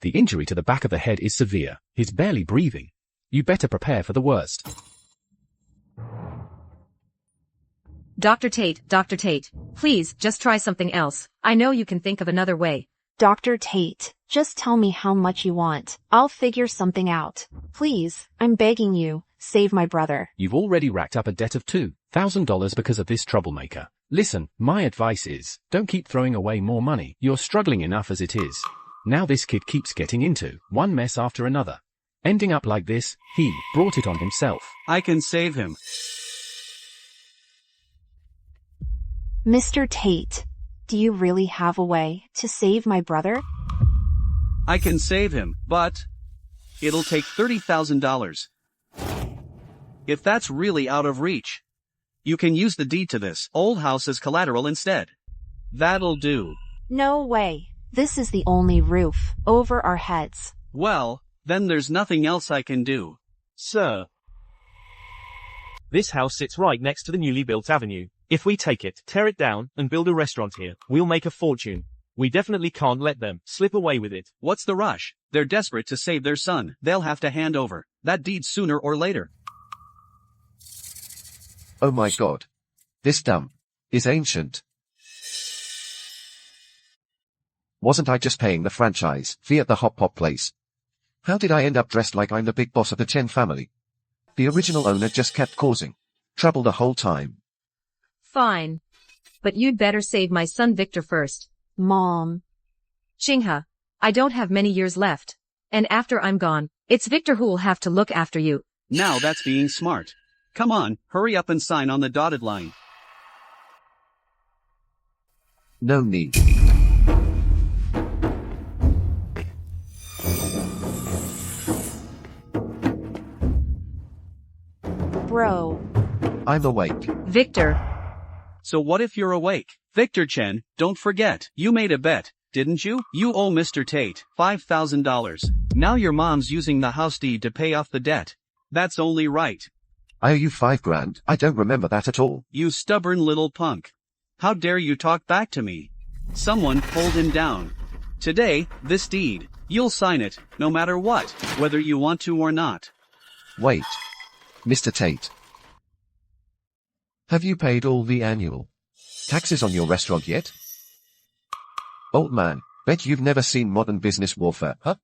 The injury to the back of the head is severe. He's barely breathing. You better prepare for the worst. Dr. Tate, please, just try something else. I know you can think of another way. Dr. Tate, just tell me how much you want. I'll figure something out. Please, I'm begging you, save my brother. You've already racked up a debt of $2,000 because of this troublemaker. Listen, my advice is, don't keep throwing away more money. You're struggling enough as it is. Now this kid keeps getting into one mess after another. Ending up like this, he brought it on himself. I can save him. Mr. Tate, do you really have a way to save my brother? I can save him, but it'll take $30,000. If that's really out of reach, you can use the deed to this old house as collateral instead. That'll do. No way. This is the only roof over our heads. Well, then there's nothing else I can do. Sir, this house sits right next to the newly built avenue. If we take it, tear it down, and build a restaurant here, we'll make a fortune. We definitely can't let them slip away with it. What's the rush? They're desperate to save their son. They'll have to hand over that deed sooner or later. Oh my god. This dump is ancient. Wasn't I just paying the franchise fee at the hot pot place? How did I end up dressed like I'm the big boss of the Chen family? The original owner just kept causing trouble the whole time. Fine. But you'd better save my son Victor first. Mom. Xinghe, I don't have many years left. And after I'm gone, it's Victor who'll have to look after you. Now that's being smart. Come on, hurry up and sign on the dotted line. No need. Bro. I'm awake. Victor. So what if you're awake? Victor Chen, don't forget, you made a bet, didn't you? You owe Mr. Tate $5,000. Now your mom's using the house deed to pay off the debt. That's only right. I owe you $5,000. I don't remember that at all. You stubborn little punk. How dare you talk back to me? Someone hold him down. Today, this deed, you'll sign it, no matter what, whether you want to or not. Wait. Mr. Tate. Have you paid all the annual taxes on your restaurant yet? Old man, bet you've never seen modern business warfare, huh?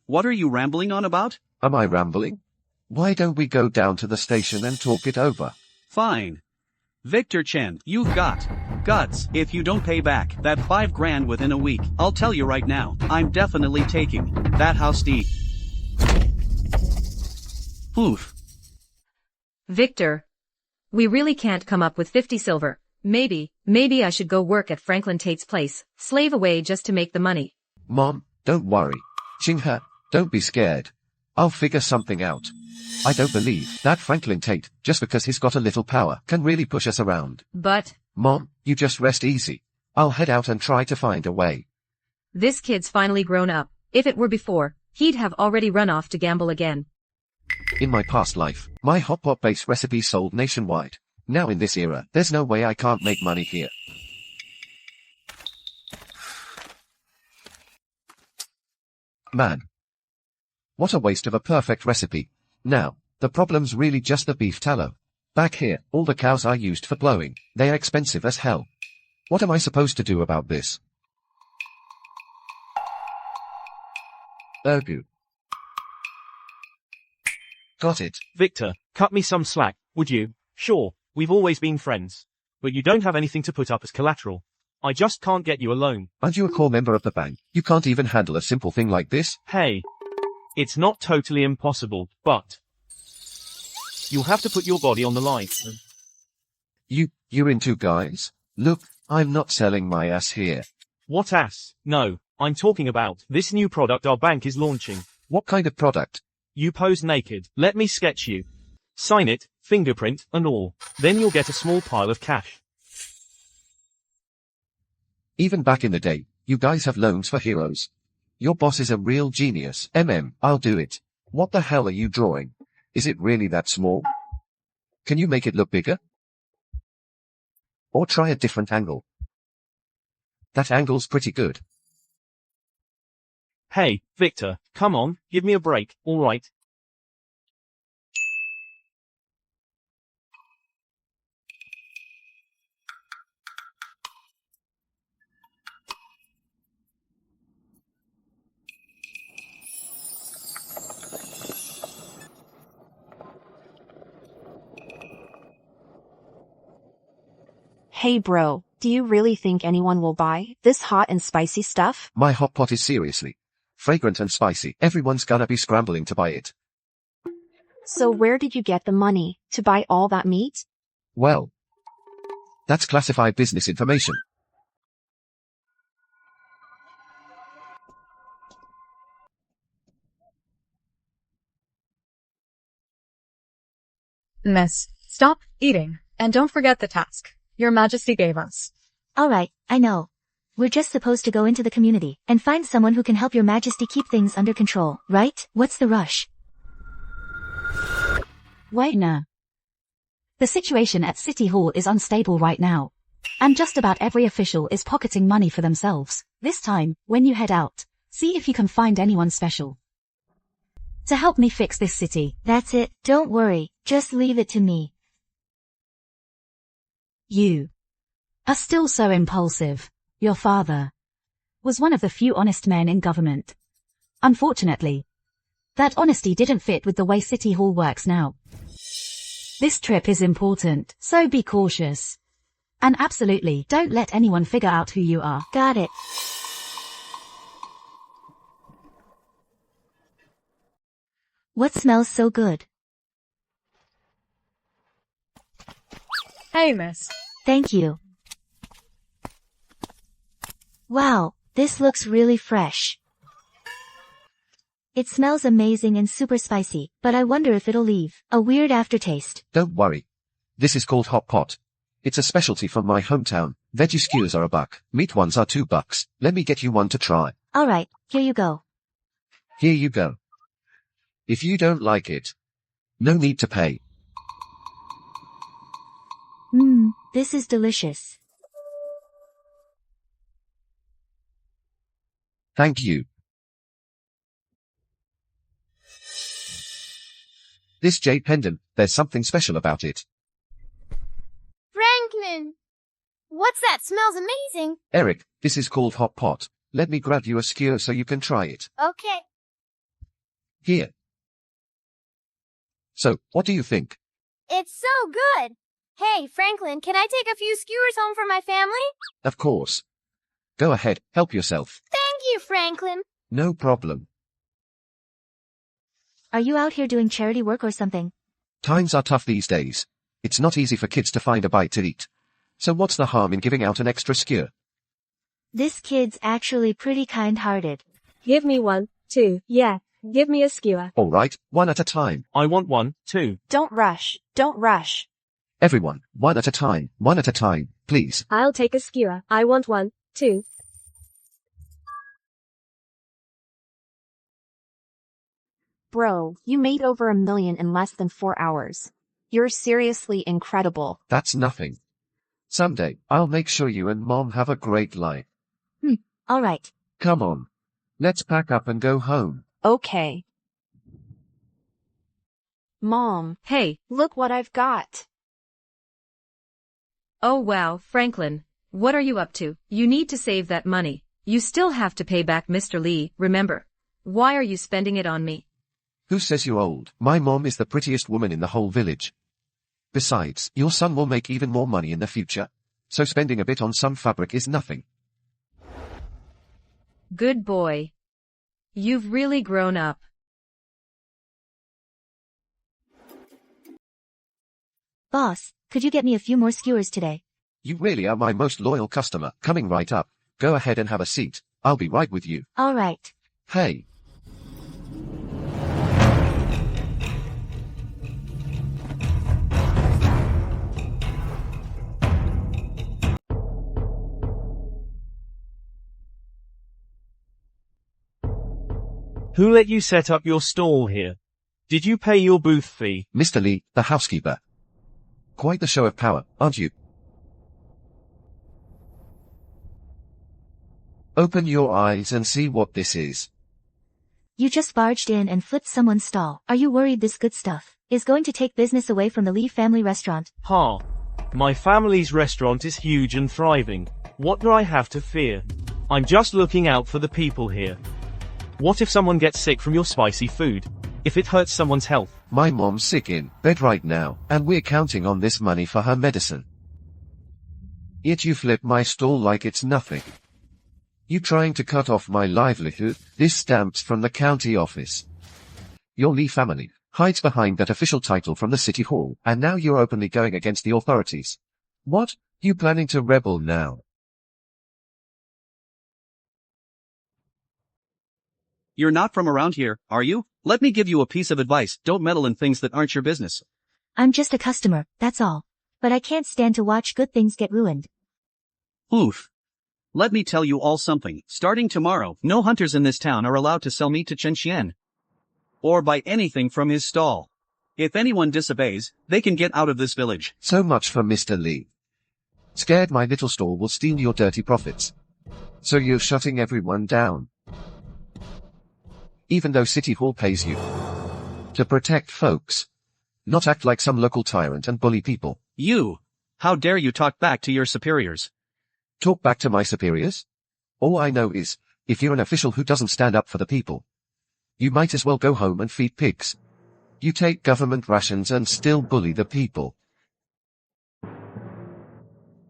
What are you rambling on about? Am I rambling? Why don't we go down to the station and talk it over? Fine. Victor Chen, you've got guts. If you don't pay back that $5,000 within a week, I'll tell you right now, I'm definitely taking that house deed. Oof. Victor. We really can't come up with 50 silver. Maybe I should go work at Franklin Tate's place, slave away just to make the money. Mom, don't worry. Xinghe, don't be scared. I'll figure something out. I don't believe that Franklin Tate, just because he's got a little power, can really push us around. But... Mom, you just rest easy. I'll head out and try to find a way. This kid's finally grown up. If it were before, he'd have already run off to gamble again. In my past life, my hot pot based recipe sold nationwide. Now in this era, there's no way I can't make money here. Man. What a waste of a perfect recipe. Now, the problem's really just the beef tallow. Back here, all the cows are used for blowing. They are expensive as hell. What am I supposed to do about this? Ergu. Got it. Victor, cut me some slack, would you? Sure, we've always been friends. But you don't have anything to put up as collateral. I just can't get you a loan. Aren't you a core member of the bank? You can't even handle a simple thing like this? Hey. It's not totally impossible, but... you'll have to put your body on the line. You're into guys? Look, I'm not selling my ass here. What ass? No, I'm talking about this new product our bank is launching. What kind of product? You pose naked. Let me sketch you. Sign it, fingerprint, and all. Then you'll get a small pile of cash. Even back in the day, you guys have loans for heroes. Your boss is a real genius. I'll do it. What the hell are you drawing? Is it really that small? Can you make it look bigger? Or try a different angle. That angle's pretty good. Hey, Victor, come on, give me a break, alright? Hey bro, do you really think anyone will buy this hot and spicy stuff? My hot pot is seriously fragrant and spicy. Everyone's gonna be scrambling to buy it. So where did you get the money to buy all that meat? Well, that's classified business information. Miss, stop eating, and don't forget the task Your Majesty gave us. All right, I know. We're just supposed to go into the community and find someone who can help Your Majesty keep things under control, right? What's the rush? Wait no. The situation at City Hall is unstable right now. And just about every official is pocketing money for themselves. This time, when you head out, see if you can find anyone special to help me fix this city. That's it, don't worry, just leave it to me. You are still so impulsive. Your father was one of the few honest men in government. Unfortunately, that honesty didn't fit with the way City Hall works now. This trip is important, so be cautious. And absolutely don't let anyone figure out who you are. Got it. What smells so good? Hey, miss. Thank you. Wow, this looks really fresh. It smells amazing and super spicy, but I wonder if it'll leave a weird aftertaste. Don't worry. This is called hot pot. It's a specialty from my hometown. Veggie skewers are $1. Meat ones are $2. Let me get you one to try. Alright, here you go. Here you go. If you don't like it, no need to pay. This is delicious. Thank you. This jade pendant, there's something special about it. Franklin! What's that? Smells amazing. Eric, this is called hot pot. Let me grab you a skewer so you can try it. Okay. Here. So, what do you think? It's so good. Hey, Franklin, can I take a few skewers home for my family? Of course. Go ahead, help yourself. Thank you, Franklin. No problem. Are you out here doing charity work or something? Times are tough these days. It's not easy for kids to find a bite to eat. So what's the harm in giving out an extra skewer? This kid's actually pretty kind-hearted. Give me one, too. Yeah, give me a skewer. All right, one at a time. I want one, too. Don't rush, don't rush. Everyone, one at a time, please. I'll take a skewer. I want one, too. Bro, you made over $1 million in less than 4 hours. You're seriously incredible. That's nothing. Someday, I'll make sure you and Mom have a great life. Alright. Come on. Let's pack up and go home. Okay. Mom, Hey, look what I've got. oh wow, Franklin. What are you up to? You need to save that money. You still have to pay back Mr. Lee, remember? Why are you spending it on me? Who says you're old? My mom is the prettiest woman in the whole village. Besides, your son will make even more money in the future. So spending a bit on some fabric is nothing. Good boy. You've really grown up. Boss, could you get me a few more skewers today? You really are my most loyal customer. Coming right up. Go ahead and have a seat. I'll be right with you. Alright. Hey. Who let you set up your stall here? Did you pay your booth fee? Mr. Lee, the housekeeper. Quite the show of power, aren't you? Open your eyes and see what this is. You just barged in and flipped someone's stall. Are you worried this good stuff is going to take business away from the Lee family restaurant? Ha. My family's restaurant is huge and thriving. What do I have to fear? I'm just looking out for the people here. What if someone gets sick from your spicy food? If it hurts someone's health? My mom's sick in bed right now, and we're counting on this money for her medicine. Yet you flip my stall like it's nothing. You trying to cut off my livelihood? This stamps from the county office. Your Lee family hides behind that official title from the city hall, and now you're openly going against the authorities. What? You planning to rebel now? You're not from around here, are you? Let me give you a piece of advice. Don't meddle in things that aren't your business. I'm just a customer, that's all. But I can't stand to watch good things get ruined. Oof. Let me tell you all something. Starting tomorrow, no hunters in this town are allowed to sell meat to Chen Xian. Or buy anything from his stall. If anyone disobeys, they can get out of this village. So much for Mr. Lee. Scared my little stall will steal your dirty profits. So you're shutting everyone down. Even though City Hall pays you to protect folks, not act like some local tyrant and bully people. You! How dare you talk back to your superiors? Talk back to my superiors? All I know is, if you're an official who doesn't stand up for the people, you might as well go home and feed pigs. You take government rations and still bully the people.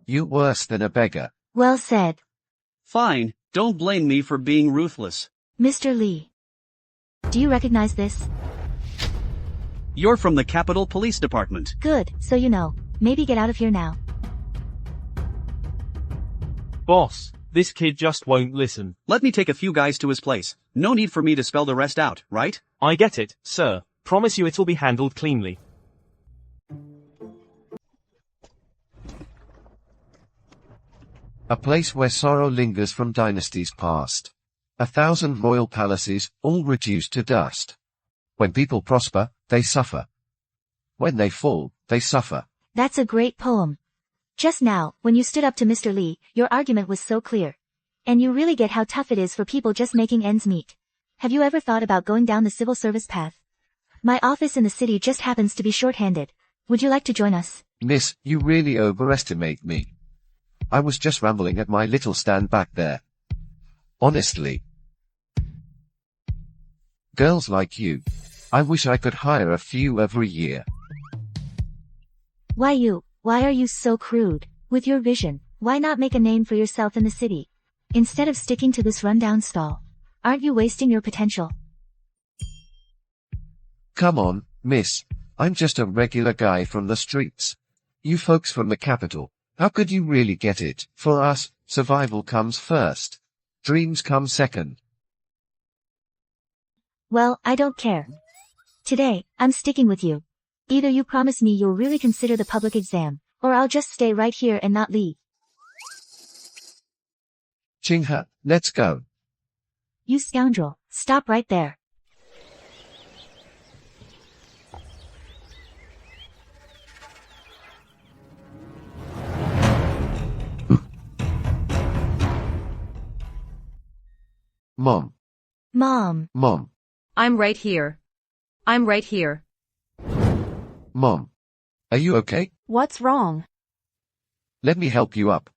You're worse than a beggar. Well said. Fine, don't blame me for being ruthless. Mr. Lee. Do you recognize this? You're from the Capitol Police Department. Good, so you know. Maybe get out of here now. Boss, this kid just won't listen. Let me take a few guys to his place. No need for me to spell the rest out, right? I get it, sir. Promise you it'll be handled cleanly. A place where sorrow lingers from dynasties past. 1,000 royal palaces, all reduced to dust. When people prosper, they suffer. When they fall, they suffer. That's a great poem. Just now, when you stood up to Mr. Lee, your argument was so clear. And you really get how tough it is for people just making ends meet. Have you ever thought about going down the civil service path? My office in the city just happens to be short-handed. Would you like to join us? Miss, you really overestimate me. I was just rambling at my little stand back there. Honestly. Girls like you. I wish I could hire a few every year. Why you? Why are you so crude? With your vision, why not make a name for yourself in the city? Instead of sticking to this rundown stall. Aren't you wasting your potential? Come on, miss. I'm just a regular guy from the streets. You folks from the capital, how could you really get it? For us, survival comes first. Dreams come second. Well, I don't care. Today, I'm sticking with you. Either you promise me you'll really consider the public exam, or I'll just stay right here and not leave. Chingha, let's go. You scoundrel, stop right there. Mom. Mom. Mom. I'm right here. I'm right here. Mom. Are you okay? What's wrong? Let me help you up.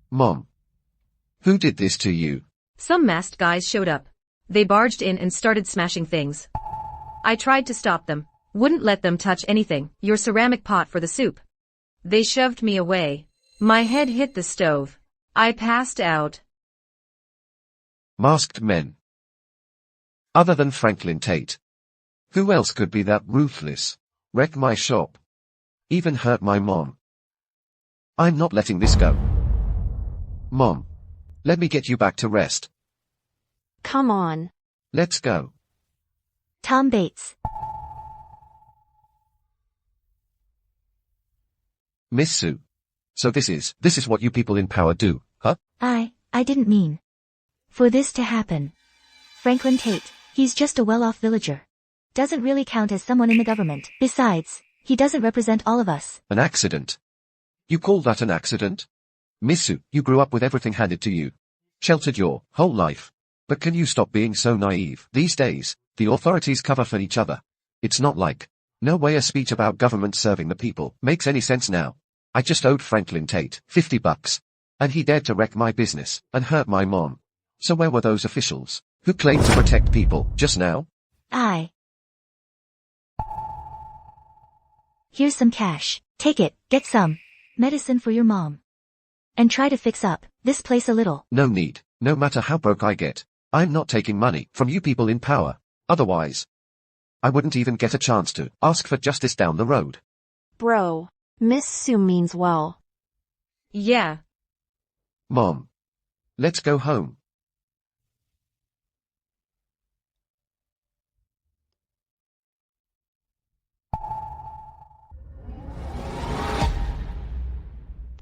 Mom. Who did this to you? Some masked guys showed up. They barged in and started smashing things. I tried to stop them. Wouldn't let them touch anything. Your ceramic pot for the soup. They shoved me away. My head hit the stove. I passed out. Masked men. Other than Franklin Tate. Who else could be that ruthless? Wreck my shop. Even hurt my mom. I'm not letting this go. Mom. Let me get you back to rest. Come on. Let's go. Tom Bates. Miss Sue. So this is what you people in power do, huh? I didn't mean for this to happen. Franklin Tate, he's just a well-off villager. Doesn't really count as someone in the government. Besides, he doesn't represent all of us. An accident. You call that an accident? Miss Sue, you grew up with everything handed to you. Sheltered your whole life. But can you stop being so naive? These days, the authorities cover for each other. It's not like. No way a speech about government serving the people makes any sense now. I just owed Franklin Tate $50. And he dared to wreck my business and hurt my mom. So where were those officials who claimed to protect people just now? Here's some cash. Take it, get some medicine for your mom. And try to fix up this place a little. No need. No matter how broke I get, I'm not taking money from you people in power. Otherwise, I wouldn't even get a chance to ask for justice down the road. Bro, Miss Sue means well. Yeah. Mom. Let's go home.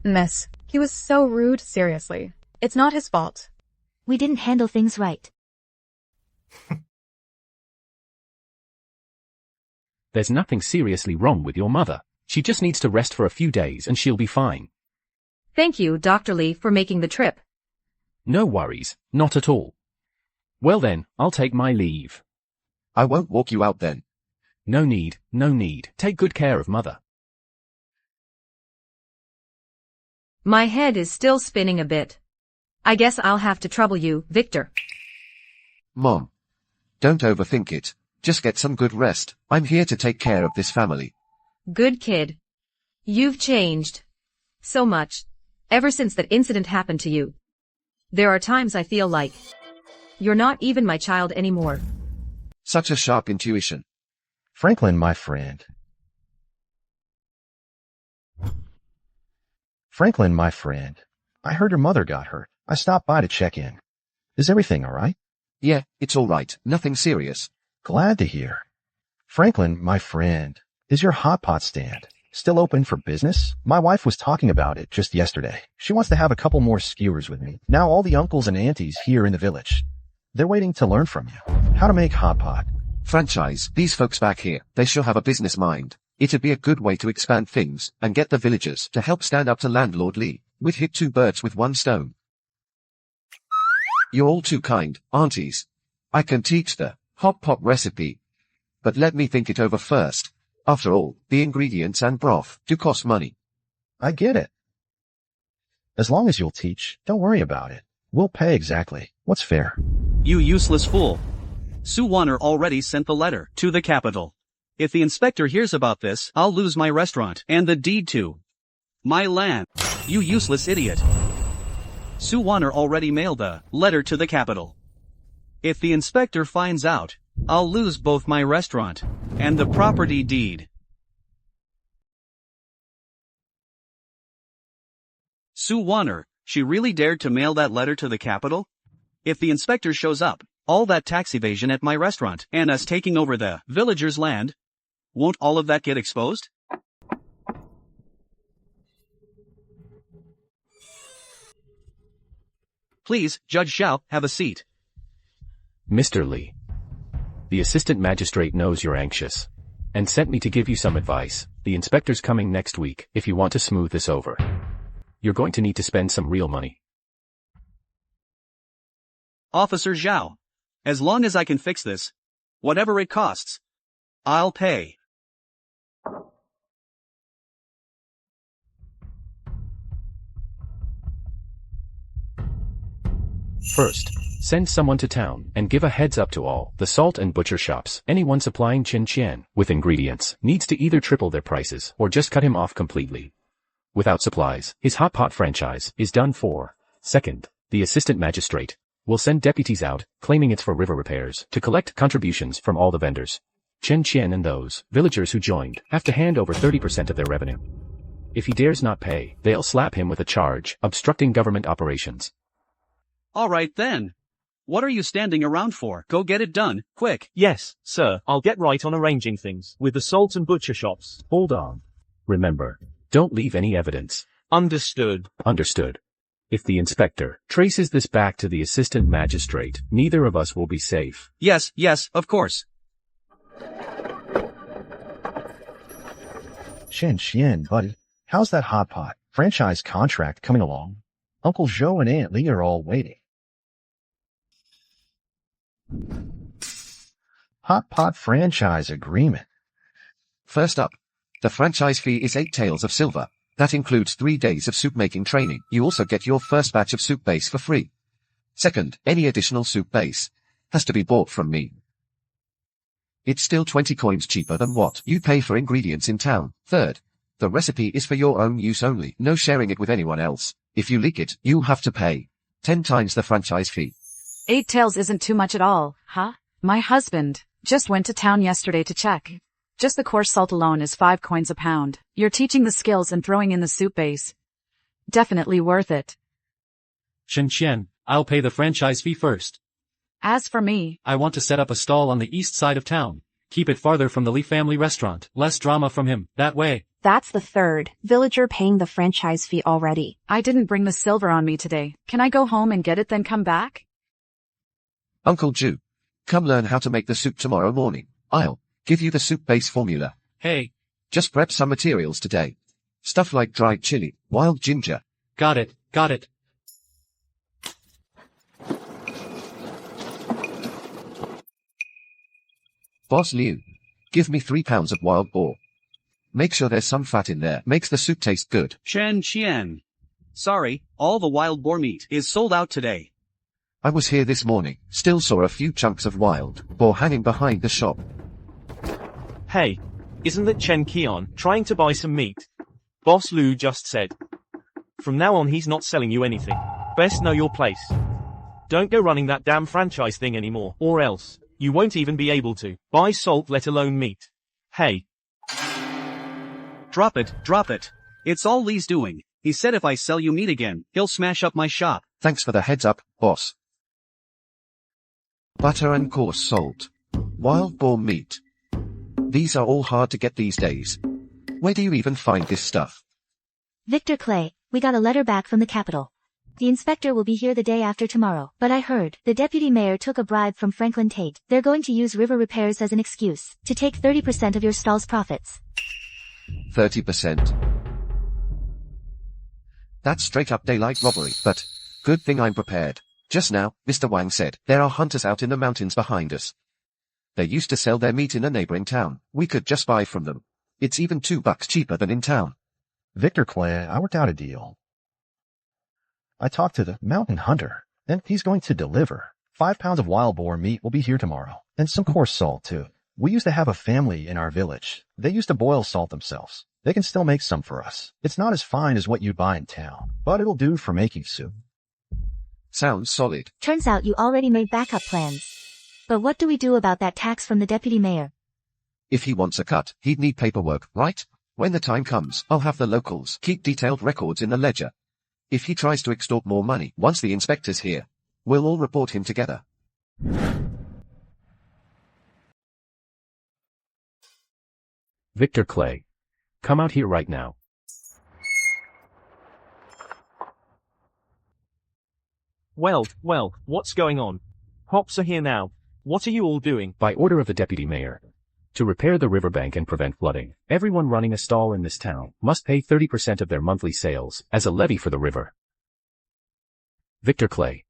Miss, he was so rude, seriously. It's not his fault. We didn't handle things right. There's nothing seriously wrong with your mother. She just needs to rest for a few days and she'll be fine. Thank you, Dr. Lee, for making the trip. No worries, not at all. Well then, I'll take my leave. I won't walk you out then. No need, no need. Take good care of mother. My head is still spinning a bit. I guess I'll have to trouble you, Victor. Mom. Don't overthink it. Just get some good rest. I'm here to take care of this family. Good kid. You've changed. So much. Ever since that incident happened to you. There are times I feel like you're not even my child anymore. Such a sharp intuition. Franklin, my friend. Franklin, my friend. I heard your mother got hurt. I stopped by to check in. Is everything all right? Yeah, it's all right. Nothing serious. Glad to hear. Franklin, my friend. Is your hot pot stand still open for business? My wife was talking about it just yesterday. She wants to have a couple more skewers with me. Now all the uncles and aunties here in the village, they're waiting to learn from you how to make hot pot. Franchise. These folks back here, they sure have a business mind. It'd be a good way to expand things and get the villagers to help stand up to Landlord Lee. We'd hit two birds with one stone. You're all too kind, aunties. I can teach the hot pot recipe. But let me think it over first. After all, the ingredients and broth do cost money. I get it. As long as you'll teach, don't worry about it. We'll pay exactly what's fair. You useless fool. Sue Warner already sent the letter to the capital. If the inspector hears about this, I'll lose my restaurant and the deed to my land. You useless idiot. Sue Warner already mailed the letter to the capital. If the inspector finds out, I'll lose both my restaurant and the property deed. Sue Warner, she really dared to mail that letter to the capital? If the inspector shows up, all that tax evasion at my restaurant and us taking over the villagers' land, won't all of that get exposed? Please, Judge Xiao, have a seat. Mr. Lee. The assistant magistrate knows you're anxious and sent me to give you some advice. The inspector's coming next week if you want to smooth this over. You're going to need to spend some real money. Officer Zhao. As long as I can fix this, whatever it costs, I'll pay. First, send someone to town and give a heads up to all the salt and butcher shops. Anyone supplying Chen Qian with ingredients needs to either triple their prices or just cut him off completely. Without supplies, his hot pot franchise is done for. Second, the assistant magistrate will send deputies out, claiming it's for river repairs, to collect contributions from all the vendors. Chen Qian and those villagers who joined have to hand over 30% of their revenue. If he dares not pay, they'll slap him with a charge, obstructing government operations. All right then. What are you standing around for? Go get it done, quick. Yes, sir, I'll get right on arranging things with the salt and butcher shops. Hold on. Remember, don't leave any evidence. Understood. Understood. If the inspector traces this back to the assistant magistrate, neither of us will be safe. Yes, of course. Chen Qian, buddy, how's that hot pot franchise contract coming along? Uncle Joe and Aunt Lee are all waiting. Hot Pot Franchise Agreement. First up, the franchise fee is 8 taels of silver. That includes 3 days of soup making training. You also get your first batch of soup base for free. Second, any additional soup base has to be bought from me. It's still 20 coins cheaper than what you pay for ingredients in town. Third, the recipe is for your own use only. No sharing it with anyone else. If you leak it, you have to pay 10 times the franchise fee. 8 taels isn't too much at all, huh? My husband just went to town yesterday to check. Just the coarse salt alone is 5 coins a pound. You're teaching the skills and throwing in the soup base. Definitely worth it. Shen, I'll pay the franchise fee first. As for me, I want to set up a stall on the east side of town. Keep it farther from the Lee family restaurant. Less drama from him, that way. That's the third villager paying the franchise fee already. I didn't bring the silver on me today. Can I go home and get it then come back? Uncle Ju, come learn how to make the soup tomorrow morning. I'll give you the soup base formula. Hey. Just prep some materials today. Stuff like dried chili, wild ginger. Got it. Boss Liu, give me 3 pounds of wild boar. Make sure there's some fat in there. Makes the soup taste good. Chen. Sorry, all the wild boar meat is sold out today. I was here this morning, still saw a few chunks of wild boar hanging behind the shop. Hey, isn't that Chen Qian trying to buy some meat? Boss Lu just said. From now on he's not selling you anything. Best know your place. Don't go running that damn franchise thing anymore, or else you won't even be able to buy salt, let alone meat. Hey. Drop it. It's all Lee's doing. He said if I sell you meat again, he'll smash up my shop. Thanks for the heads up, boss. Butter and coarse salt. Wild boar meat. These are all hard to get these days. Where do you even find this stuff? Victor Clay, we got a letter back from the capital. The inspector will be here the day after tomorrow, but I heard the deputy mayor took a bribe from Franklin Tate. They're going to use river repairs as an excuse to take 30% of your stall's profits. 30%. That's straight up daylight robbery, but good thing I'm prepared. Just now, Mr. Wang said, there are hunters out in the mountains behind us. They used to sell their meat in a neighboring town. We could just buy from them. It's even $2 cheaper than in town. Victor Clay, I worked out a deal. I talked to the mountain hunter, and he's going to deliver. 5 pounds of wild boar meat will be here tomorrow, and some coarse salt too. We used to have a family in our village. They used to boil salt themselves. They can still make some for us. It's not as fine as what you'd buy in town, but it'll do for making soup. Sounds solid. Turns out you already made backup plans. But what do we do about that tax from the deputy mayor? If he wants a cut, he'd need paperwork, right? When the time comes, I'll have the locals keep detailed records in the ledger. If he tries to extort more money, once the inspector's here, we'll all report him together. Victor Clay. Come out here right now. Well, what's going on? Hops are here now. What are you all doing? By order of the deputy mayor. To repair the riverbank and prevent flooding, everyone running a stall in this town must pay 30% of their monthly sales as a levy for the river. Victor Clay.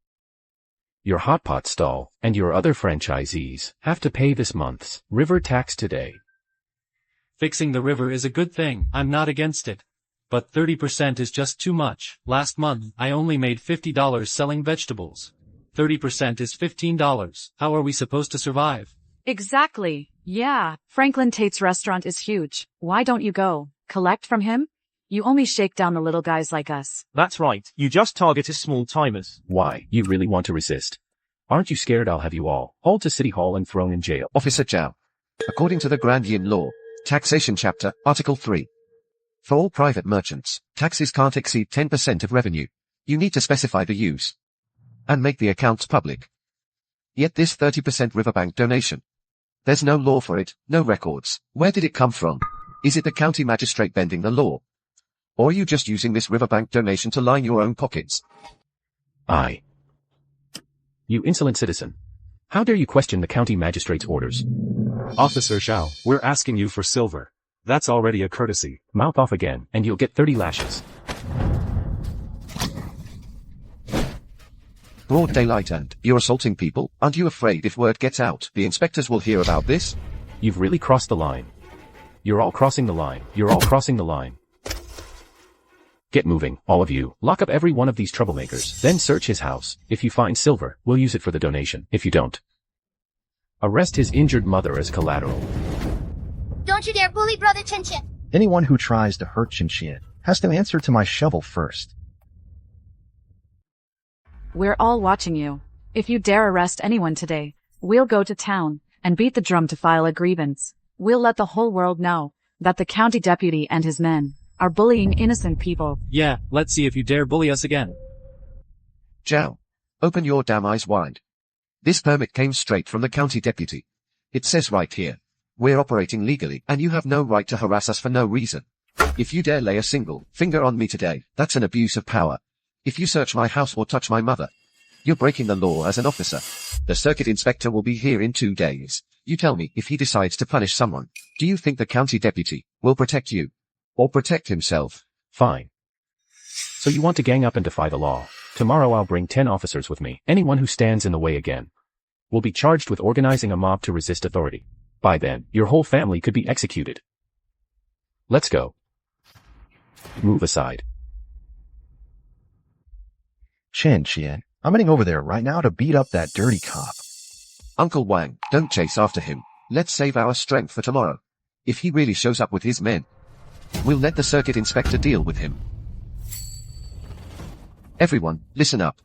Your hot pot stall and your other franchisees have to pay this month's river tax today. Fixing the river is a good thing. I'm not against it. But 30% is just too much. Last month, I only made $50 selling vegetables. 30% is $15. How are we supposed to survive? Exactly. Yeah, Franklin Tate's restaurant is huge. Why don't you go collect from him? You only shake down the little guys like us. That's right. You just target us small-timers. Why? You really want to resist? Aren't you scared I'll have you all hauled to City Hall and thrown in jail? Officer Zhao. According to the Grand Yin Law, Taxation Chapter, Article 3. For all private merchants, taxes can't exceed 10% of revenue. You need to specify the use and make the accounts public. Yet this 30% riverbank donation. There's no law for it, no records. Where did it come from? Is it the county magistrate bending the law? Or are you just using this riverbank donation to line your own pockets? You insolent citizen. How dare you question the county magistrate's orders? Officer Zhao, we're asking you for silver. That's already a courtesy. Mouth off again, and you'll get 30 lashes. Broad daylight and you're assaulting people? Aren't you afraid if word gets out, the inspectors will hear about this? You've really crossed the line. You're all crossing the line. You're all crossing the line. Get moving, all of you. Lock up every one of these troublemakers. Then search his house. If you find silver, we'll use it for the donation. If you don't, arrest his injured mother as collateral. Don't you dare bully Brother Chin Chin. Anyone who tries to hurt Chin Chin has to answer to my shovel first. We're all watching you. If you dare arrest anyone today, we'll go to town and beat the drum to file a grievance. We'll let the whole world know that the county deputy and his men are bullying innocent people. Yeah, let's see if you dare bully us again. Zhao, open your damn eyes wide. This permit came straight from the county deputy. It says right here, we're operating legally and you have no right to harass us for no reason. If you dare lay a single finger on me today, that's an abuse of power. If you search my house or touch my mother, you're breaking the law as an officer. The circuit inspector will be here in 2 days. You tell me if he decides to punish someone. Do you think the county deputy will protect you? Or protect himself? Fine. So you want to gang up and defy the law? Tomorrow I'll bring 10 officers with me. Anyone who stands in the way again will be charged with organizing a mob to resist authority. By then, your whole family could be executed. Let's go. Move aside. Chin Chin, I'm heading over there right now to beat up that dirty cop. Uncle Wang, don't chase after him. Let's save our strength for tomorrow. If he really shows up with his men, we'll let the circuit inspector deal with him. Everyone, listen up.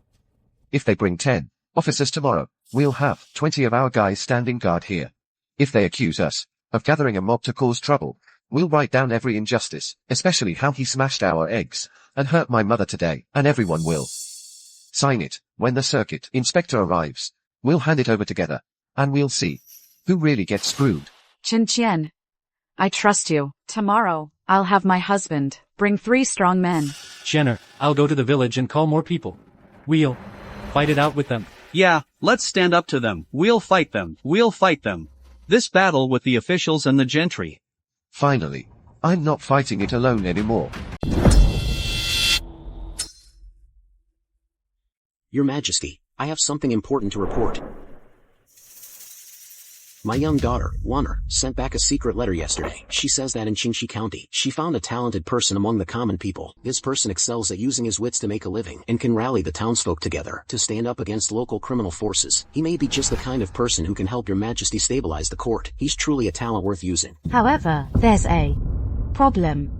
If they bring 10 officers tomorrow, we'll have 20 of our guys standing guard here. If they accuse us of gathering a mob to cause trouble, we'll write down every injustice, especially how he smashed our eggs and hurt my mother today, and everyone will sign it. When the circuit inspector arrives, we'll hand it over together, and we'll see who really gets screwed. Chin Chin, I trust you. Tomorrow, I'll have my husband bring 3 strong men. Jenner, I'll go to the village and call more people. We'll fight it out with them. Yeah, let's stand up to them. We'll fight them. We'll fight them. This battle with the officials and the gentry. Finally, I'm not fighting it alone anymore. Your Majesty, I have something important to report. My young daughter, Warner, sent back a secret letter yesterday. She says that in Qingxi County, she found a talented person among the common people. This person excels at using his wits to make a living and can rally the townsfolk together to stand up against local criminal forces. He may be just the kind of person who can help your Majesty stabilize the court. He's truly a talent worth using. However, there's a problem.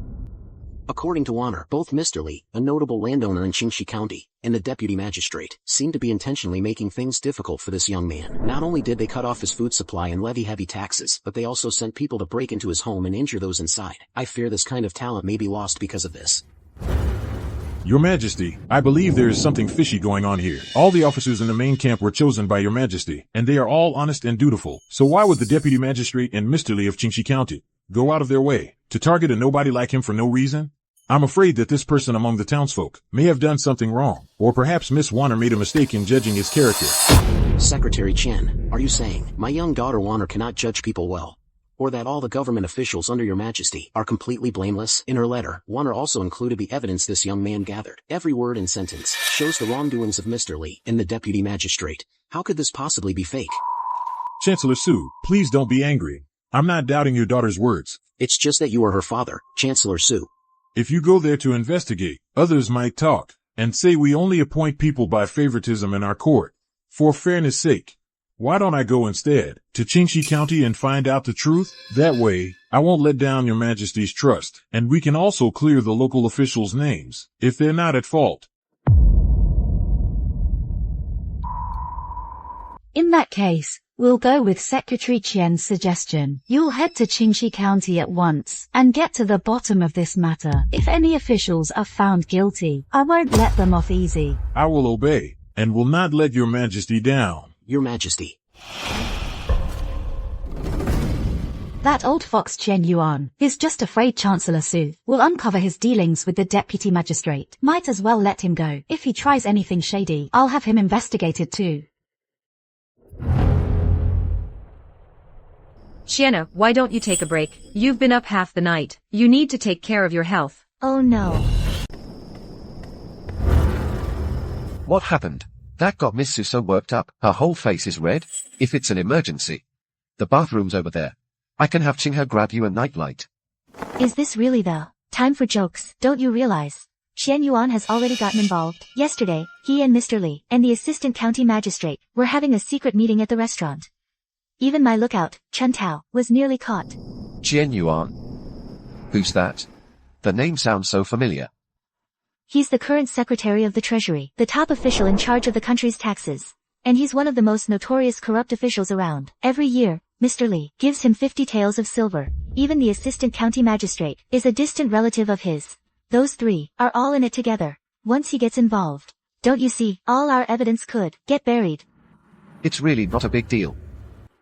According to Warner, both Mr. Li, a notable landowner in Qingxi County, and the deputy magistrate, seem to be intentionally making things difficult for this young man. Not only did they cut off his food supply and levy heavy taxes, but they also sent people to break into his home and injure those inside. I fear this kind of talent may be lost because of this. Your Majesty, I believe there is something fishy going on here. All the officers in the main camp were chosen by Your Majesty, and they are all honest and dutiful. So why would the deputy magistrate and Mr. Li of Qingxi County go out of their way to target a nobody like him for no reason? I'm afraid that this person among the townsfolk may have done something wrong, or perhaps Miss Warner made a mistake in judging his character. Secretary Chen, are you saying my young daughter Warner cannot judge people well? Or that all the government officials under Your Majesty are completely blameless? In her letter, Warner also included the evidence this young man gathered. Every word and sentence shows the wrongdoings of Mr. Li and the deputy magistrate. How could this possibly be fake? Chancellor Su, please don't be angry. I'm not doubting your daughter's words. It's just that you are her father, Chancellor Su. If you go there to investigate, others might talk and say we only appoint people by favoritism in our court. For fairness' sake, why don't I go instead to Qingxi County and find out the truth? That way, I won't let down Your Majesty's trust, and we can also clear the local officials' names, if they're not at fault. In that case, we'll go with Secretary Qian's suggestion. You'll head to Qingxi County at once and get to the bottom of this matter. If any officials are found guilty, I won't let them off easy. I will obey, and will not let Your Majesty down. Your Majesty. That old fox Chen Yuan is just afraid Chancellor Su will uncover his dealings with the deputy magistrate. Might as well let him go. If he tries anything shady, I'll have him investigated too. Shienna, why don't you take a break? You've been up half the night. You need to take care of your health. Oh no. What happened? That got Miss Sue so worked up, her whole face is red. If it's an emergency. The bathroom's over there. I can have Ching her grab you a nightlight. Is this really the time for jokes? Don't you realize? Qian Yuan has already gotten involved. Yesterday, he and Mr. Li, and the assistant county magistrate, were having a secret meeting at the restaurant. Even my lookout, Chen Tao, was nearly caught. Qian Yuan? Who's that? The name sounds so familiar. He's the current Secretary of the Treasury, the top official in charge of the country's taxes. And he's one of the most notorious corrupt officials around. Every year, Mr. Li gives him 50 taels of silver. Even the assistant county magistrate is a distant relative of his. Those three are all in it together. Once he gets involved, don't you see, all our evidence could get buried. It's really not a big deal.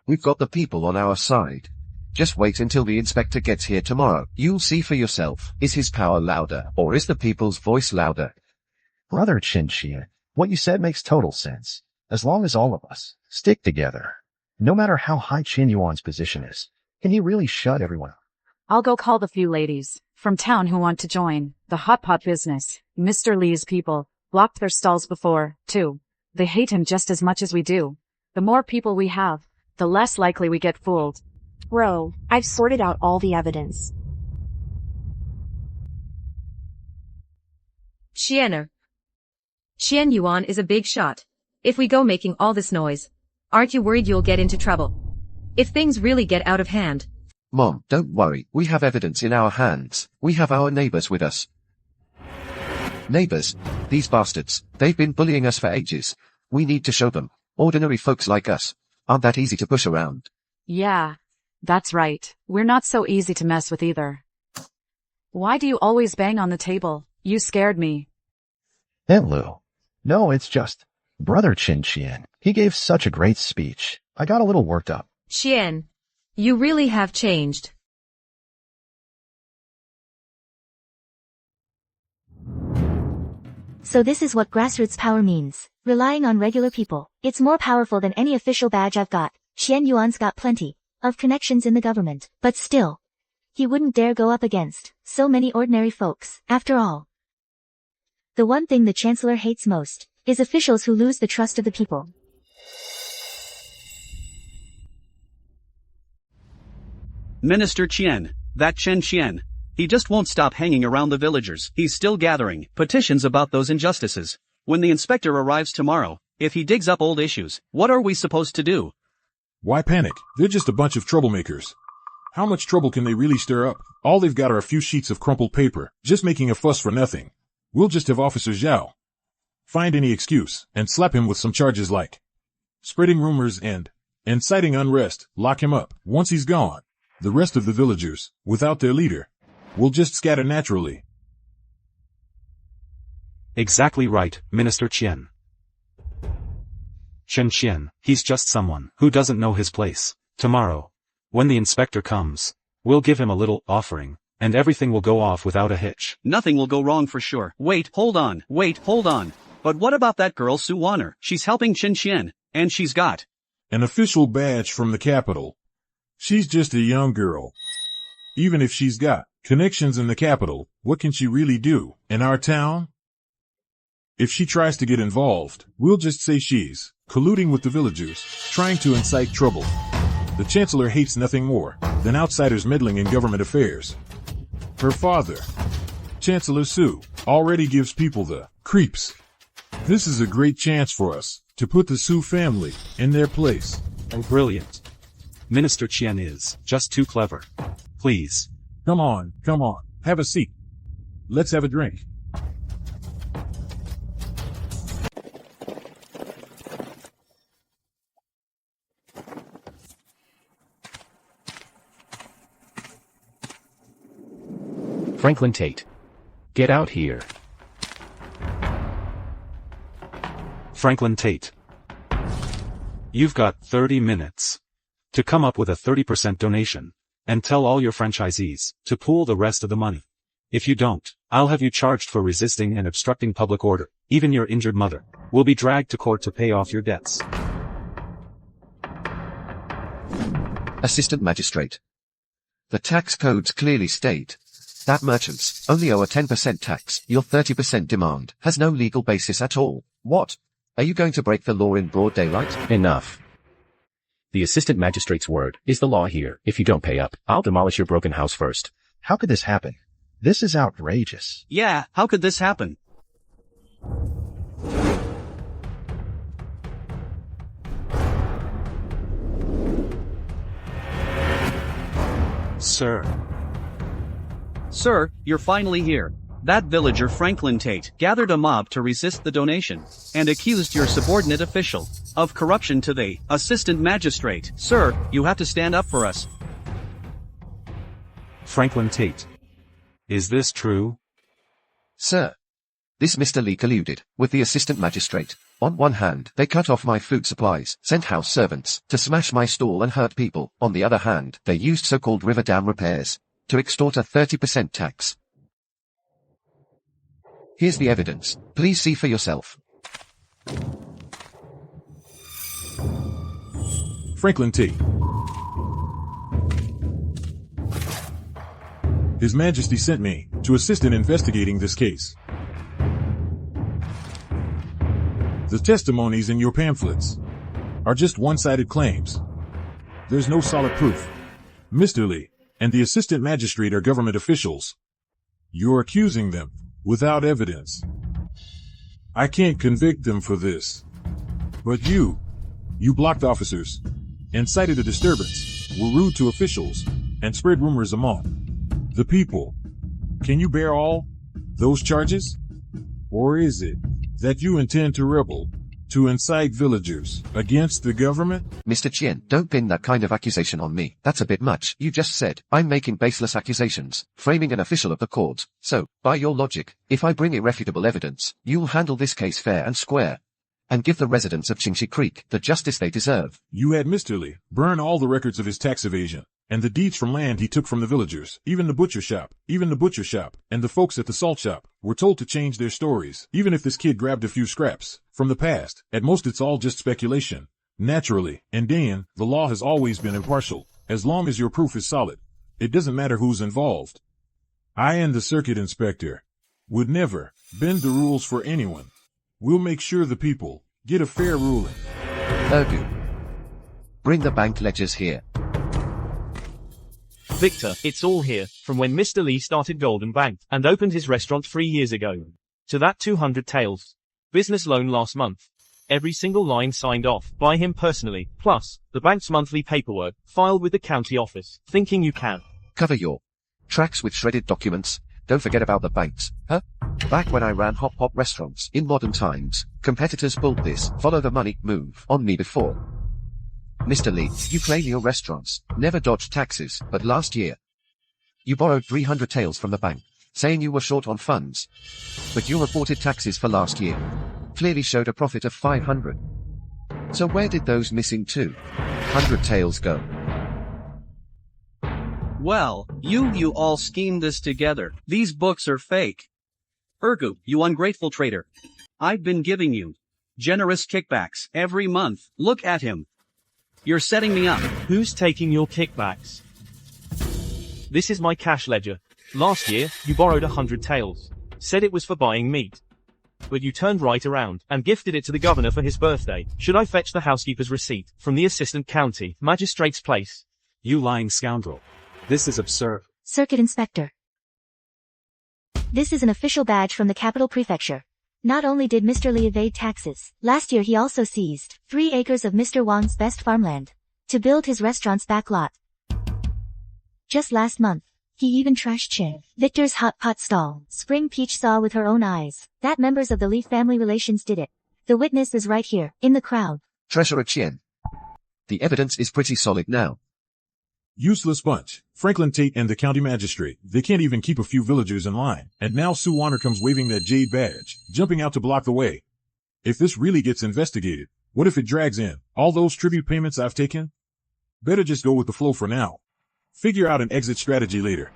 We've got the people on our side. Just wait until the inspector gets here tomorrow. You'll see for yourself. Is his power louder, or is the people's voice louder? Brother Chen Qian, what you said makes total sense. As long as all of us stick together, no matter how high Chen Yuan's position is, can he really shut everyone up? I'll go call the few ladies from town who want to join the hot pot business. Mr. Li's people blocked their stalls before, too. They hate him just as much as we do. The more people we have, the less likely we get fooled. Bro, I've sorted out all the evidence. Qian Yuan is a big shot. If we go making all this noise, aren't you worried you'll get into trouble? If things really get out of hand. Mom, don't worry. We have evidence in our hands. We have our neighbors with us. Neighbors? These bastards. They've been bullying us for ages. We need to show them. Ordinary folks like us aren't that easy to push around. Yeah, that's right. We're not so easy to mess with either. Why do you always bang on the table? You scared me. Aunt Lu. No, it's just Brother Chen Qian. He gave such a great speech. I got a little worked up. Qian, you really have changed. So this is what grassroots power means. Relying on regular people. It's more powerful than any official badge I've got. Qian Yuan's got plenty of connections in the government. But still, he wouldn't dare go up against so many ordinary folks. After all, the one thing the Chancellor hates most is officials who lose the trust of the people. Minister Qian, that Chen Qian. He just won't stop hanging around the villagers. He's still gathering petitions about those injustices. When the inspector arrives tomorrow, if he digs up old issues, what are we supposed to do? Why panic? They're just a bunch of troublemakers. How much trouble can they really stir up? All they've got are a few sheets of crumpled paper, just making a fuss for nothing. We'll just have Officer Zhao find any excuse and slap him with some charges like spreading rumors and inciting unrest. Lock him up. Once he's gone, the rest of the villagers, without their leader, will just scatter naturally. Exactly right, Minister Qian. Chen Qian, he's just someone who doesn't know his place. Tomorrow, when the inspector comes, we'll give him a little offering, and everything will go off without a hitch. Nothing will go wrong for sure. Wait, hold on. But what about that girl Su Wanner? She's helping Chen Qian, and she's got an official badge from the capital. She's just a young girl. Even if she's got connections in the capital, what can she really do in our town? If she tries to get involved, we'll just say she's colluding with the villagers, trying to incite trouble. The Chancellor hates nothing more than outsiders meddling in government affairs. Her father, Chancellor Su, already gives people the creeps. This is a great chance for us to put the Su family in their place. Oh, brilliant. Minister Qian is just too clever. Please. Come on. Have a seat. Let's have a drink. Franklin Tate. Get out here. Franklin Tate. You've got 30 minutes to come up with a 30% donation, and tell all your franchisees to pool the rest of the money. If you don't, I'll have you charged for resisting and obstructing public order. Even your injured mother will be dragged to court to pay off your debts. Assistant Magistrate. The tax codes clearly state that merchants only owe a 10% tax. Your 30% demand has no legal basis at all. What? Are you going to break the law in broad daylight? Enough. The assistant magistrate's word is the law here. If you don't pay up, I'll demolish your broken house first. How could this happen? This is outrageous. Yeah, how could this happen? Sir. Sir, you're finally here. That villager Franklin Tate gathered a mob to resist the donation and accused your subordinate official of corruption to the assistant magistrate. Sir, you have to stand up for us. Franklin Tate. Is this true? Sir, this Mr. Lee colluded with the assistant magistrate. On one hand, they cut off my food supplies, sent house servants to smash my stall and hurt people. On the other hand, they used so-called river dam repairs to extort a 30% tax. Here's the evidence. Please see for yourself. Franklin Tate. His Majesty sent me to assist in investigating this case. The testimonies in your pamphlets are just one-sided claims. There's no solid proof. Mr. Lee and the assistant magistrate are government officials. You're accusing them without evidence. I can't convict them for this. But you blocked officers, incited a disturbance, were rude to officials, and spread rumors among the people. Can you bear all those charges? Or is it that you intend to rebel, to incite villagers against the government? Mr. Chien, don't pin that kind of accusation on me. That's a bit much. You just said I'm making baseless accusations, framing an official of the court. So, by your logic, if I bring irrefutable evidence, you'll handle this case fair and square, and give the residents of Qingxi Creek the justice they deserve. You had Mr. Lee burn all the records of his tax evasion, and the deeds from land he took from the villagers. Even the butcher shop, and the folks at the salt shop were told to change their stories. Even if this kid grabbed a few scraps from the past, at most it's all just speculation. Naturally, in Dayan, the law has always been impartial. As long as your proof is solid, it doesn't matter who's involved. I and the circuit inspector would never bend the rules for anyone. We'll make sure the people get a fair ruling. Ergu, bring the bank ledgers here. Victor, it's all here, from when Mr. Lee started Golden Bank and opened his restaurant 3 years ago, to that 200 taels business loan last month. Every single line signed off by him personally, plus the bank's monthly paperwork filed with the county office. Thinking you can cover your tracks with shredded documents? Don't forget about the banks, huh? Back when I ran hop restaurants in modern times, competitors pulled this follow the money move on me before. Mr. Lee, you claim your restaurants never dodged taxes, but last year you borrowed 300 taels from the bank, saying you were short on funds. But your reported taxes for last year clearly showed a profit of 500. So where did those missing 200 taels go? Well, you all schemed this together. These books are fake. Ergu, you ungrateful traitor. I've been giving you generous kickbacks every month. Look at him. You're setting me up. Who's taking your kickbacks? This is my cash ledger. Last year, you borrowed 100 taels. Said it was for buying meat. But you turned right around and gifted it to the governor for his birthday. Should I fetch the housekeeper's receipt from the assistant county magistrate's place? You lying scoundrel. This is absurd. Circuit Inspector. This is an official badge from the capital prefecture. Not only did Mr. Lee evade taxes, last year he also seized 3 acres of Mr. Wang's best farmland to build his restaurant's back lot. Just last month, he even trashed Chen Victor's hot pot stall. Spring Peach saw with her own eyes that members of the Lee family relations did it. The witness is right here, in the crowd. Treasurer Chen. The evidence is pretty solid now. Useless bunch. Franklin Tate and the county magistrate. They can't even keep a few villagers in line. And now Sue Warner comes waving that jade badge, jumping out to block the way. If this really gets investigated, what if it drags in all those tribute payments I've taken? Better just go with the flow for now. Figure out an exit strategy later.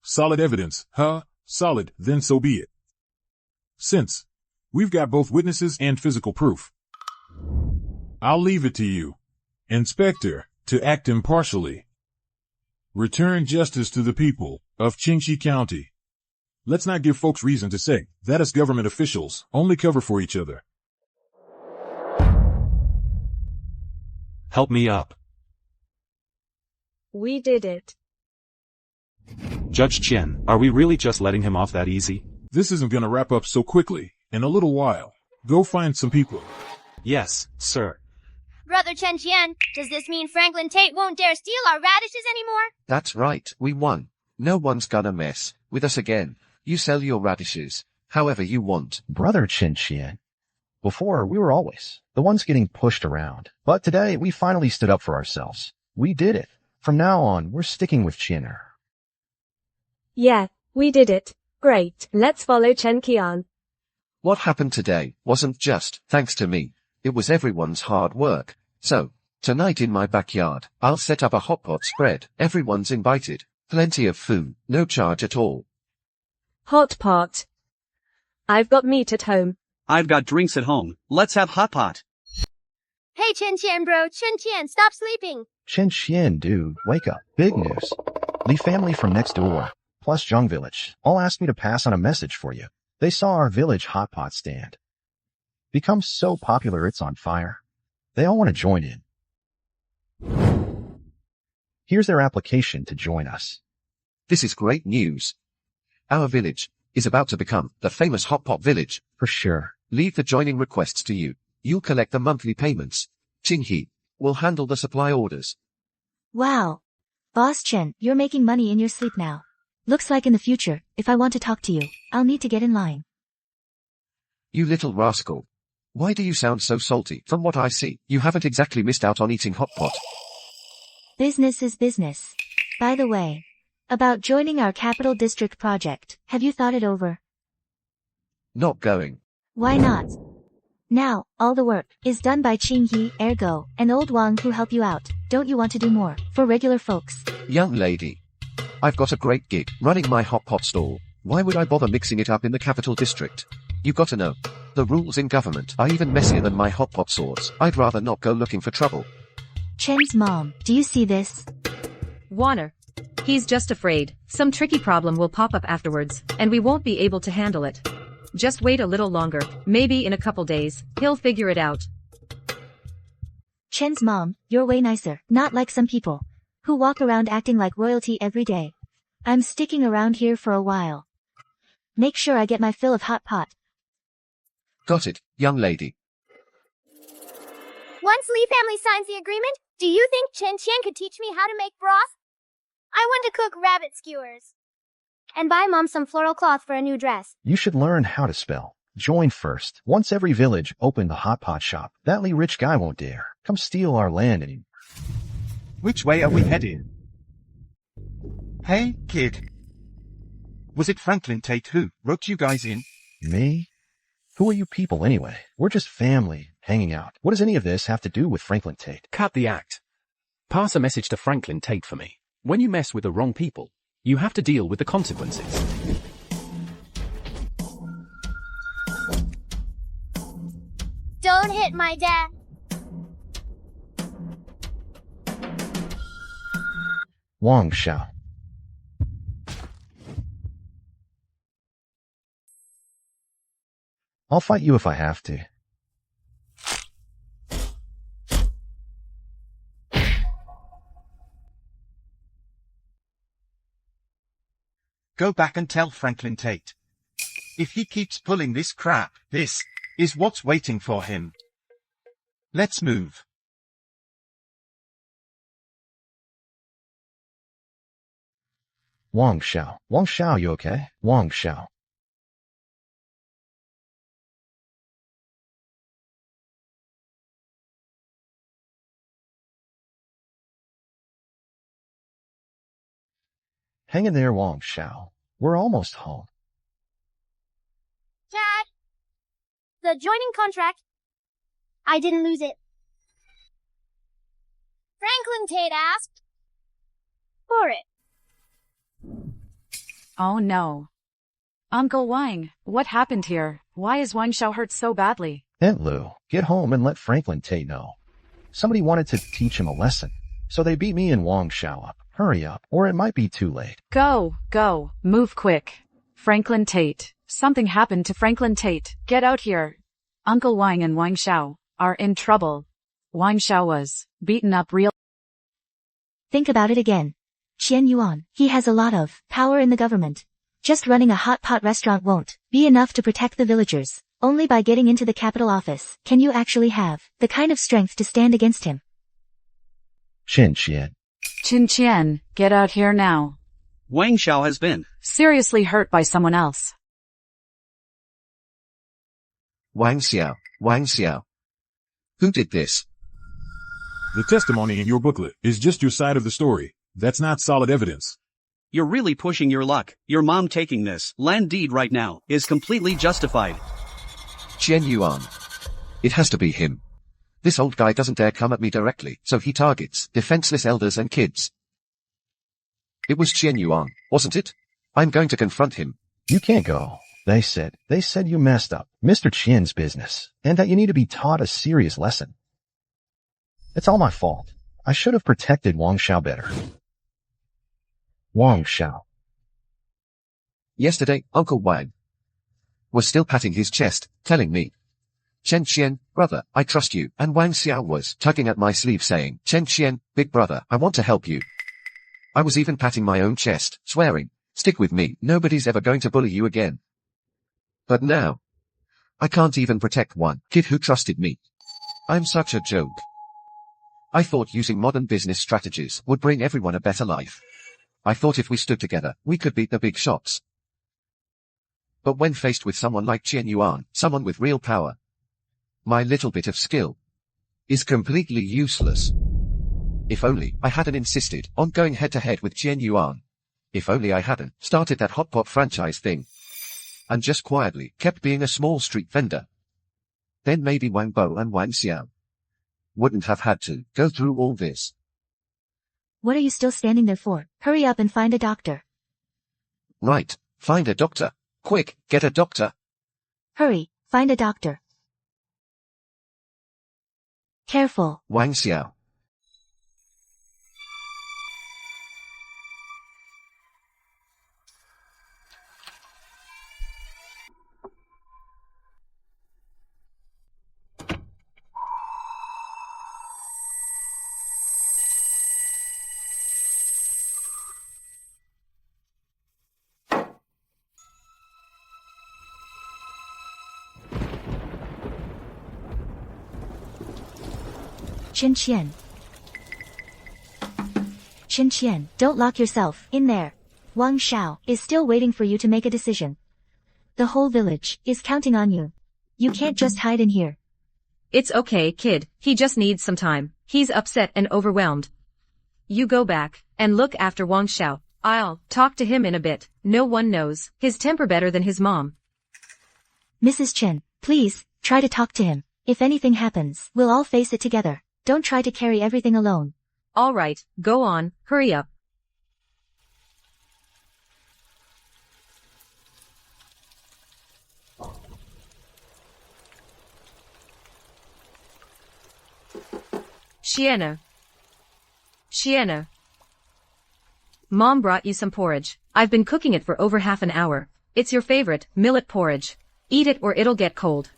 Solid evidence, huh? Solid, then so be it. Since we've got both witnesses and physical proof, I'll leave it to you, Inspector, to act impartially. Return justice to the people of Qingxi County. Let's not give folks reason to say that us government officials only cover for each other. help me up. We did it. Judge Chen, are we really just letting him off that easy? This isn't gonna wrap up so quickly. In a little while. Go find some people. Yes, sir. Brother Chen Qian, does this mean Franklin Tate won't dare steal our radishes anymore? That's right, we won. No one's gonna mess with us again. You sell your radishes however you want. Brother Chen Qian. Before, we were always the ones getting pushed around. But today, we finally stood up for ourselves. We did it. From now on, we're sticking with Chinner. Yeah, we did it. Great. Let's follow Chen Qian. What happened today wasn't just thanks to me. It was everyone's hard work. So, tonight in my backyard, I'll set up a hot pot spread. Everyone's invited. Plenty of food, no charge at all. Hot pot. I've got meat at home. I've got drinks at home. Let's have hot pot. Hey Chen Qian bro, Chen Qian, stop sleeping. Chen Qian, dude, wake up. Big news. Li family from next door, plus Zhang village, all asked me to pass on a message for you. They saw our village hot pot stand become so popular it's on fire. They all want to join in. Here's their application to join us. This is great news. Our village is about to become the famous hot pot village. For sure. Leave the joining requests to you. You'll collect the monthly payments. Qinghe will handle the supply orders. Wow. Boss Chen, you're making money in your sleep now. Looks like in the future, if I want to talk to you, I'll need to get in line. You little rascal. Why do you sound so salty? From what I see, you haven't exactly missed out on eating hot pot. Business is business. By the way, about joining our capital district project, have you thought it over? Not going. Why not? Now, all the work is done by Qinghe, ergo, and old Wang who help you out. Don't you want to do more for regular folks? Young lady. I've got a great gig running my hot pot stall. Why would I bother mixing it up in the capital district? You gotta know. The rules in government are even messier than my hot pot swords. I'd rather not go looking for trouble. Chen's mom, do you see this? Warner. He's just afraid some tricky problem will pop up afterwards, and we won't be able to handle it. Just wait a little longer, maybe in a couple days, he'll figure it out. Chen's mom, you're way nicer, not like some people who walk around acting like royalty every day. I'm sticking around here for a while. Make sure I get my fill of hot pot. Got it, young lady. Once Li family signs the agreement, do you think Chen Qian could teach me how to make broth? I want to cook rabbit skewers. And buy Mom some floral cloth for a new dress. You should learn how to spell. Join first. Once every village opened the hot pot shop, that Li rich guy won't dare come steal our land anymore. Which way are we heading? Hey, kid. Was it Franklin Tate who wrote you guys in? Me? Who are you people anyway? We're just family, hanging out. What does any of this have to do with Franklin Tate? Cut the act. Pass a message to Franklin Tate for me. When you mess with the wrong people, you have to deal with the consequences. Don't hit my dad. Wang Xiao. I'll fight you if I have to. Go back and tell Franklin Tate. If he keeps pulling this crap, this is what's waiting for him. Let's move. Wang Xiao. Wang Xiao, you okay? Wang Xiao. Hang in there, Wang Xiao. We're almost home. Dad, the joining contract. I didn't lose it. Franklin Tate asked for it. Oh no. Uncle Wang, what happened here? Why is Wang Xiao hurt so badly? Aunt Lu, get home and let Franklin Tate know. Somebody wanted to teach him a lesson, so they beat me and Wang Xiao up. Hurry up, or it might be too late. Go, move quick. Franklin Tate. Something happened to Franklin Tate. Get out here. Uncle Wang and Wang Xiao are in trouble. Wang Xiao was beaten up real. Think about it again. Qian Yuan, he has a lot of power in the government. Just running a hot pot restaurant won't be enough to protect the villagers. Only by getting into the capital office can you actually have the kind of strength to stand against him. Qin Qian. Qin Qian, get out here now. Wang Xiao has been seriously hurt by someone else. Wang Xiao, Wang Xiao. Who did this? The testimony in your booklet is just your side of the story. That's not solid evidence. You're really pushing your luck. Your mom taking this land deed right now is completely justified. Qian Yuan. It has to be him. This old guy doesn't dare come at me directly, so he targets defenseless elders and kids. It was Qian Yuan, wasn't it? I'm going to confront him. You can't go. They said you messed up Mr. Qian's business, and that you need to be taught a serious lesson. It's all my fault. I should have protected Wang Xiao better. Wang Xiao. Yesterday, Uncle Wang was still patting his chest, telling me, Chen Qian, brother, I trust you, and Wang Xiao was tugging at my sleeve saying, Chen Qian, big brother, I want to help you. I was even patting my own chest, swearing, stick with me, nobody's ever going to bully you again. But now, I can't even protect one kid who trusted me. I'm such a joke. I thought using modern business strategies would bring everyone a better life. I thought if we stood together, we could beat the big shots. But when faced with someone like Qian Yuan, someone with real power, my little bit of skill is completely useless. If only I hadn't insisted on going head-to-head with Qian Yuan. If only I hadn't started that hot pot franchise thing and just quietly kept being a small street vendor. Then maybe Wang Bo and Wang Xiao wouldn't have had to go through all this. What are you still standing there for? Hurry up and find a doctor. Right, find a doctor. Quick, get a doctor. Hurry, find a doctor. Careful. Wang Xiao. Qin Qian. Qin Qian, don't lock yourself in there. Wang Xiao is still waiting for you to make a decision. The whole village is counting on you. You can't just hide in here. It's okay, kid. He just needs some time. He's upset and overwhelmed. You go back and look after Wang Xiao. I'll talk to him in a bit. No one knows his temper better than his mom. Mrs. Chen, please, try to talk to him. If anything happens, we'll all face it together. Don't try to carry everything alone. All right, go on, hurry up. Shiena. Mom brought you some porridge. I've been cooking it for over half an hour. It's your favorite, millet porridge. Eat it or it'll get cold.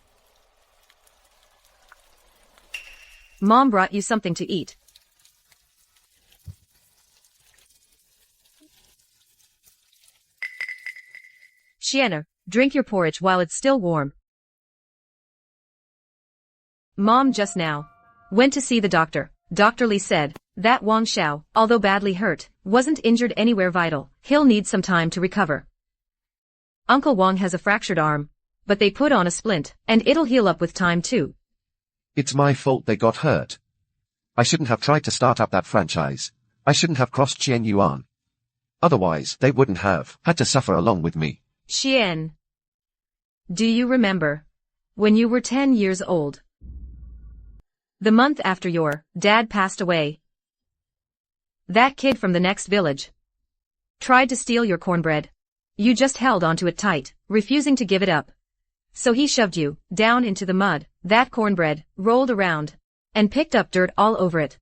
Mom brought you something to eat. Shiena, drink your porridge while it's still warm. Mom just now went to see the doctor. Dr. Li said that Wang Xiao, although badly hurt, wasn't injured anywhere vital. He'll need some time to recover. Uncle Wang has a fractured arm, but they put on a splint, and it'll heal up with time too. It's my fault they got hurt. I shouldn't have tried to start up that franchise. I shouldn't have crossed Qian Yuan. Otherwise, they wouldn't have had to suffer along with me. Qian. Do you remember when you were 10 years old? The month after your dad passed away. That kid from the next village tried to steal your cornbread. You just held onto it tight, refusing to give it up. So he shoved you down into the mud. That cornbread rolled around and picked up dirt all over it.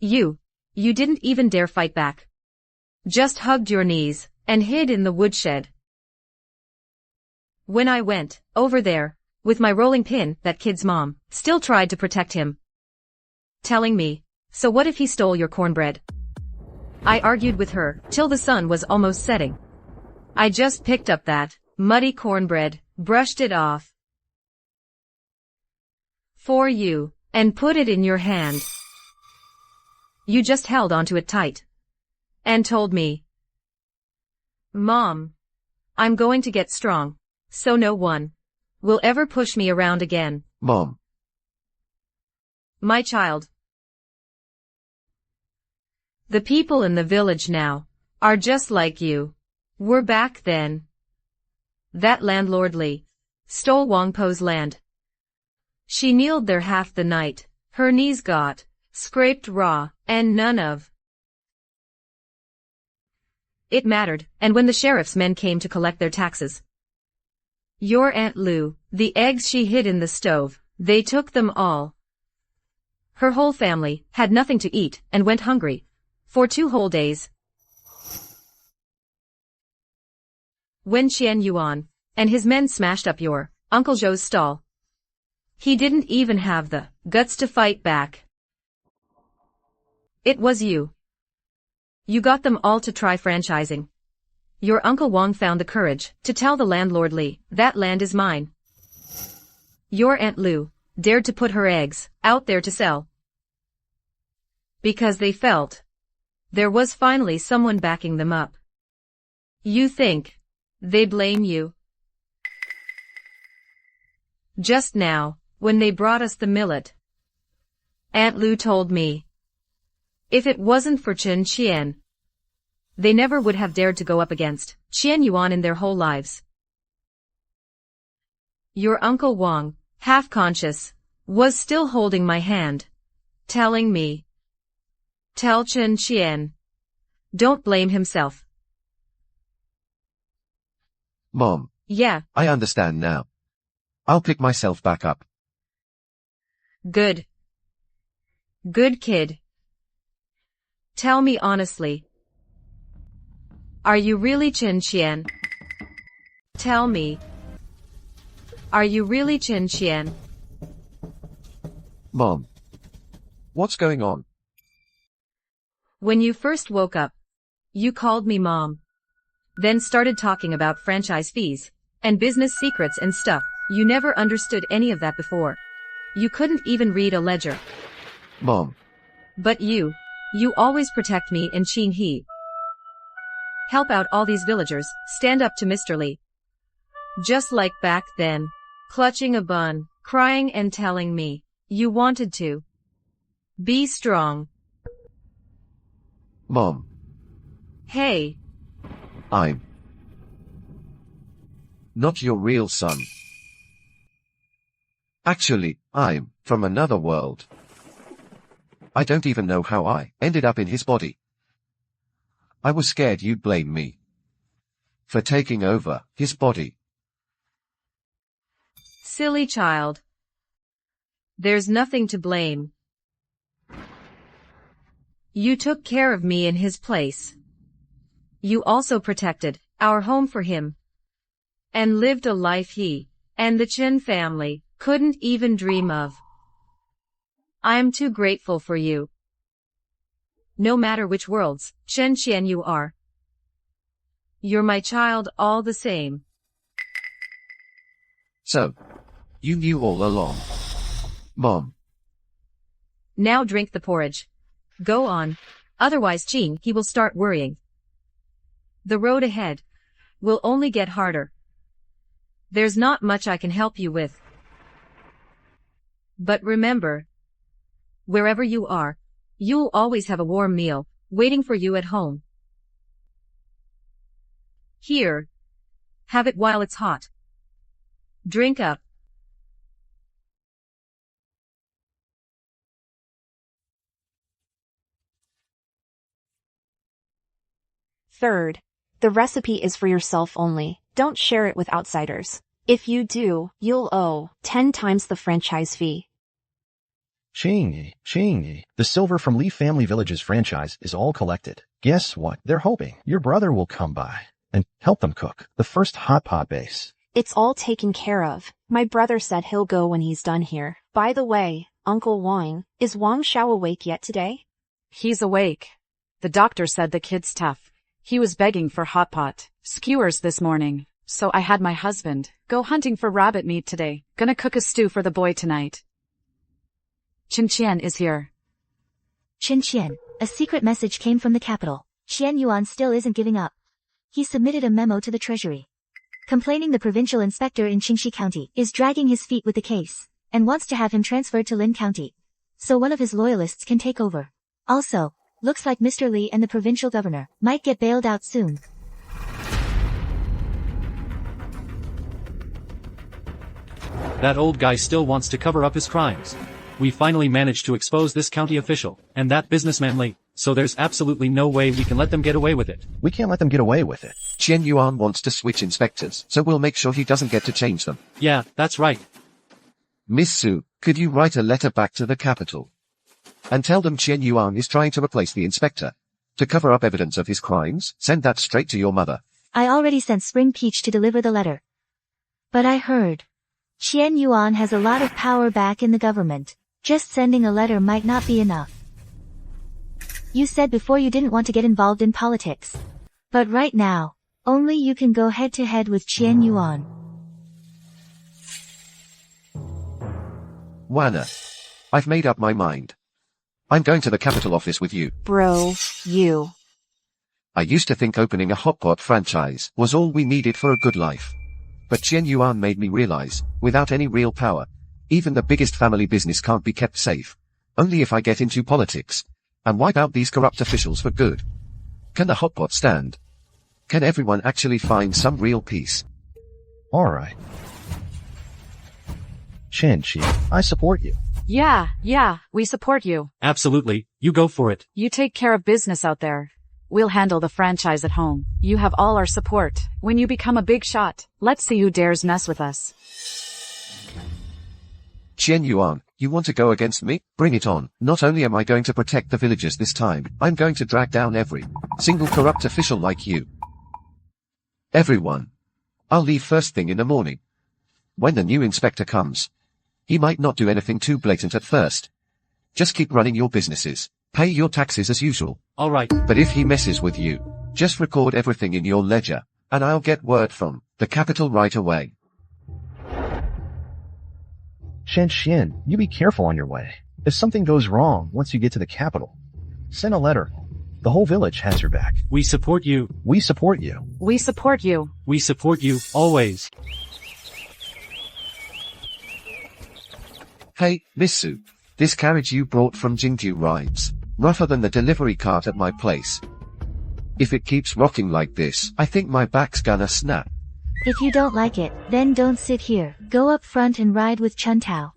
You didn't even dare fight back. Just hugged your knees and hid in the woodshed. When I went over there, With my rolling pin, that kid's mom still tried to protect him, telling me, so what if he stole your cornbread? I argued with her till the sun was almost setting. I just picked up that muddy cornbread, brushed it off for you, and put it in your hand. You just held onto it tight and told me, Mom, I'm going to get strong, so no one will ever push me around again. Mom. My child. The people in the village now are just like you were back then. That landlord Lee stole Wang Po's land. She kneeled there half the night, her knees got scraped raw, and none of it mattered, and when the sheriff's men came to collect their taxes, your Aunt Lou, the eggs she hid in the stove, they took them all. Her whole family had nothing to eat and went hungry for 2 whole days. When Qian Yuan and his men smashed up your Uncle Zhou's stall, he didn't even have the guts to fight back. It was you. You got them all to try franchising. Your Uncle Wang found the courage to tell the landlord Li, that land is mine. Your Aunt Lu dared to put her eggs out there to sell, because they felt there was finally someone backing them up. You think they blame you? Just now, when they brought us the millet, Aunt Lu told me, if it wasn't for Chen Qian, they never would have dared to go up against Qian Yuan in their whole lives. Your Uncle Wang, half conscious, was still holding my hand, telling me, tell Chen Qian, don't blame himself. Mom. Yeah. I understand now. I'll pick myself back up. Good. Good kid. Tell me honestly. Are you really Chen Qian? Tell me. Are you really Chen Qian? Mom. What's going on? When you first woke up, you called me Mom. Then started talking about franchise fees and business secrets and stuff. You never understood any of that before. You couldn't even read a ledger. Mom. But you always protect me and Qin He. Help out all these villagers, stand up to Mr. Li. Just like back then, clutching a bun, crying and telling me, you wanted to be strong. Mom. Hey. I'm not your real son. Actually, I'm from another world. I don't even know how I ended up in his body. I was scared you'd blame me for taking over his body. Silly child. There's nothing to blame. You took care of me in his place. You also protected our home for him and lived a life he and the Chen family couldn't even dream of. I'm too grateful for you. No matter which worlds, Chen Qian you are. You're my child all the same. So, you knew all along. Mom. Now drink the porridge. Go on. Otherwise Qin he will start worrying. The road ahead will only get harder. There's not much I can help you with. But remember, wherever you are, you'll always have a warm meal waiting for you at home. Here, have it while it's hot. Drink up. Third, the recipe is for yourself only. Don't share it with outsiders. If you do, you'll owe 10 times the franchise fee. Xingyi, the silver from Li Family Village's franchise is all collected. Guess what? They're hoping your brother will come by and help them cook the first hot pot base. It's all taken care of. My brother said he'll go when he's done here. By the way, Uncle Wang, is Wang Xiao awake yet today? He's awake. The doctor said the kid's tough. He was begging for hot pot skewers this morning, so I had my husband go hunting for rabbit meat today. Gonna cook a stew for the boy tonight. Qin Qian is here. Qin Qian, a secret message came from the capital. Qian Yuan still isn't giving up. He submitted a memo to the treasury, complaining the provincial inspector in Qingxi County is dragging his feet with the case, and wants to have him transferred to Lin County, so one of his loyalists can take over. Also, looks like Mr. Li and the provincial governor might get bailed out soon. That old guy still wants to cover up his crimes. We finally managed to expose this county official, and that businessman Li, so there's absolutely no way we can let them get away with it. We can't let them get away with it. Chen Yuan wants to switch inspectors, so we'll make sure he doesn't get to change them. Yeah, that's right. Miss Su, could you write a letter back to the capital? And tell them Chen Yuan is trying to replace the inspector. To cover up evidence of his crimes, send that straight to your mother. I already sent Spring Peach to deliver the letter. But I heard Qian Yuan has a lot of power back in the government. Just sending a letter might not be enough. You said before you didn't want to get involved in politics. But right now, only you can go head to head with Qian Yuan. Wana. I've made up my mind. I'm going to the capital office with you. Bro, you. I used to think opening a hot pot franchise was all we needed for a good life. But Chen Yuan made me realize, without any real power, even the biggest family business can't be kept safe. Only if I get into politics and wipe out these corrupt officials for good. Can the hot pot stand? Can everyone actually find some real peace? Alright. Chen Qi, I support you. Yeah, we support you. Absolutely, you go for it. You take care of business out there. We'll handle the franchise at home. You have all our support. When you become a big shot, let's see who dares mess with us. Chen Yuan, you want to go against me? Bring it on. Not only am I going to protect the villagers this time, I'm going to drag down every single corrupt official like you. Everyone. I'll leave first thing in the morning. When the new inspector comes, he might not do anything too blatant at first. Just keep running your businesses. Pay your taxes as usual. All right. But if he messes with you, just record everything in your ledger, and I'll get word from the capital right away. Chen Xian, you be careful on your way. If something goes wrong once you get to the capital, send a letter. The whole village has your back. We support you. We support you. We support you. We support you, always. Hey, Miss Su. This carriage you brought from Jingju rides rougher than the delivery cart at my place. If it keeps rocking like this, I think my back's gonna snap. If you don't like it, then don't sit here. Go up front and ride with Chun Tao.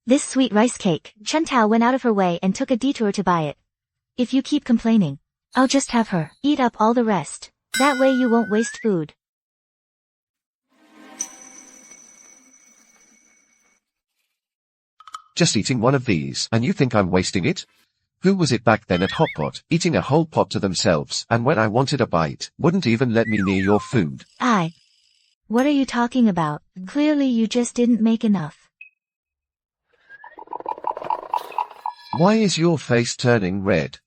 This sweet rice cake, Chun Tao went out of her way and took a detour to buy it. If you keep complaining, I'll just have her eat up all the rest. That way you won't waste food. Just eating one of these, and you think I'm wasting it? Who was it back then at Hotpot, eating a whole pot to themselves, and when I wanted a bite, wouldn't even let me near your food? What are you talking about? Clearly you just didn't make enough. Why is your face turning red?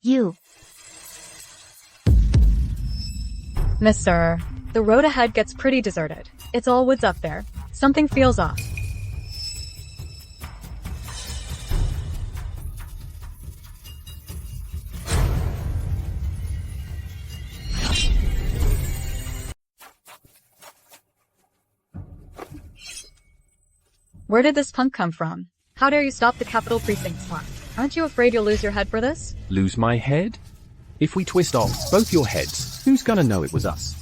Mister, the road ahead gets pretty deserted. It's all woods up there. Something feels off. Where did this punk come from? How dare you stop the capital precinct slot? Aren't you afraid you'll lose your head for this? Lose my head? If we twist off both your heads, who's gonna know it was us?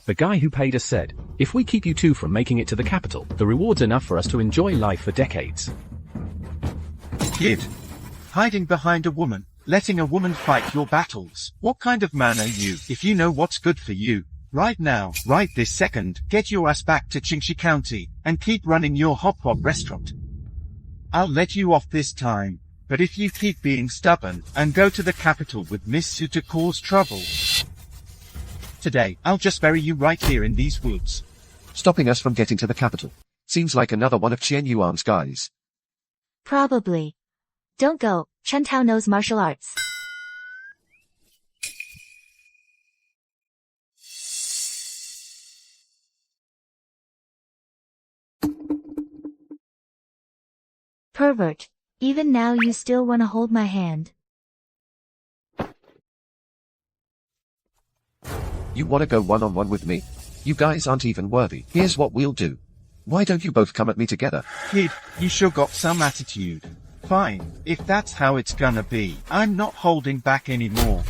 The guy who paid us said, if we keep you two from making it to the capital, the reward's enough for us to enjoy life for decades. Kid. Hiding behind a woman, letting a woman fight your battles. What kind of man are you? If you know what's good for you, right now, right this second, get your ass back to Qingxi County, and keep running your hot pot restaurant. I'll let you off this time, but if you keep being stubborn, and go to the capital with Miss Su to cause trouble, today. I'll just bury you right here in these woods. Stopping us from getting to the capital. Seems like another one of Chen Yuan's guys. Probably. Don't go, Chen Tao knows martial arts. Pervert. Even now you still wanna hold my hand. You wanna go one-on-one with me? You guys aren't even worthy. Here's what we'll do. Why don't you both come at me together? Kid, you sure got some attitude. Fine, if that's how it's gonna be. I'm not holding back anymore.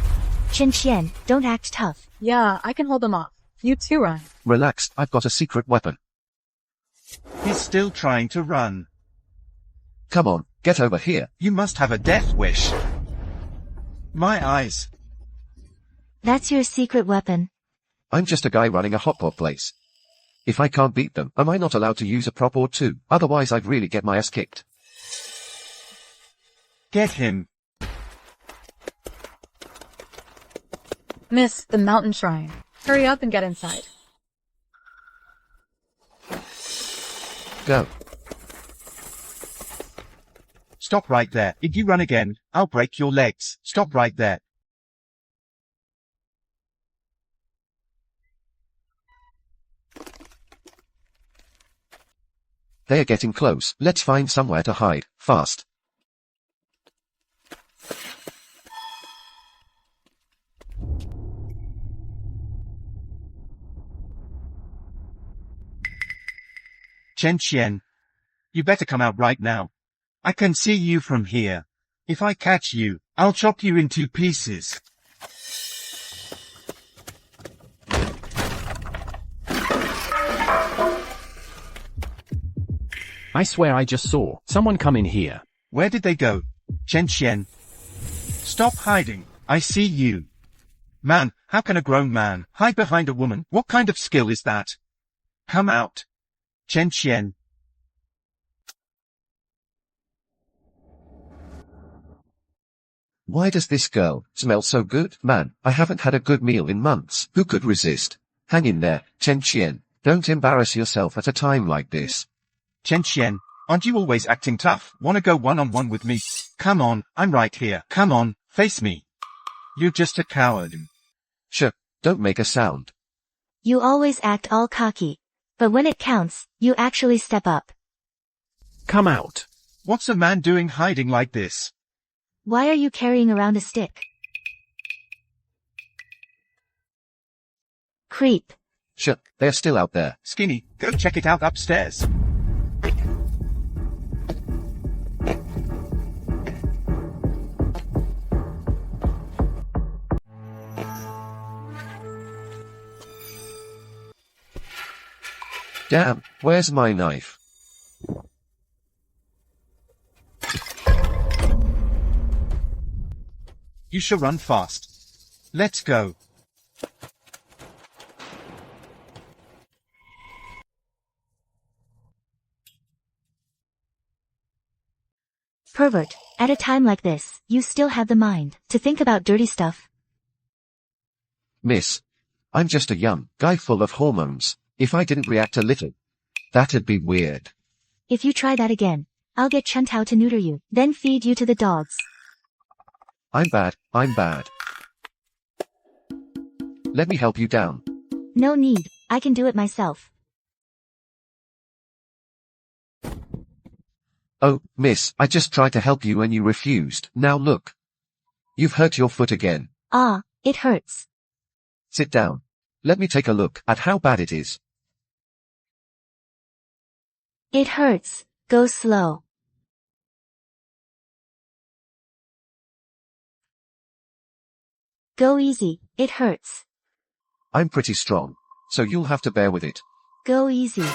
Chen Qian, don't act tough. Yeah, I can hold them off. You too, Ryan. Relax, I've got a secret weapon. He's still trying to run. Come on, get over here. You must have a death wish. My eyes. That's your secret weapon. I'm just a guy running a hot pot place. If I can't beat them, am I not allowed to use a prop or two? Otherwise I'd really get my ass kicked. Get him. Miss, the mountain shrine. Hurry up and get inside. Go. Stop right there. If you run again, I'll break your legs. Stop right there. They are getting close. Let's find somewhere to hide. Fast. Chen Qian. You better come out right now. I can see you from here. If I catch you, I'll chop you into pieces. I swear I just saw someone come in here. Where did they go? Chen Qian. Stop hiding. I see you. Man, how can a grown man hide behind a woman? What kind of skill is that? Come out. Chen Qian. Why does this girl smell so good? Man, I haven't had a good meal in months. Who could resist? Hang in there, Chen Qian. Don't embarrass yourself at a time like this. Chen Qian, aren't you always acting tough? Wanna go one-on-one with me? Come on, I'm right here. Come on, face me. You're just a coward. Shh, don't make a sound. You always act all cocky. But when it counts, you actually step up. Come out. What's a man doing hiding like this? Why are you carrying around a stick? Creep. Shh, they're still out there. Skinny, go check it out upstairs. Damn, where's my knife? You shall run fast. Let's go. Pervert, at a time like this, you still have the mind to think about dirty stuff. Miss, I'm just a young guy full of hormones. If I didn't react a little, that'd be weird. If you try that again, I'll get Chen Tao to neuter you, then feed you to the dogs. I'm bad, I'm bad. Let me help you down. No need, I can do it myself. Oh, miss, I just tried to help you and you refused. Now look. You've hurt your foot again. Ah, it hurts. Sit down. Let me take a look at how bad it is. It hurts. Go slow. Go easy, it hurts. I'm pretty strong, so you'll have to bear with it. Go easy.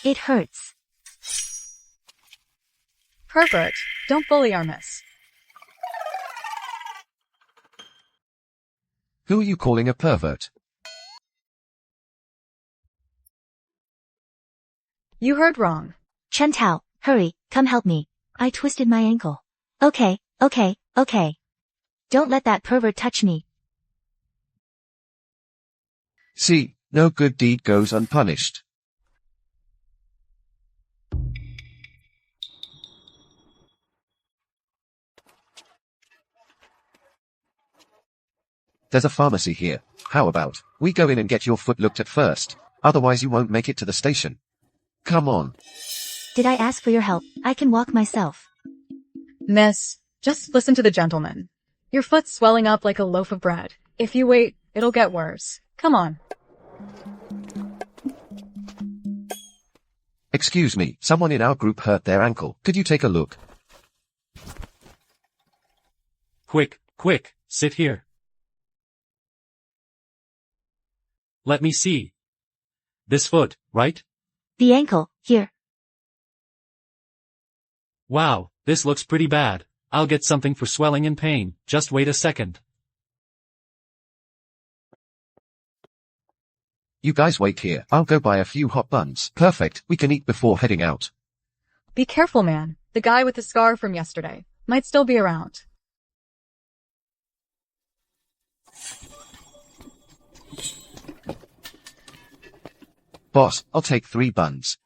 It hurts. Pervert, don't bully our miss. Who are you calling a pervert? You heard wrong. Chen Tao, hurry, come help me. I twisted my ankle. Okay. Don't let that pervert touch me. See, no good deed goes unpunished. There's a pharmacy here. How about we go in and get your foot looked at first? Otherwise you won't make it to the station. Come on. Did I ask for your help? I can walk myself. Miss, just listen to the gentleman. Your foot's swelling up like a loaf of bread. If you wait, it'll get worse. Come on. Excuse me, someone in our group hurt their ankle. Could you take a look? Quick, quick, sit here. Let me see. This foot, right? The ankle, here. Wow, this looks pretty bad. I'll get something for swelling and pain. Just wait a second. You guys wait here. I'll go buy a few hot buns. Perfect, we can eat before heading out. Be careful, man. The guy with the scar from yesterday might still be around. Boss, I'll take 3 buns.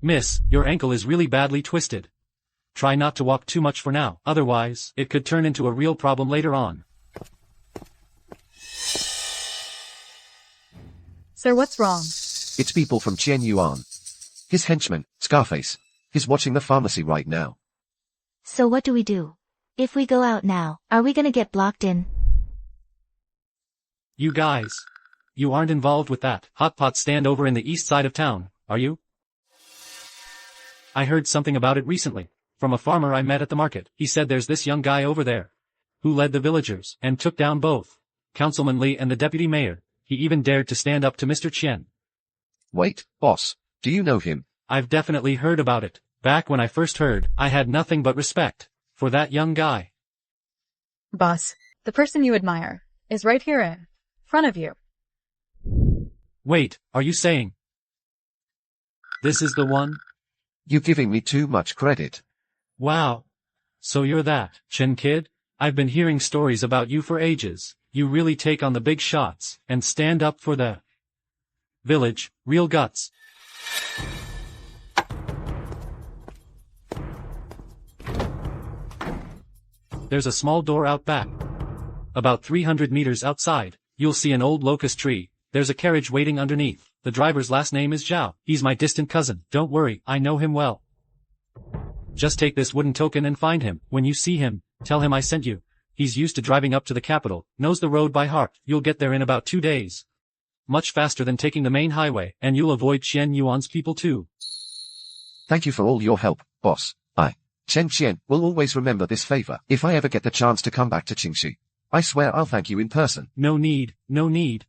Miss, your ankle is really badly twisted. Try not to walk too much for now, otherwise, it could turn into a real problem later on. Sir, what's wrong? It's people from Chen Yuan. His henchman, Scarface. He's watching the pharmacy right now. So what do we do? If we go out now, are we gonna get blocked in? You guys. You aren't involved with that hot pot stand over in the east side of town, are you? I heard something about it recently, from a farmer I met at the market. He said there's this young guy over there, who led the villagers, and took down both Councilman Li and the deputy mayor. He even dared to stand up to Mr. Chen. Wait, boss, do you know him? I've definitely heard about it. Back when I first heard, I had nothing but respect for that young guy. Boss, the person you admire is right here in front of you. Wait, are you saying this is the one? You're giving me too much credit. Wow. So you're that Chen kid? I've been hearing stories about you for ages. You really take on the big shots and stand up for the village, real guts. There's a small door out back. About 300 meters outside, you'll see an old locust tree. There's a carriage waiting underneath. The driver's last name is Zhao. He's my distant cousin. Don't worry, I know him well. Just take this wooden token and find him. When you see him, tell him I sent you. He's used to driving up to the capital, knows the road by heart. You'll get there in about 2 days. Much faster than taking the main highway, and you'll avoid Chen Yuan's people too. Thank you for all your help, boss. Chen Qian will always remember this favor. If I ever get the chance to come back to Qingxi, I swear I'll thank you in person. No need, no need.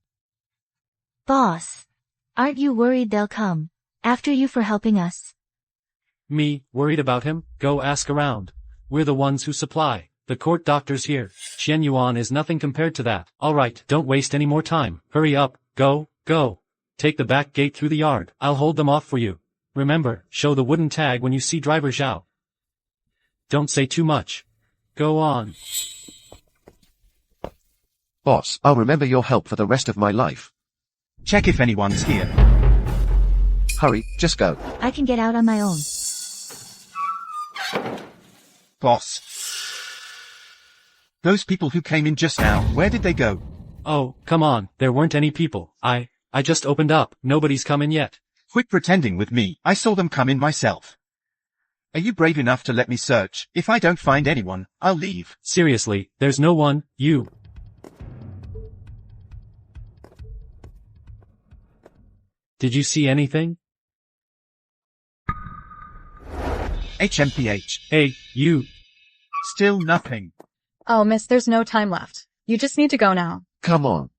Boss, aren't you worried they'll come after you for helping us? Me, worried about him? Go ask around. We're the ones who supply the court doctors here. Chen Yuan is nothing compared to that. Alright, don't waste any more time. Hurry up, go. Take the back gate through the yard. I'll hold them off for you. Remember, show the wooden tag when you see driver Zhao. Don't say too much. Go on. Boss, I'll remember your help for the rest of my life. Check if anyone's here. Hurry, just go. I can get out on my own. Boss. Those people who came in just now, where did they go? Oh, come on, there weren't any people. I just opened up. Nobody's come in yet. Quit pretending with me. I saw them come in myself. Are you brave enough to let me search? If I don't find anyone, I'll leave. Seriously, there's no one. You. Did you see anything? HMPH. Hey, you. Still nothing. Oh, miss, there's no time left. You just need to go now. Come on.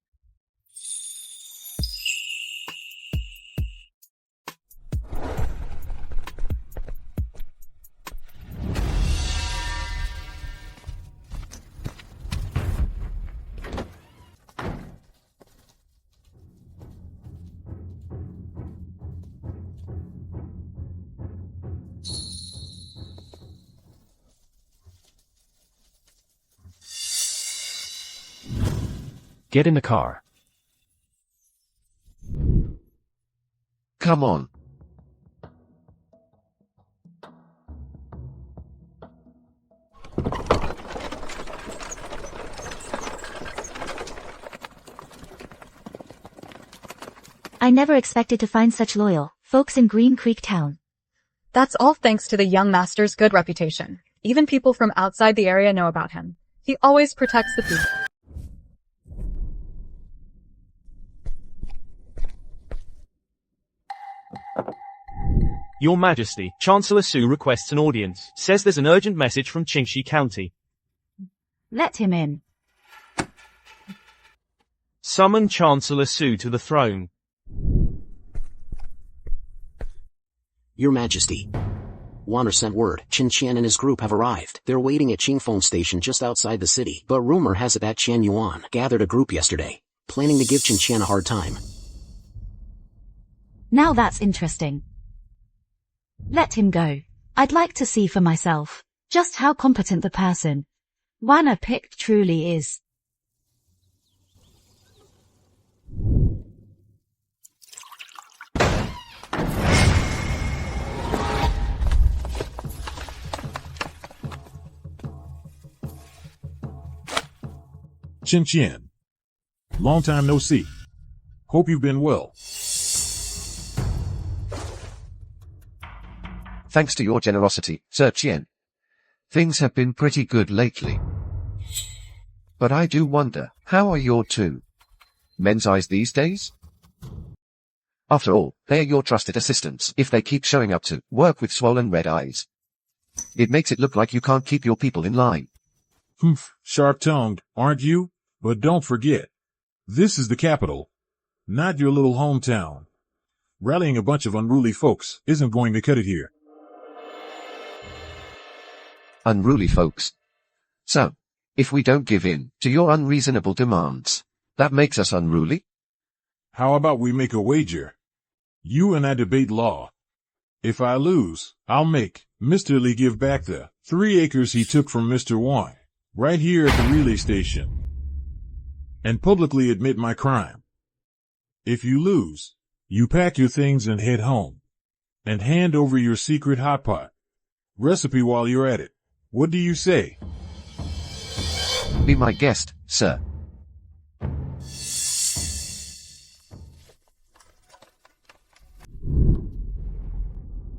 get in the car. Come on. I never expected to find such loyal folks in Green Creek Town. That's all thanks to the young master's good reputation. Even people from outside the area know about him. He always protects the people. Your Majesty, Chancellor Su requests an audience. Says there's an urgent message from Qingxi County. Let him in. Summon Chancellor Su to the throne. Your Majesty. Wanner sent word, Qin Qian and his group have arrived. They're waiting at Qingfeng Station just outside the city, but rumor has it that Qian Yuan gathered a group yesterday, planning to give Qin Qian a hard time. Now that's interesting. Let him go. I'd like to see for myself just how competent the person Wanner picked truly is. Qin Qian. Long time no see. Hope you've been well. Thanks to your generosity, Sir Qian. Things have been pretty good lately. But I do wonder, how are your two men's eyes these days? After all, they are your trusted assistants. If they keep showing up to work with swollen red eyes, it makes it look like you can't keep your people in line. Humph, sharp-tongued, aren't you? But don't forget, this is the capital, not your little hometown. Rallying a bunch of unruly folks isn't going to cut it here. Unruly folks. So, if we don't give in to your unreasonable demands, that makes us unruly? How about we make a wager? You and I debate law. If I lose, I'll make Mr. Li give back the 3 acres he took from Mr. Wang, right here at the relay station, and publicly admit my crime. If you lose, you pack your things and head home, and hand over your secret hot pot recipe while you're at it. What do you say? Be my guest, sir.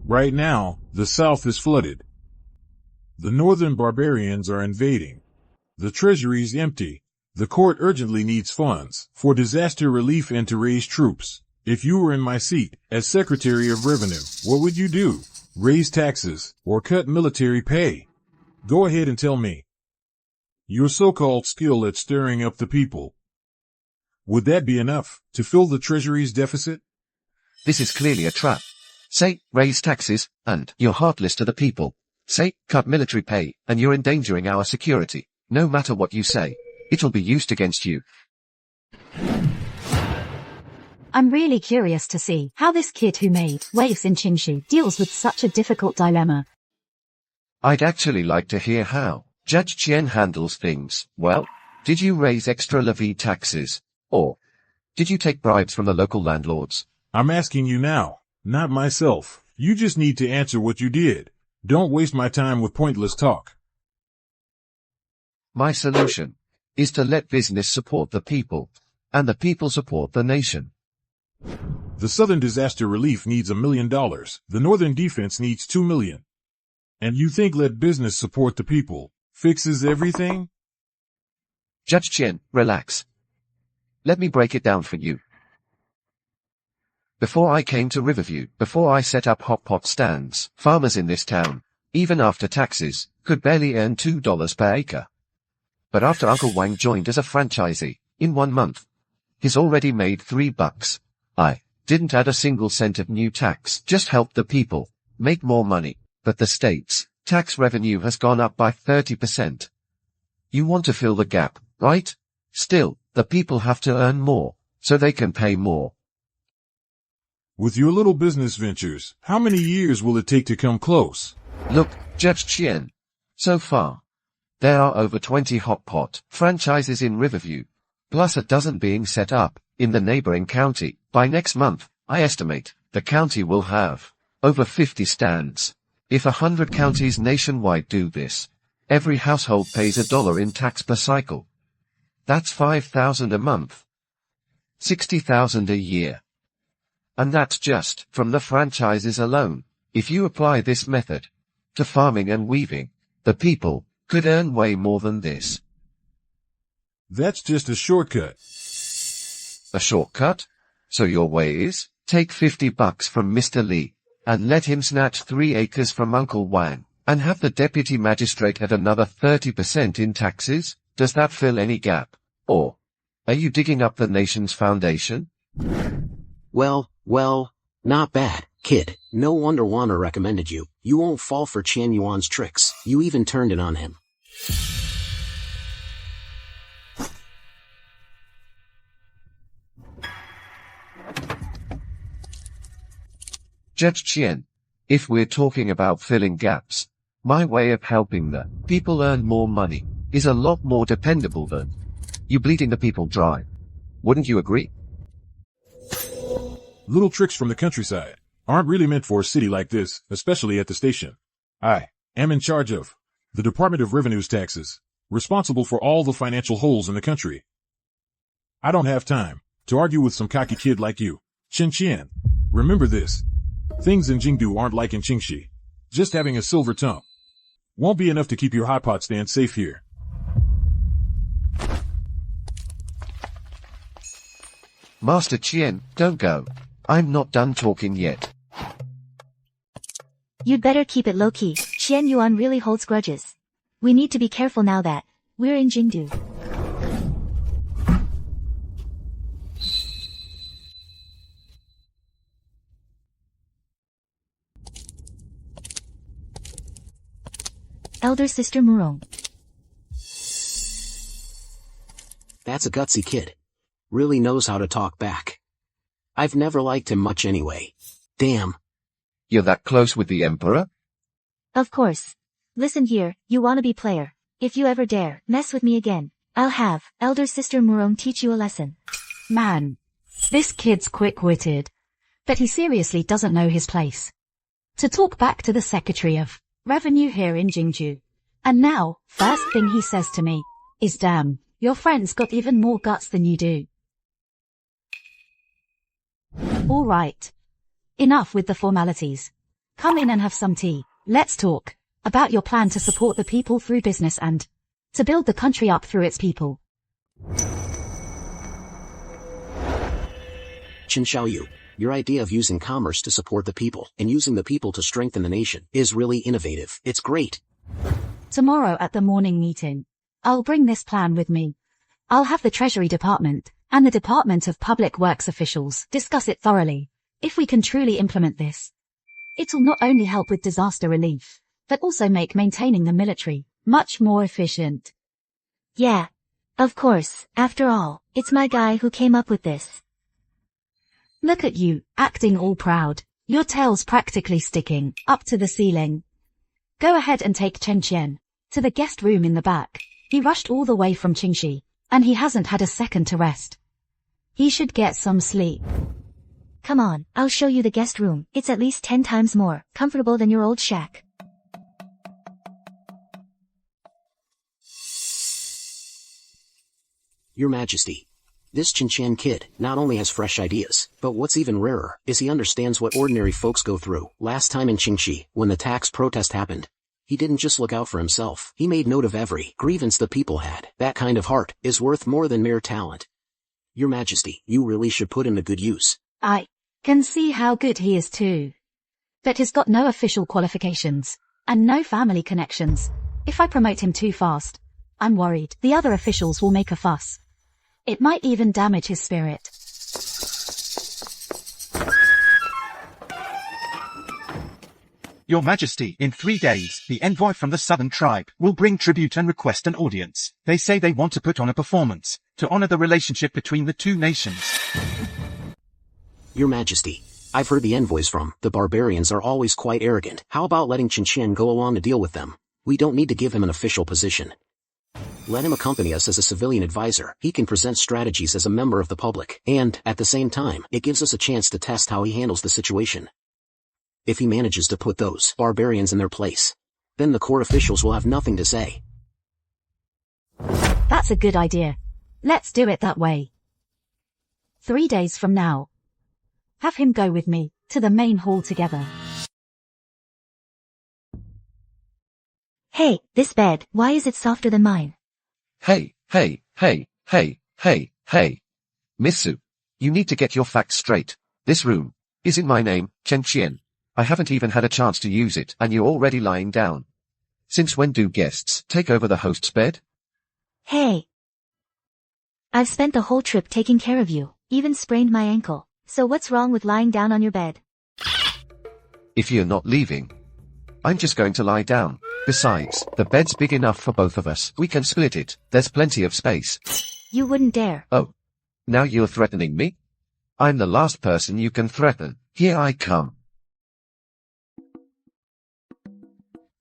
Right now, the south is flooded. The northern barbarians are invading. The treasury's empty. The court urgently needs funds for disaster relief and to raise troops. If you were in my seat as Secretary of Revenue, what would you do? Raise taxes or cut military pay? Go ahead and tell me. Your so-called skill at stirring up the people. Would that be enough to fill the treasury's deficit? This is clearly a trap. Say, raise taxes, and you're heartless to the people. Say, cut military pay, and you're endangering our security. No matter what you say, it'll be used against you. I'm really curious to see how this kid who made waves in Qingxi deals with such a difficult dilemma. I'd actually like to hear how Judge Qian handles things. Well, did you raise extra levy taxes? Or did you take bribes from the local landlords? I'm asking you now, not myself. You just need to answer what you did. Don't waste my time with pointless talk. My solution is to let business support the people, and the people support the nation. The Southern Disaster Relief needs $1 million. The Northern Defense needs $2 million. And you think let business support the people fixes everything? Judge Qian, relax. Let me break it down for you. Before I came to Riverview, before I set up hot pot stands, farmers in this town, even after taxes, could barely earn $2 per acre. But after Uncle Wang joined as a franchisee, in 1 month, he's already made $3. I didn't add a single cent of new tax, just helped the people make more money. But the state's tax revenue has gone up by 30%. You want to fill the gap, right? Still, the people have to earn more, so they can pay more. With your little business ventures, how many years will it take to come close? Look, Judge Qian. So far, there are over 20 hot pot franchises in Riverview. plus a dozen being set up in the neighboring county. By next month, I estimate the county will have over 50 stands. If 100 counties nationwide do this, every household pays $1 in tax per cycle. That's $5,000 a month. $60,000 a year. And that's just from the franchises alone. If you apply this method to farming and weaving, the people could earn way more than this. That's just a shortcut. A shortcut? So your way is, take $50 from Mr. Lee, and let him snatch 3 acres from Uncle Wang, and have the deputy magistrate add another 30% in taxes? Does that fill any gap? Or are you digging up the nation's foundation? Well, not bad, kid. No wonder Warner recommended you. You won't fall for Qian Yuan's tricks. You even turned it on him. Judge Qian, if we're talking about filling gaps, my way of helping the people earn more money is a lot more dependable than you bleeding the people dry. Wouldn't you agree? Little tricks from the countryside aren't really meant for a city like this, especially at the station. I am in charge of the Department of Revenue's taxes, responsible for all the financial holes in the country. I don't have time to argue with some cocky kid like you. Chen Qian, remember this. Things in Jingdu aren't like in Qingxi. Just having a silver tongue won't be enough to keep your hot pot stand safe here. Master Qian, don't go. I'm not done talking yet. You'd better keep it low-key. Qian Yuan really holds grudges. We need to be careful now that we're in Jingdu. Elder Sister Murong. That's a gutsy kid. Really knows how to talk back. I've never liked him much anyway. Damn. You're that close with the Emperor? Of course. Listen here, you wannabe player. If you ever dare mess with me again, I'll have Elder Sister Murong teach you a lesson. Man. This kid's quick-witted. But he seriously doesn't know his place. To talk back to the Secretary of Revenue here in Jingju. And now, first thing he says to me is, damn, your friend's got even more guts than you do. All right. Enough with the formalities. Come in and have some tea. Let's talk about your plan to support the people through business and to build the country up through its people. Qin Xiaoyu, your idea of using commerce to support the people and using the people to strengthen the nation is really innovative. It's great. Tomorrow at the morning meeting, I'll bring this plan with me. I'll have the Treasury Department and the Department of Public Works officials discuss it thoroughly. If we can truly implement this, it'll not only help with disaster relief, but also make maintaining the military much more efficient. Yeah. Of course, after all, it's my guy who came up with this. Look at you, acting all proud. Your tail's practically sticking up to the ceiling. Go ahead and take Chen Qian to the guest room in the back. He rushed all the way from Qingxi, and he hasn't had a second to rest. He should get some sleep. Come on, I'll show you the guest room. It's at least 10 times more comfortable than your old shack. Your Majesty. This Qin Qian kid not only has fresh ideas, but what's even rarer is he understands what ordinary folks go through. Last time in Qingxi, when the tax protest happened, he didn't just look out for himself. He made note of every grievance the people had. That kind of heart is worth more than mere talent. Your Majesty, you really should put him to good use. I can see how good he is too. But he's got no official qualifications, and no family connections. If I promote him too fast, I'm worried the other officials will make a fuss. It might even damage his spirit. Your Majesty, in 3 days, the envoy from the southern tribe will bring tribute and request an audience. They say they want to put on a performance to honor the relationship between the two nations. Your Majesty, I've heard the envoys from the barbarians are always quite arrogant. How about letting Qin Qian go along to deal with them? We don't need to give him an official position. Let him accompany us as a civilian advisor. He can present strategies as a member of the public, and, at the same time, it gives us a chance to test how he handles the situation. If he manages to put those barbarians in their place, then the court officials will have nothing to say. That's a good idea. Let's do it that way. 3 days from now. Have him go with me to the main hall together. Hey, this bed, why is it softer than mine? Hey, hey, hey, hey, hey, hey. Miss Su, you need to get your facts straight. This room is in my name, Chen Qian. I haven't even had a chance to use it, and you're already lying down. Since when do guests take over the host's bed? Hey. I've spent the whole trip taking care of you, even sprained my ankle. So what's wrong with lying down on your bed? If you're not leaving, I'm just going to lie down. Besides, the bed's big enough for both of us. We can split it. There's plenty of space. You wouldn't dare. Oh. Now you're threatening me? I'm the last person you can threaten. Here I come.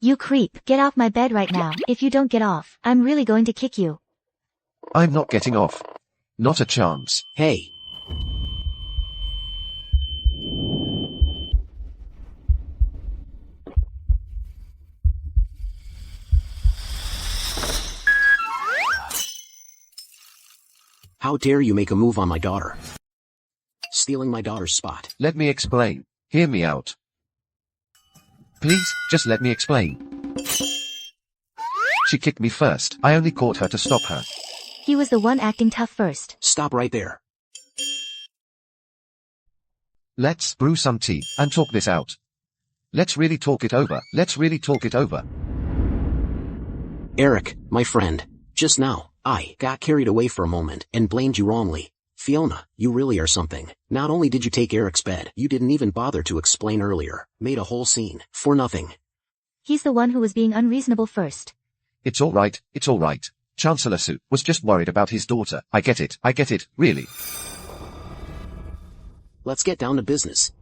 You creep. Get off my bed right now. If you don't get off, I'm really going to kick you. I'm not getting off. Not a chance. Hey. How dare you make a move on my daughter? Stealing my daughter's spot. Let me explain. Hear me out. Please, just let me explain. She kicked me first. I only caught her to stop her. He was the one acting tough first. Stop right there. Let's brew some tea and talk this out. Let's really talk it over. Let's really talk it over. Eric, my friend, just now, I got carried away for a moment and blamed you wrongly. Fiona, you really are something. Not only did you take Eric's bed, you didn't even bother to explain earlier. Made a whole scene. For nothing. He's the one who was being unreasonable first. It's all right. It's all right. Chancellor Su was just worried about his daughter. I get it, really. Let's get down to business.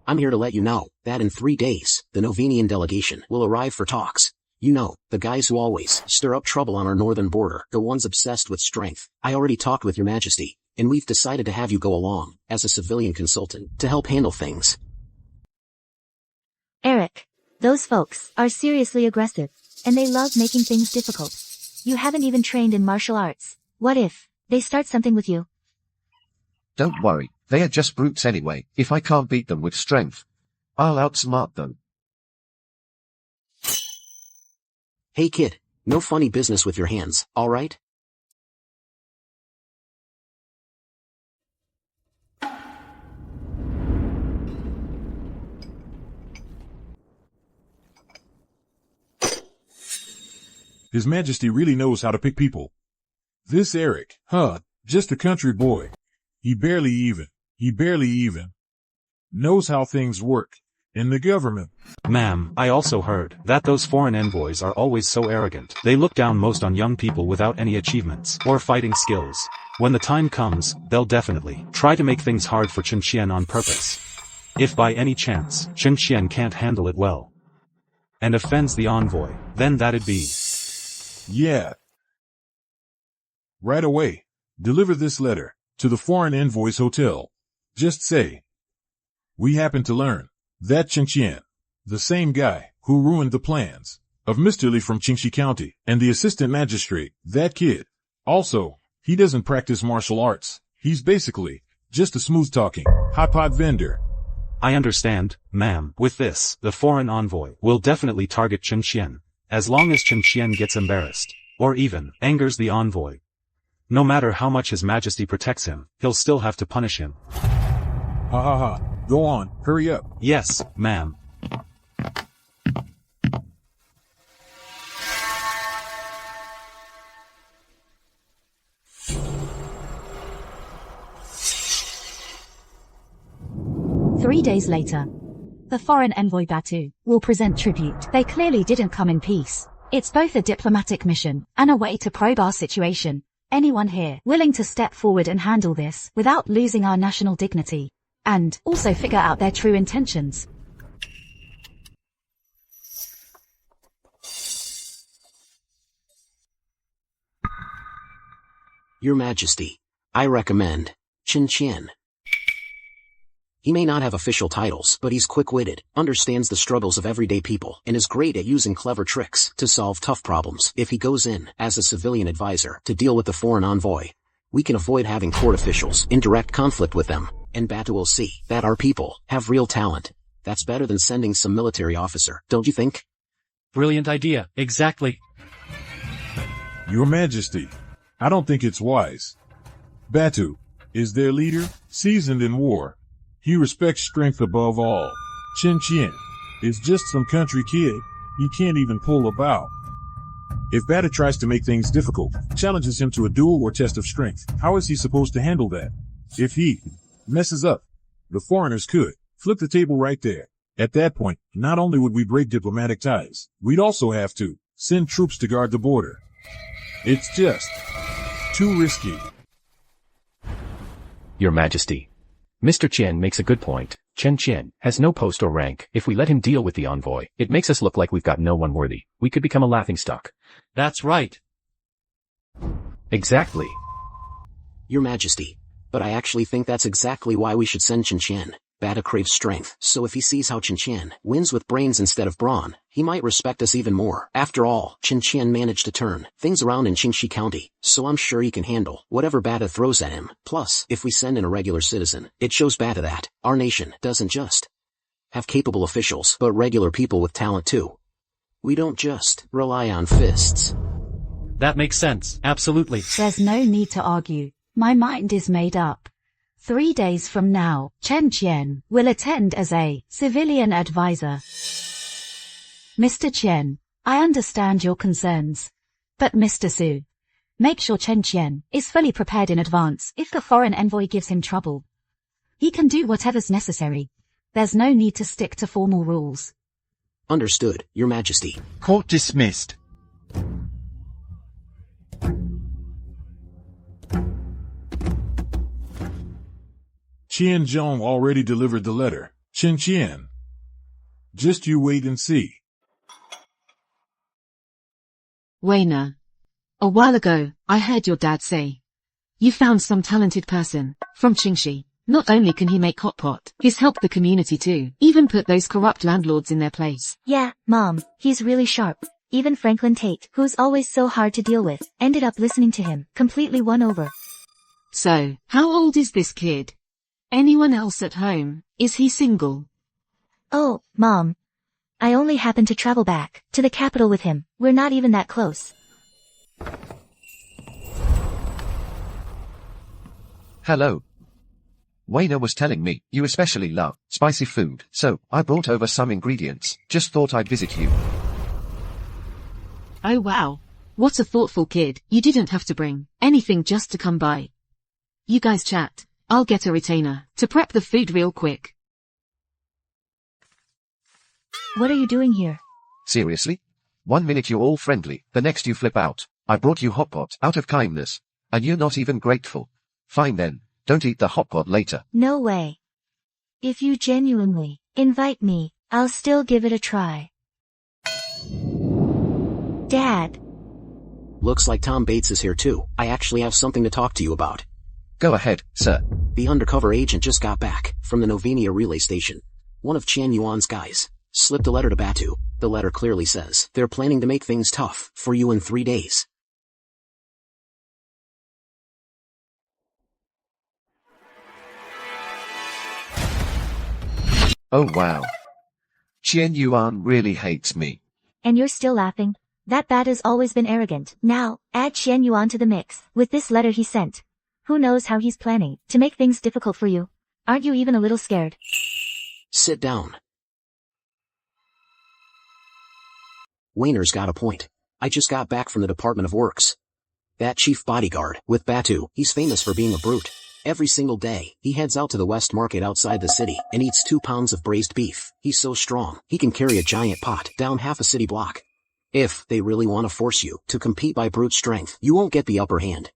I'm here to let you know that in 3 days, the Novenian delegation will arrive for talks. You know, the guys who always stir up trouble on our northern border, the ones obsessed with strength. I already talked with your majesty, and we've decided to have you go along, as a civilian consultant, to help handle things. Eric, those folks are seriously aggressive, and they love making things difficult. You haven't even trained in martial arts. What if they start something with you? Don't worry, they are just brutes anyway. If I can't beat them with strength, I'll outsmart them. Hey kid, no funny business with your hands, alright? His Majesty really knows how to pick people. This Eric, just a country boy. He barely even knows how things work in the government. Ma'am, I also heard that those foreign envoys are always so arrogant. They look down most on young people without any achievements or fighting skills. When the time comes, they'll definitely try to make things hard for Chen Qian on purpose. If by any chance, Chen Qian can't handle it well and offends the envoy, then that'd be... Yeah. Right away. Deliver this letter to the foreign envoy's hotel. Just say, we happen to learn that Chen Qian, the same guy who ruined the plans of Mr. Li from Qingxi County and the assistant magistrate, that kid. Also, he doesn't practice martial arts. He's basically just a smooth-talking, hot pot vendor. I understand, ma'am. With this, the foreign envoy will definitely target Chen Qian. As long as Chen Qian gets embarrassed, or even angers the envoy, no matter how much His Majesty protects him, he'll still have to punish him. Ha ha ha. Go on, hurry up. Yes, ma'am. Three days later, the foreign envoy Batu will present tribute. They clearly didn't come in peace. It's both a diplomatic mission and a way to probe our situation. Anyone here willing to step forward and handle this without losing our national dignity? And also figure out their true intentions. Your Majesty, I recommend Chin Qian. He may not have official titles, but he's quick-witted, understands the struggles of everyday people, and is great at using clever tricks to solve tough problems. If he goes in as a civilian advisor to deal with the foreign envoy, we can avoid having court officials in direct conflict with them, and Batu will see that our people have real talent. That's better than sending some military officer, don't you think? Brilliant idea, exactly. Your Majesty, I don't think it's wise. Batu is their leader, seasoned in war. He respects strength above all. Chen Qian is just some country kid. He can't even pull a bow. If Batu tries to make things difficult, challenges him to a duel or test of strength, how is he supposed to handle that? If he messes up, the foreigners could flip the table right there. At that point, not only would we break diplomatic ties, we'd also have to send troops to guard the border. It's just too risky. Your Majesty. Mr. Qian makes a good point. Chen Qian has no post or rank. If we let him deal with the envoy, it makes us look like we've got no one worthy. We could become a laughingstock. That's right. Exactly. Your Majesty, but I actually think that's exactly why we should send Chen Qian. Batu craves strength, so if he sees how Chen Qian wins with brains instead of brawn, he might respect us even more. After all, Chen Qian managed to turn things around in Qingxi County, so I'm sure he can handle whatever Batu throws at him. Plus, if we send in a regular citizen, it shows Batu that our nation doesn't just have capable officials, but regular people with talent too. We don't just rely on fists. That makes sense, absolutely. There's no need to argue. My mind is made up. 3 days from now, Chen Qian will attend as a civilian advisor. Mr. Qian, I understand your concerns. But Mr. Su, make sure Chen Qian is fully prepared in advance if the foreign envoy gives him trouble. He can do whatever's necessary. There's no need to stick to formal rules. Understood, Your Majesty. Court dismissed. Qian Zhong already delivered the letter. Chen Qian. Just you wait and see. Weiner. A while ago, I heard your dad say, you found some talented person, from Qingxi. Not only can he make hot pot, he's helped the community too, even put those corrupt landlords in their place. Yeah, Mom, he's really sharp. Even Franklin Tate, who's always so hard to deal with, ended up listening to him, completely won over. So, how old is this kid? Anyone else at home? Is he single? Oh, Mom. I only happened to travel back to the capital with him. We're not even that close. Hello. Weiner was telling me you especially love spicy food, so I brought over some ingredients. Just thought I'd visit you. Oh wow. What a thoughtful kid. You didn't have to bring anything just to come by. You guys chat. I'll get a retainer to prep the food real quick. What are you doing here? Seriously? 1 minute you're all friendly, the next you flip out. I brought you hot pot out of kindness. And you're not even grateful. Fine then, don't eat the hot pot later. No way. If you genuinely invite me, I'll still give it a try. Dad. Looks like Tom Bates is here too. I actually have something to talk to you about. Go ahead, sir. The undercover agent just got back from the Novenia relay station. One of Qian Yuan's guys slipped a letter to Batu. The letter clearly says they're planning to make things tough for you in 3 days. Oh wow. Qian Yuan really hates me. And you're still laughing? That Batu's always been arrogant. Now, add Qian Yuan to the mix. With this letter he sent. Who knows how he's planning to make things difficult for you? Aren't you even a little scared? Sit down. Weiner's got a point. I just got back from the Department of Works. That chief bodyguard with Batu, he's famous for being a brute. Every single day, he heads out to the West Market outside the city and eats 2 pounds of braised beef. He's so strong, he can carry a giant pot down half a city block. If they really want to force you to compete by brute strength, you won't get the upper hand.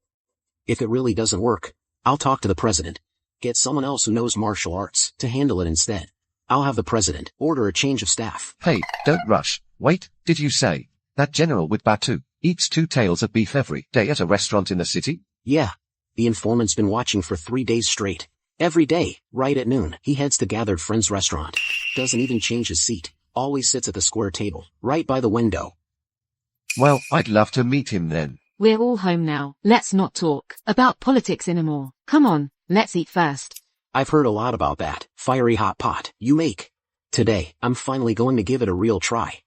If it really doesn't work, I'll talk to the president. Get someone else who knows martial arts to handle it instead. I'll have the president order a change of staff. Hey, don't rush. Wait, did you say that general with Batu eats 2 tails of beef every day at a restaurant in the city? Yeah. The informant's been watching for 3 days straight. Every day, right at noon, he heads to Gathered Friends restaurant. Doesn't even change his seat. Always sits at the square table, right by the window. Well, I'd love to meet him then. We're all home now. Let's not talk about politics anymore. Come on, let's eat first. I've heard a lot about that fiery hot pot you make. Today, I'm finally going to give it a real try.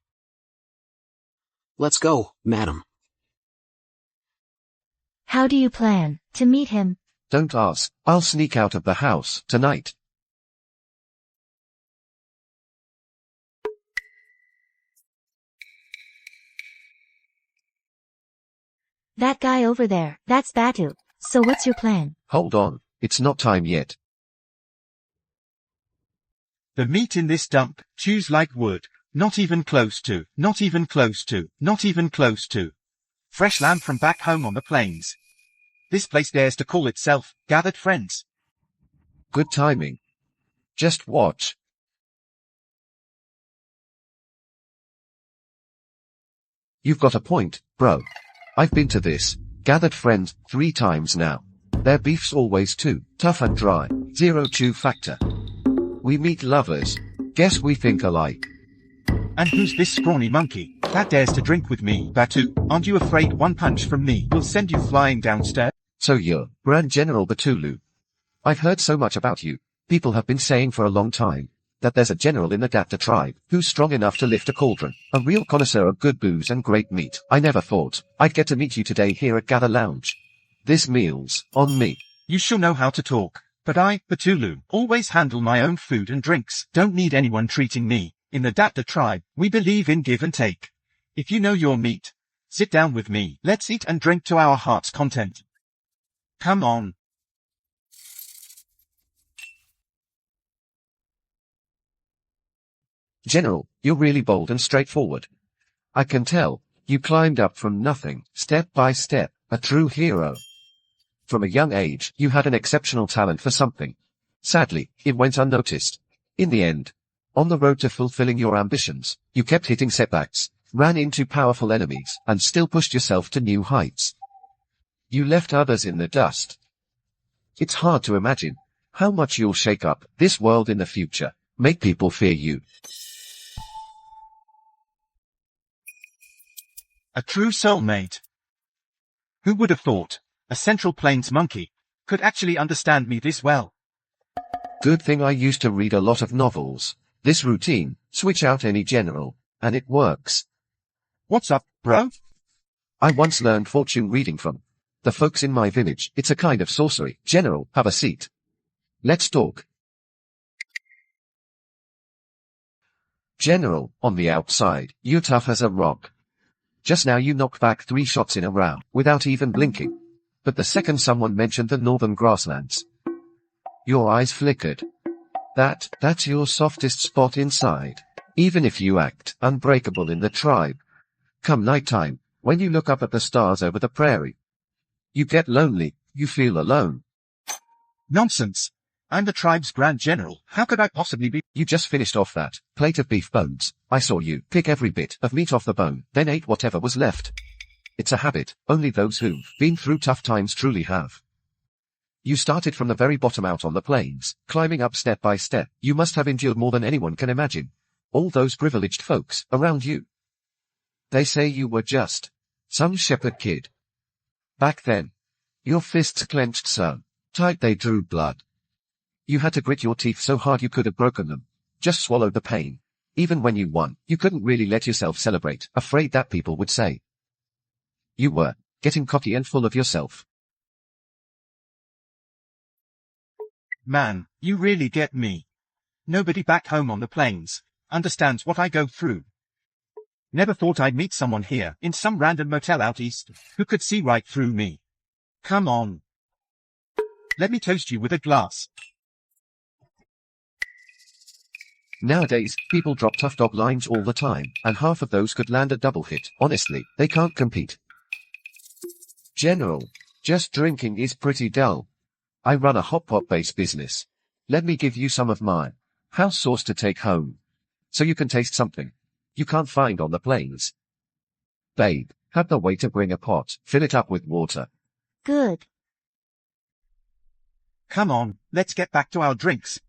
Let's go, madam. How do you plan to meet him? Don't ask. I'll sneak out of the house tonight. That guy over there, that's Batu. So what's your plan? Hold on, it's not time yet. The meat in this dump chews like wood. Not even close to, not even close to, not even close to. Fresh lamb from back home on the plains. This place dares to call itself Gathered Friends. Good timing. Just watch. You've got a point, bro. I've been to this Gathered Friends 3 times now. Their beef's always too tough and dry. Zero chew factor. We meet lovers. Guess we think alike. And who's this scrawny monkey that dares to drink with me, Batu? Aren't you afraid one punch from me will send you flying downstairs? So you're Grand General Batulu. I've heard so much about you. People have been saying for a long time that there's a general in the Dapta tribe who's strong enough to lift a cauldron, a real connoisseur of good booze and great meat. I never thought I'd get to meet you today here at Gather Lounge. This meal's on me. You sure know how to talk, but I, Batulu, always handle my own food and drinks. Don't need anyone treating me. In the Dapta tribe, we believe in give and take. If you know your meat, sit down with me. Let's eat and drink to our heart's content. Come on. General, you're really bold and straightforward. I can tell, you climbed up from nothing, step by step, a true hero. From a young age, you had an exceptional talent for something. Sadly, it went unnoticed. In the end, on the road to fulfilling your ambitions, you kept hitting setbacks, ran into powerful enemies, and still pushed yourself to new heights. You left others in the dust. It's hard to imagine how much you'll shake up this world in the future, make people fear you. A true soulmate. Who would have thought a Central Plains monkey could actually understand me this well? Good thing I used to read a lot of novels. This routine, switch out any general, and it works. What's up, bro? I once learned fortune reading from the folks in my village. It's a kind of sorcery. General, have a seat. Let's talk. General, on the outside, you're tough as a rock. Just now you knocked back 3 shots in a row, without even blinking. But the second someone mentioned the northern grasslands, your eyes flickered. That's your softest spot inside. Even if you act unbreakable in the tribe, come nighttime, when you look up at the stars over the prairie, you get lonely, you feel alone. Nonsense. I'm the tribe's Grand General. How could I possibly be? You just finished off that plate of beef bones. I saw you pick every bit of meat off the bone, then ate whatever was left. It's a habit only those who've been through tough times truly have. You started from the very bottom out on the plains, climbing up step by step. You must have endured more than anyone can imagine. All those privileged folks around you. They say you were just some shepherd kid. Back then, your fists clenched so tight they drew blood. You had to grit your teeth so hard you could have broken them. Just swallow the pain. Even when you won, you couldn't really let yourself celebrate, afraid that people would say you were getting cocky and full of yourself. Man, you really get me. Nobody back home on the plains understands what I go through. Never thought I'd meet someone here in some random motel out east who could see right through me. Come on. Let me toast you with a glass. Nowadays, people drop tough dog lines all the time, and half of those could land a double hit. Honestly, they can't compete. General, just drinking is pretty dull. I run a hot pot-based business. Let me give you some of my house sauce to take home, so you can taste something you can't find on the plains. Babe, have the waiter bring a pot, fill it up with water. Good. Come on, let's get back to our drinks.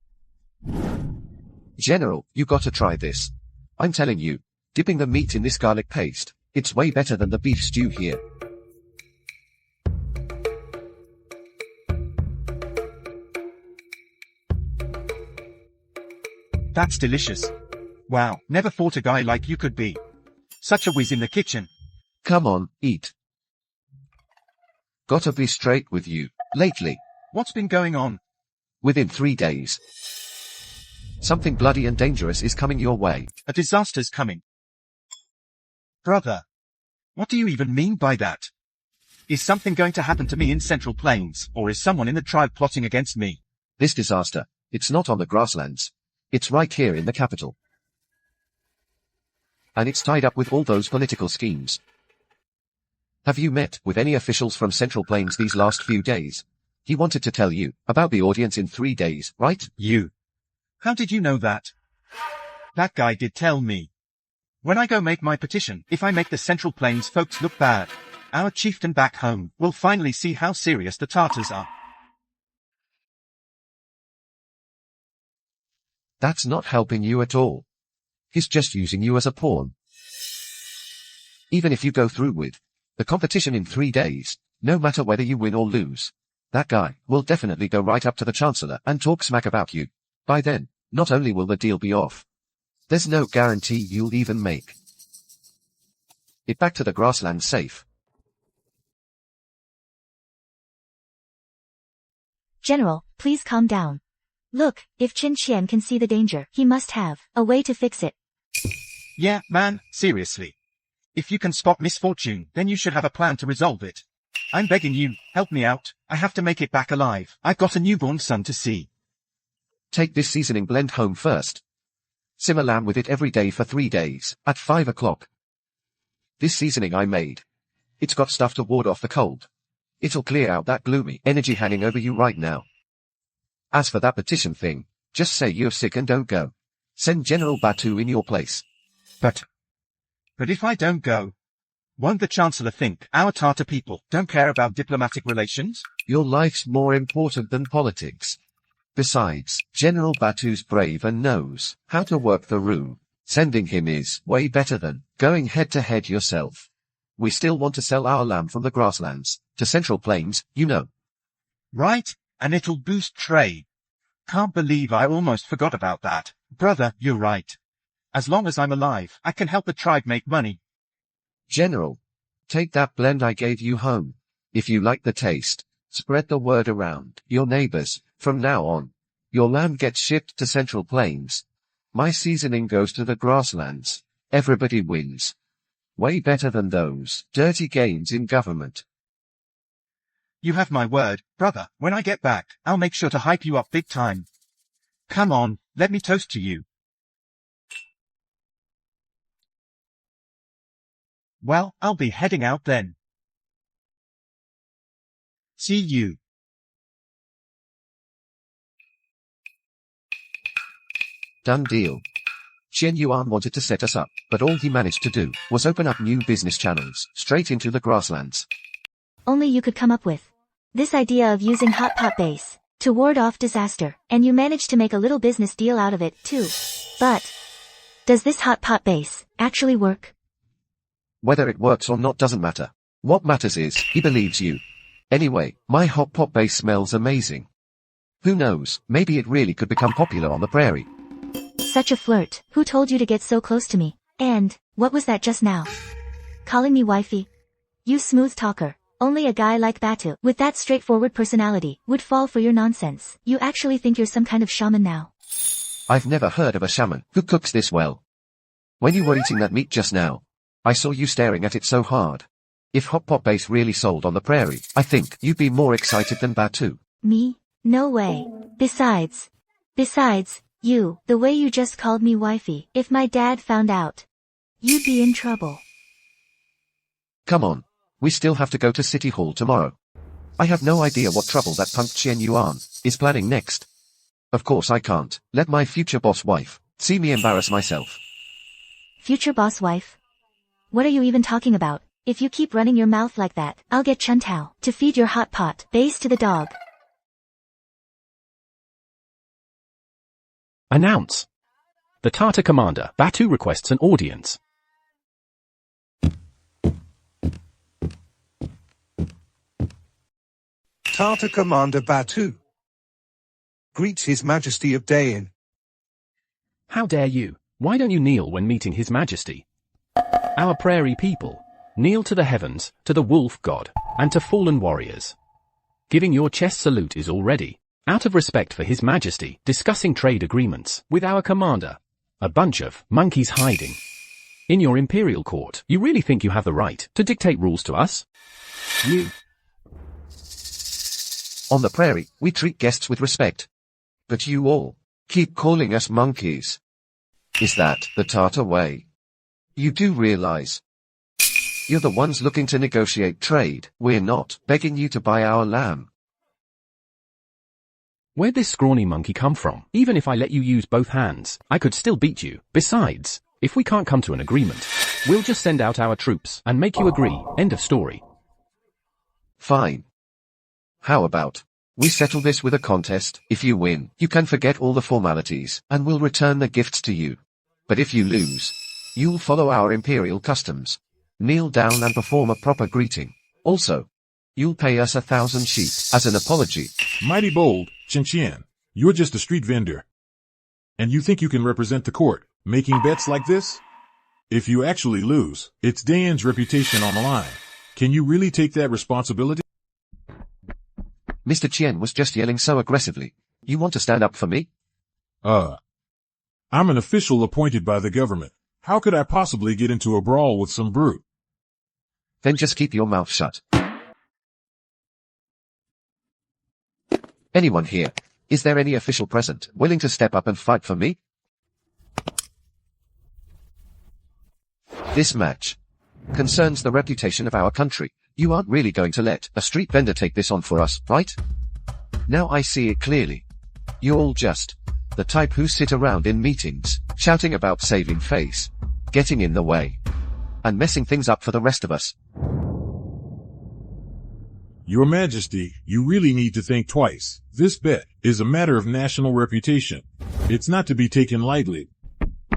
General, you gotta try this. I'm telling you, dipping the meat in this garlic paste, it's way better than the beef stew here. That's delicious. Wow, never thought a guy like you could be such a whiz in the kitchen. Come on, eat. Gotta be straight with you. Lately. What's been going on? Within 3 days. Something bloody and dangerous is coming your way. A disaster's coming. Brother. What do you even mean by that? Is something going to happen to me in Central Plains, or is someone in the tribe plotting against me? This disaster, it's not on the grasslands. It's right here in the capital. And it's tied up with all those political schemes. Have you met with any officials from Central Plains these last few days? He wanted to tell you about the audience in 3 days, right? You. How did you know that? That guy did tell me. When I go make my petition, if I make the Central Plains folks look bad, our chieftain back home will finally see how serious the Tartars are. That's not helping you at all. He's just using you as a pawn. Even if you go through with the competition in 3 days, no matter whether you win or lose, that guy will definitely go right up to the Chancellor and talk smack about you. By then, not only will the deal be off, there's no guarantee you'll even make it back to the grassland safe. General, please calm down. Look, if Qin Qian can see the danger, he must have a way to fix it. Yeah, man, seriously. If you can spot misfortune, then you should have a plan to resolve it. I'm begging you, help me out. I have to make it back alive. I've got a newborn son to see. Take this seasoning blend home first. Simmer lamb with it every day for 3 days, at 5 o'clock. This seasoning I made. It's got stuff to ward off the cold. It'll clear out that gloomy energy hanging over you right now. As for that petition thing, just say you're sick and don't go. Send General Batu in your place. But if I don't go, won't the Chancellor think our Tartar people don't care about diplomatic relations? Your life's more important than politics. Besides, General Batu's brave and knows how to work the room. Sending him is way better than going head-to-head yourself. We still want to sell our lamb from the grasslands to Central Plains, you know. Right, and it'll boost trade. Can't believe I almost forgot about that. Brother, you're right. As long as I'm alive, I can help the tribe make money. General, take that blend I gave you home. If you like the taste, spread the word around your neighbors. From now on, your lamb gets shipped to Central Plains. My seasoning goes to the grasslands. Everybody wins. Way better than those dirty gains in government. You have my word, brother. When I get back, I'll make sure to hype you up big time. Come on, let me toast to you. Well, I'll be heading out then. See you. Done deal. Chen Yuan wanted to set us up, but all he managed to do was open up new business channels straight into the grasslands. Only you could come up with this idea of using hot pot base to ward off disaster, and you managed to make a little business deal out of it, too. But does this hot pot base actually work? Whether it works or not doesn't matter. What matters is, he believes you. Anyway, my hot pot base smells amazing. Who knows, maybe it really could become popular on the prairie. Such a flirt. Who told you to get so close to me? And what was that just now? Calling me wifey? You smooth talker. Only a guy like Batu, with that straightforward personality, would fall for your nonsense. You actually think you're some kind of shaman now? I've never heard of a shaman who cooks this well. When you were eating that meat just now, I saw you staring at it so hard. If hot pot base really sold on the prairie, I think you'd be more excited than Batu. Me? No way. Besides, you, the way you just called me wifey, if my dad found out, you'd be in trouble. Come on. We still have to go to City Hall tomorrow. I have no idea what trouble that punk Chen Yuan is planning next. Of course I can't let my future boss wife see me embarrass myself. Future boss wife? What are you even talking about? If you keep running your mouth like that, I'll get Chuntao to feed your hot pot base to the dog. Announce. The Tartar commander, Batu, requests an audience. Tartar Commander Batu greets His Majesty of Dayan. How dare you? Why don't you kneel when meeting His Majesty? Our prairie people, kneel to the heavens, to the wolf god, and to fallen warriors. Giving your chest salute is already, out of respect for His Majesty, discussing trade agreements with our commander. A bunch of monkeys hiding in your imperial court. You really think you have the right to dictate rules to us? You. On the prairie, we treat guests with respect. But you all keep calling us monkeys. Is that the Tartar way? You do realize you're the ones looking to negotiate trade. We're not begging you to buy our lamb. Where'd this scrawny monkey come from? Even if I let you use both hands, I could still beat you. Besides, if we can't come to an agreement, we'll just send out our troops and make you agree. End of story. Fine. How about we settle this with a contest? If you win, you can forget all the formalities, and we'll return the gifts to you. But if you lose, you'll follow our imperial customs. Kneel down and perform a proper greeting. Also, you'll pay us 1,000 sheep as an apology. Mighty bold, Chen. You're just a street vendor. And you think you can represent the court, making bets like this? If you actually lose, it's Dayan's reputation on the line. Can you really take that responsibility? Mr. Chen was just yelling so aggressively. You want to stand up for me? I'm an official appointed by the government. How could I possibly get into a brawl with some brute? Then just keep your mouth shut. Anyone here? Is there any official present willing to step up and fight for me? This match concerns the reputation of our country. You aren't really going to let a street vendor take this on for us, right? Now I see it clearly. You're all just the type who sit around in meetings, shouting about saving face, getting in the way, and messing things up for the rest of us. Your Majesty, you really need to think twice. This bet is a matter of national reputation. It's not to be taken lightly.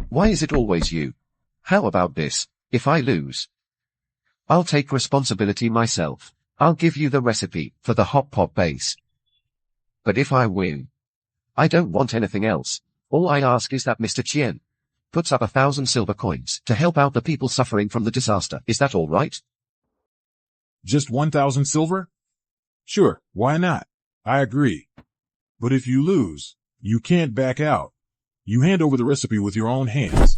Why is it always you? How about this? If I lose, I'll take responsibility myself. I'll give you the recipe for the hot pot base. But if I win, I don't want anything else. All I ask is that Mr. Chen puts up 1,000 silver coins to help out the people suffering from the disaster. Is that all right? Just 1,000 silver? Sure, why not? I agree. But if you lose, you can't back out. You hand over the recipe with your own hands.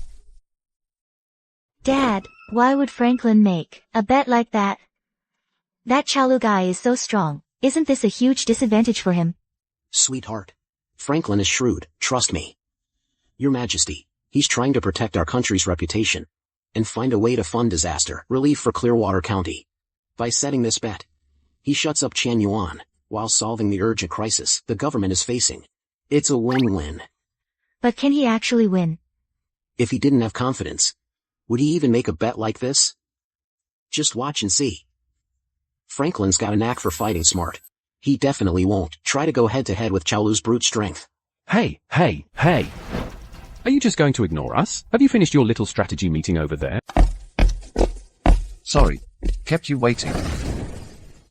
Dad, why would Franklin make a bet like that? That Chalu guy is so strong. Isn't this a huge disadvantage for him? Sweetheart. Franklin is shrewd, trust me. Your Majesty, he's trying to protect our country's reputation and find a way to fund disaster relief for Clearwater County. By setting this bet, he shuts up Chen Yuan while solving the urgent crisis the government is facing. It's a win-win. But can he actually win? If he didn't have confidence, would he even make a bet like this? Just watch and see. Franklin's got a knack for fighting smart. He definitely won't try to go head-to-head with Chaolu's brute strength. Hey! Are you just going to ignore us? Have you finished your little strategy meeting over there? Sorry, kept you waiting.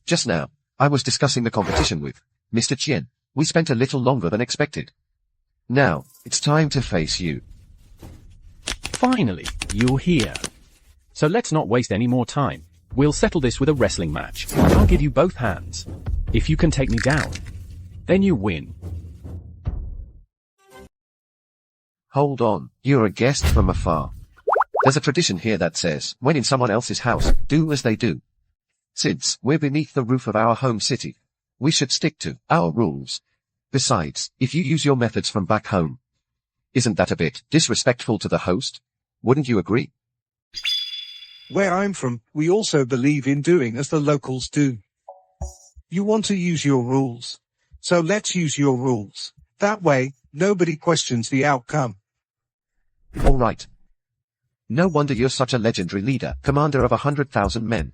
Just now, I was discussing the competition with Mr. Chen. We spent a little longer than expected. Now, it's time to face you. Finally, you're here. So let's not waste any more time. We'll settle this with a wrestling match. I'll give you both hands. If you can take me down, then you win. Hold on, you're a guest from afar. There's a tradition here that says, when in someone else's house, do as they do. Since we're beneath the roof of our home city, we should stick to our rules. Besides, if you use your methods from back home, isn't that a bit disrespectful to the host? Wouldn't you agree? Where I'm from, we also believe in doing as the locals do. You want to use your rules. So let's use your rules. That way, nobody questions the outcome. All right. No wonder you're such a legendary leader, commander of 100,000 men.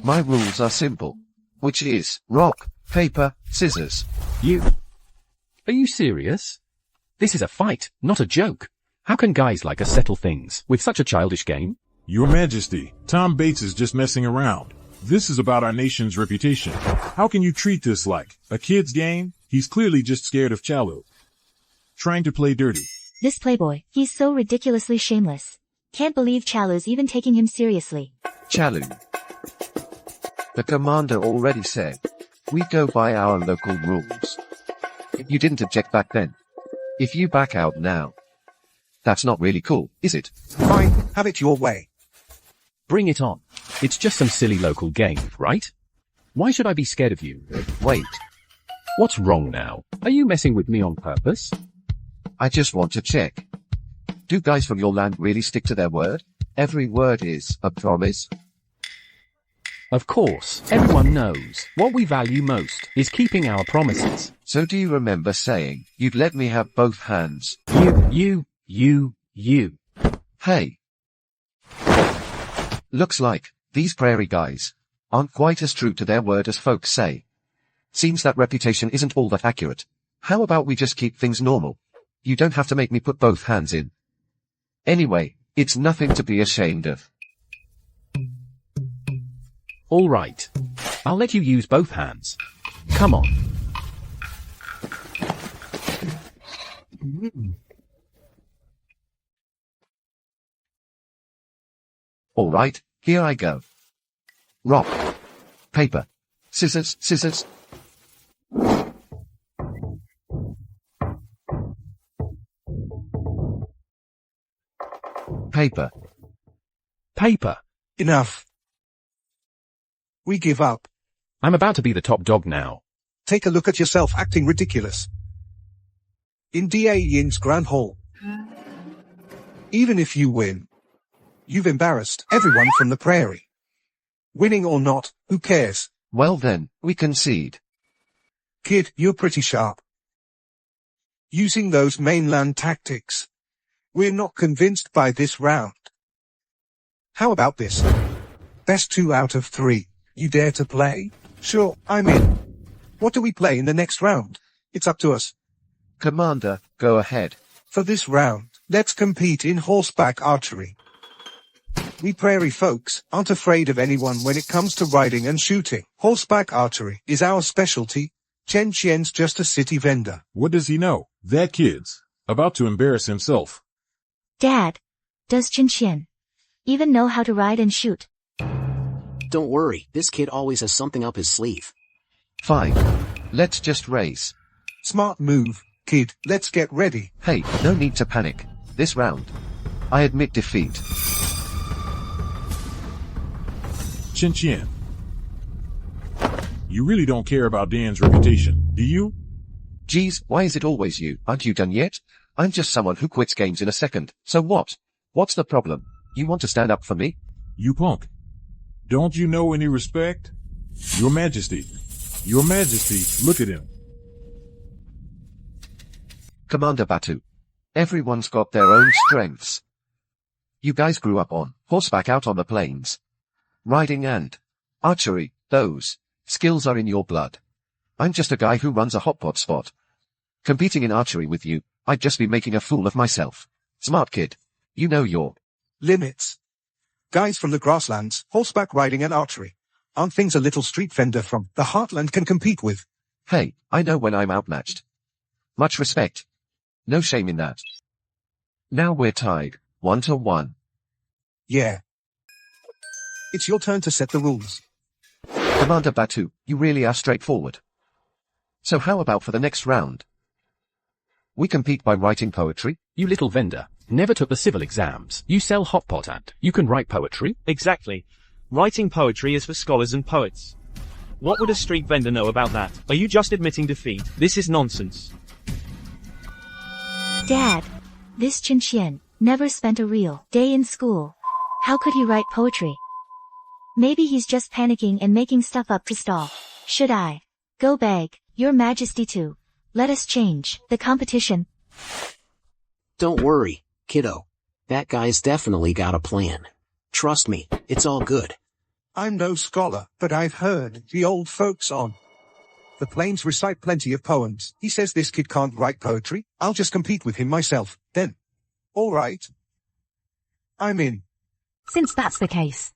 My rules are simple, which is rock, paper, scissors. Are you serious? This is a fight, not a joke. How can guys like us settle things with such a childish game? Your Majesty, Tom Bates is just messing around. This is about our nation's reputation. How can you treat this like a kid's game? He's clearly just scared of Chalu. Trying to play dirty. This playboy, he's so ridiculously shameless. Can't believe Chalu's even taking him seriously. Chalu. The commander already said, we go by our local rules. You didn't object back then. If you back out now, that's not really cool, is it? Fine, have it your way. Bring it on. It's just some silly local game, right? Why should I be scared of you? Wait. What's wrong now? Are you messing with me on purpose? I just want to check. Do guys from your land really stick to their word? Every word is a promise. Of course, everyone knows what we value most is keeping our promises. So do you remember saying you'd let me have both hands? You. Hey. Looks like these prairie guys aren't quite as true to their word as folks say. Seems that reputation isn't all that accurate. How about we just keep things normal? You don't have to make me put both hands in. Anyway, it's nothing to be ashamed of. All right. I'll let you use both hands. Come on. All right, here I go. Rock. Paper. Scissors, scissors. Paper. Paper. Enough. We give up. I'm about to be the top dog now. Take a look at yourself acting ridiculous. In Da Ying's Grand Hall. Even if you win, you've embarrassed everyone from the prairie. Winning or not, who cares? Well then, we concede. Kid, you're pretty sharp. Using those mainland tactics. We're not convinced by this round. How about this? Best 2 out of 3. You dare to play? Sure, I'm in. What do we play in the next round? It's up to us. Commander, go ahead. For this round, let's compete in horseback archery. We prairie folks aren't afraid of anyone when it comes to riding and shooting. Horseback archery is our specialty. Chen Qian's just a city vendor. What does he know? That kid's about to embarrass himself. Dad, does Chen Qian even know how to ride and shoot? Don't worry, this kid always has something up his sleeve. Fine. Let's just race. Smart move, kid. Let's get ready. Hey, no need to panic. This round, I admit defeat. Chen Qian. You really don't care about Dan's reputation, do you? Geez, why is it always you? Aren't you done yet? I'm just someone who quits games in a second. So what? What's the problem? You want to stand up for me? You punk. Don't you know any respect? Your Majesty. Your Majesty, look at him. Commander Batu. Everyone's got their own strengths. You guys grew up on horseback out on the plains. Riding and archery, those skills are in your blood. I'm just a guy who runs a hot pot spot. Competing in archery with you, I'd just be making a fool of myself. Smart kid. You know your limits. Guys from the grasslands, horseback riding and archery. Aren't things a little street vendor from the heartland can compete with? Hey, I know when I'm outmatched. Much respect. No shame in that. Now we're tied, 1-1. Yeah. It's your turn to set the rules. Commander Batu, you really are straightforward. So how about for the next round? We compete by writing poetry? You little vendor. Never took the civil exams. You sell hot pot and you can write poetry? Exactly. Writing poetry is for scholars and poets. What would a street vendor know about that? Are you just admitting defeat? This is nonsense. Dad, this Chen Qian never spent a real day in school. How could he write poetry? Maybe he's just panicking and making stuff up to stall. Should I go beg Your Majesty to let us change the competition? Don't worry, kiddo. That guy's definitely got a plan. Trust me, it's all good. I'm no scholar, but I've heard the old folks on The plains recite plenty of poems. He says this kid can't write poetry. I'll just compete with him myself, then. All right. I'm in. Since that's the case,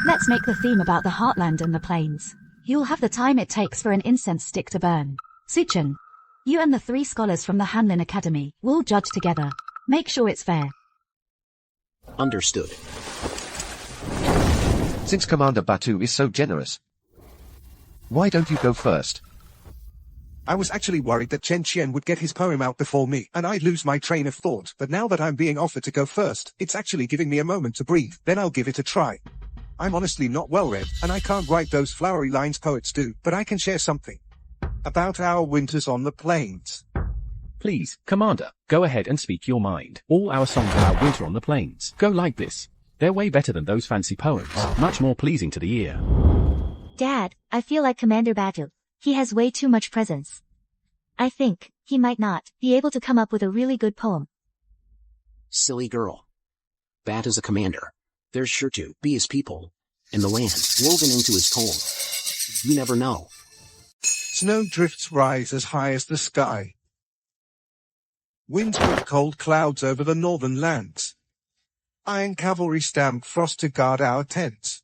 let's make the theme about the heartland and the plains. You'll have the time it takes for an incense stick to burn. Suchin, you and the 3 scholars from the Hanlin Academy will judge together. Make sure it's fair. Understood. Since Commander Batu is so generous, why don't you go first? I was actually worried that Chen Qian would get his poem out before me, and I'd lose my train of thought, but now that I'm being offered to go first, it's actually giving me a moment to breathe, then I'll give it a try. I'm honestly not well read, and I can't write those flowery lines poets do, but I can share something. About our winters on the plains. Please, Commander, go ahead and speak your mind. All our songs about winter on the plains go like this. They're way better than those fancy poems, much more pleasing to the ear. Dad, I feel like Commander Batu. He has way too much presence. I think he might not be able to come up with a really good poem. Silly girl. Batu's a commander. There's sure to be his people and the land woven into his poem. You never know. Snowdrifts rise as high as the sky. Winds put cold clouds over the northern lands. Iron cavalry stamp frost to guard our tents.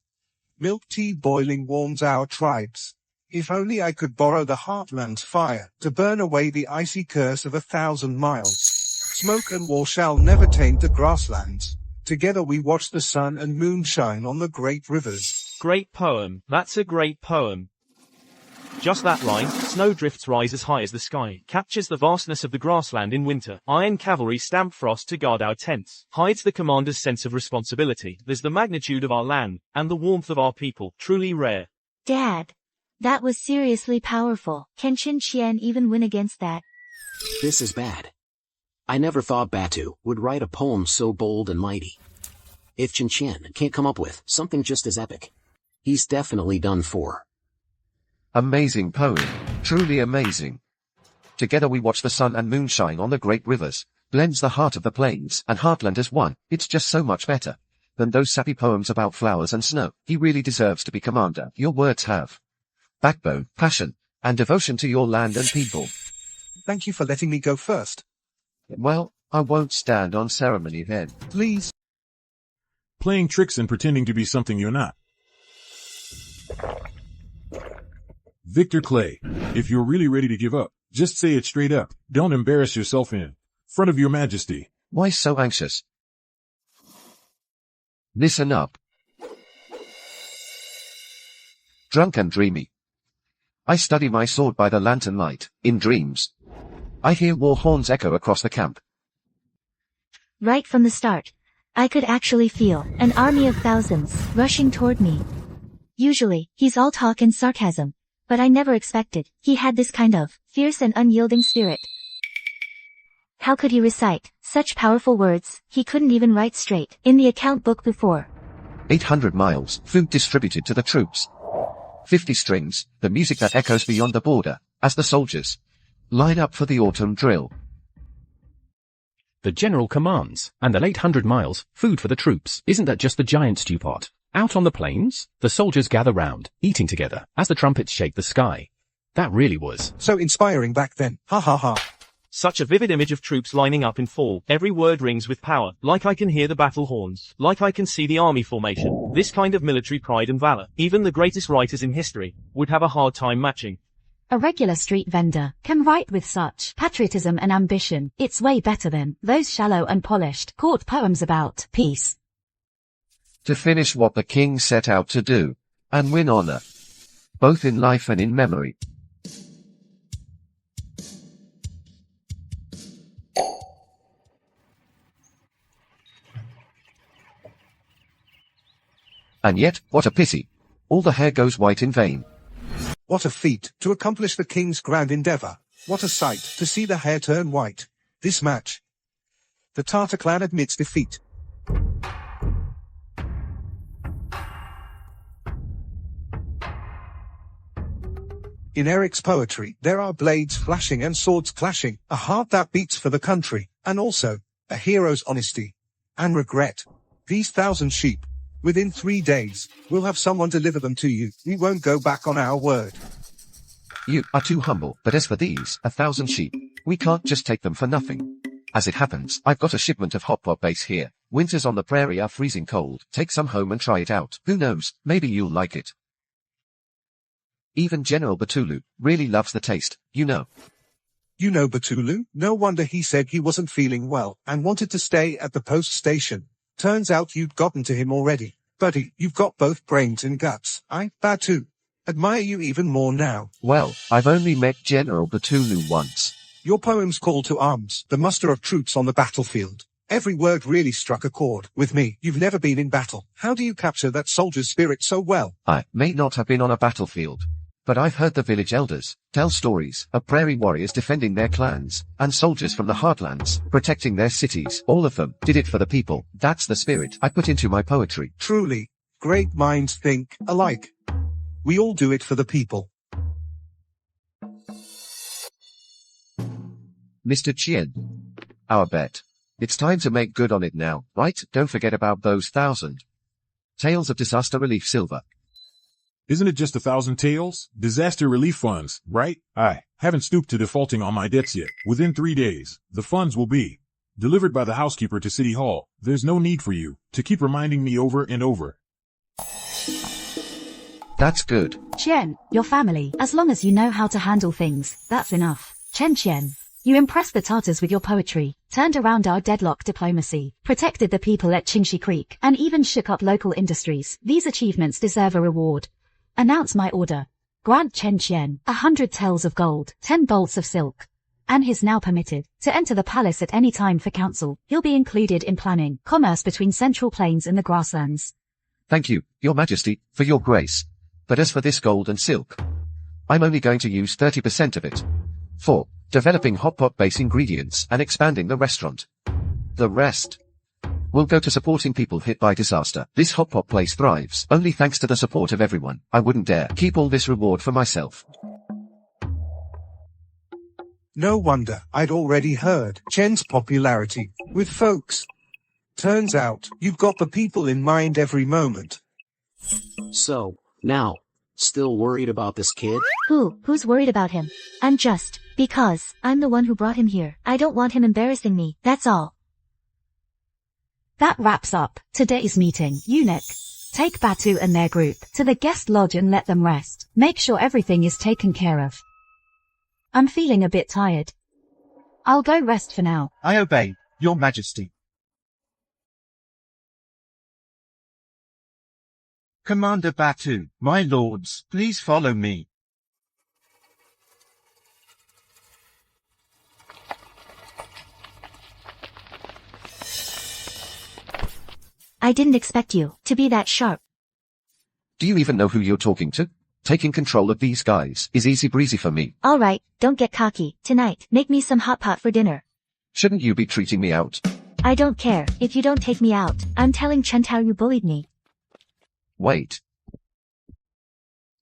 Milk tea boiling warms our tribes. If only I could borrow the heartland's fire to burn away the icy curse of 1,000 miles. Smoke and war shall never taint the grasslands. Together we watch the sun and moon shine on the great rivers. Great poem. That's a great poem. Just that line, snowdrifts rise as high as the sky, captures the vastness of the grassland in winter. Iron cavalry stamp frost to guard our tents, hides the commander's sense of responsibility. There's the magnitude of our land, and the warmth of our people, truly rare. Dad, that was seriously powerful. Can Chen Qian even win against that? This is bad. I never thought Batu would write a poem so bold and mighty. If Chen Qian can't come up with something just as epic, he's definitely done for. Amazing poem. Truly amazing. Together we watch the sun and moon shine on the great rivers. Blends the heart of the plains and heartland as one. It's just so much better than those sappy poems about flowers and snow. He really deserves to be commander. Your words have backbone, passion, and devotion to your land and people. Thank you for letting me go first. Well, I won't stand on ceremony then. Please. Playing tricks and pretending to be something you're not. Victor Clay, if you're really ready to give up, just say it straight up. Don't embarrass yourself in front of your majesty. Why so anxious? Listen up. Drunk and dreamy. I study my sword by the lantern light, in dreams. I hear war horns echo across the camp. Right from the start, I could actually feel an army of thousands rushing toward me. Usually, he's all talk and sarcasm, but I never expected he had this kind of fierce and unyielding spirit. How could he recite such powerful words he couldn't even write straight in the account book before? 800 miles, food distributed to the troops. 50 strings, the music that echoes beyond the border, as the soldiers line up for the autumn drill. The general commands, and the 800 miles, food for the troops. Isn't that just the giant stew pot? Out on the plains, the soldiers gather round, eating together, as the trumpets shake the sky. That really was so inspiring back then. Ha ha ha. Such a vivid image of troops lining up in fall. Every word rings with power, like I can hear the battle horns, like I can see the army formation. This kind of military pride and valor, even the greatest writers in history would have a hard time matching. A regular street vendor can write with such patriotism and ambition. It's way better than those shallow and polished court poems about peace. To finish what the king set out to do, and win honor, both in life and in memory. And yet, what a pity. All the hair goes white in vain. What a feat, to accomplish the king's grand endeavor. What a sight, to see the hair turn white. This match. The Tartar clan admits defeat. In Eric's poetry, there are blades flashing and swords clashing, a heart that beats for the country, and also, a hero's honesty and regret. These 1,000 sheep, within 3 days, we'll have someone deliver them to you. We won't go back on our word. You are too humble, but as for these, 1,000 sheep, we can't just take them for nothing. As it happens, I've got a shipment of hot pot base here. Winters on the prairie are freezing cold. Take some home and try it out. Who knows, maybe you'll like it. Even General Batulu really loves the taste, you know. You know Batulu? No wonder he said he wasn't feeling well and wanted to stay at the post station. Turns out you'd gotten to him already. Buddy, you've got both brains and guts. I, Batu, admire you even more now. Well, I've only met General Batulu once. Your poem's call to arms, the muster of troops on the battlefield. Every word really struck a chord with me. You've never been in battle. How do you capture that soldier's spirit so well? I may not have been on a battlefield, but I've heard the village elders tell stories of prairie warriors defending their clans, and soldiers from the heartlands protecting their cities. All of them did it for the people. That's the spirit I put into my poetry. Truly, great minds think alike. We all do it for the people. Mr. Chien, our bet. It's time to make good on it now, right? Don't forget about those 1,000 tales of disaster relief silver. Isn't it just 1,000 taels? Disaster relief funds, right? I haven't stooped to defaulting on my debts yet. Within 3 days, the funds will be delivered by the housekeeper to City Hall. There's no need for you to keep reminding me over and over. That's good. Chien, your family, as long as you know how to handle things, that's enough. Chien, you impressed the Tartars with your poetry, turned around our deadlock diplomacy, protected the people at Qingxi Creek, and even shook up local industries. These achievements deserve a reward. Announce my order. Grant Chien 100 taels of gold, 10 bolts of silk. And he's now permitted to enter the palace at any time for council. He'll be included in planning commerce between Central Plains and the grasslands. Thank you, Your Majesty, for your grace. But as for this gold and silk, I'm only going to use 30% of it for developing hot pot base ingredients and expanding the restaurant. The rest will go to supporting people hit by disaster. This hot pot place thrives only thanks to the support of everyone. I wouldn't dare keep all this reward for myself. No wonder I'd already heard Chen's popularity with folks. Turns out you've got the people in mind every moment. So, now, still worried about this kid? Who's worried about him? I'm just, because I'm the one who brought him here. I don't want him embarrassing me, that's all. That wraps up today's meeting. Eunuch, take Batu and their group to the guest lodge and let them rest. Make sure everything is taken care of. I'm feeling a bit tired. I'll go rest for now. I obey, Your Majesty. Commander Batu, my lords, please follow me. I didn't expect you to be that sharp. Do you even know who you're talking to? Taking control of these guys is easy breezy for me. Alright, don't get cocky. Tonight, make me some hot pot for dinner. Shouldn't you be treating me out? I don't care if you don't take me out. I'm telling Chen how you bullied me. Wait.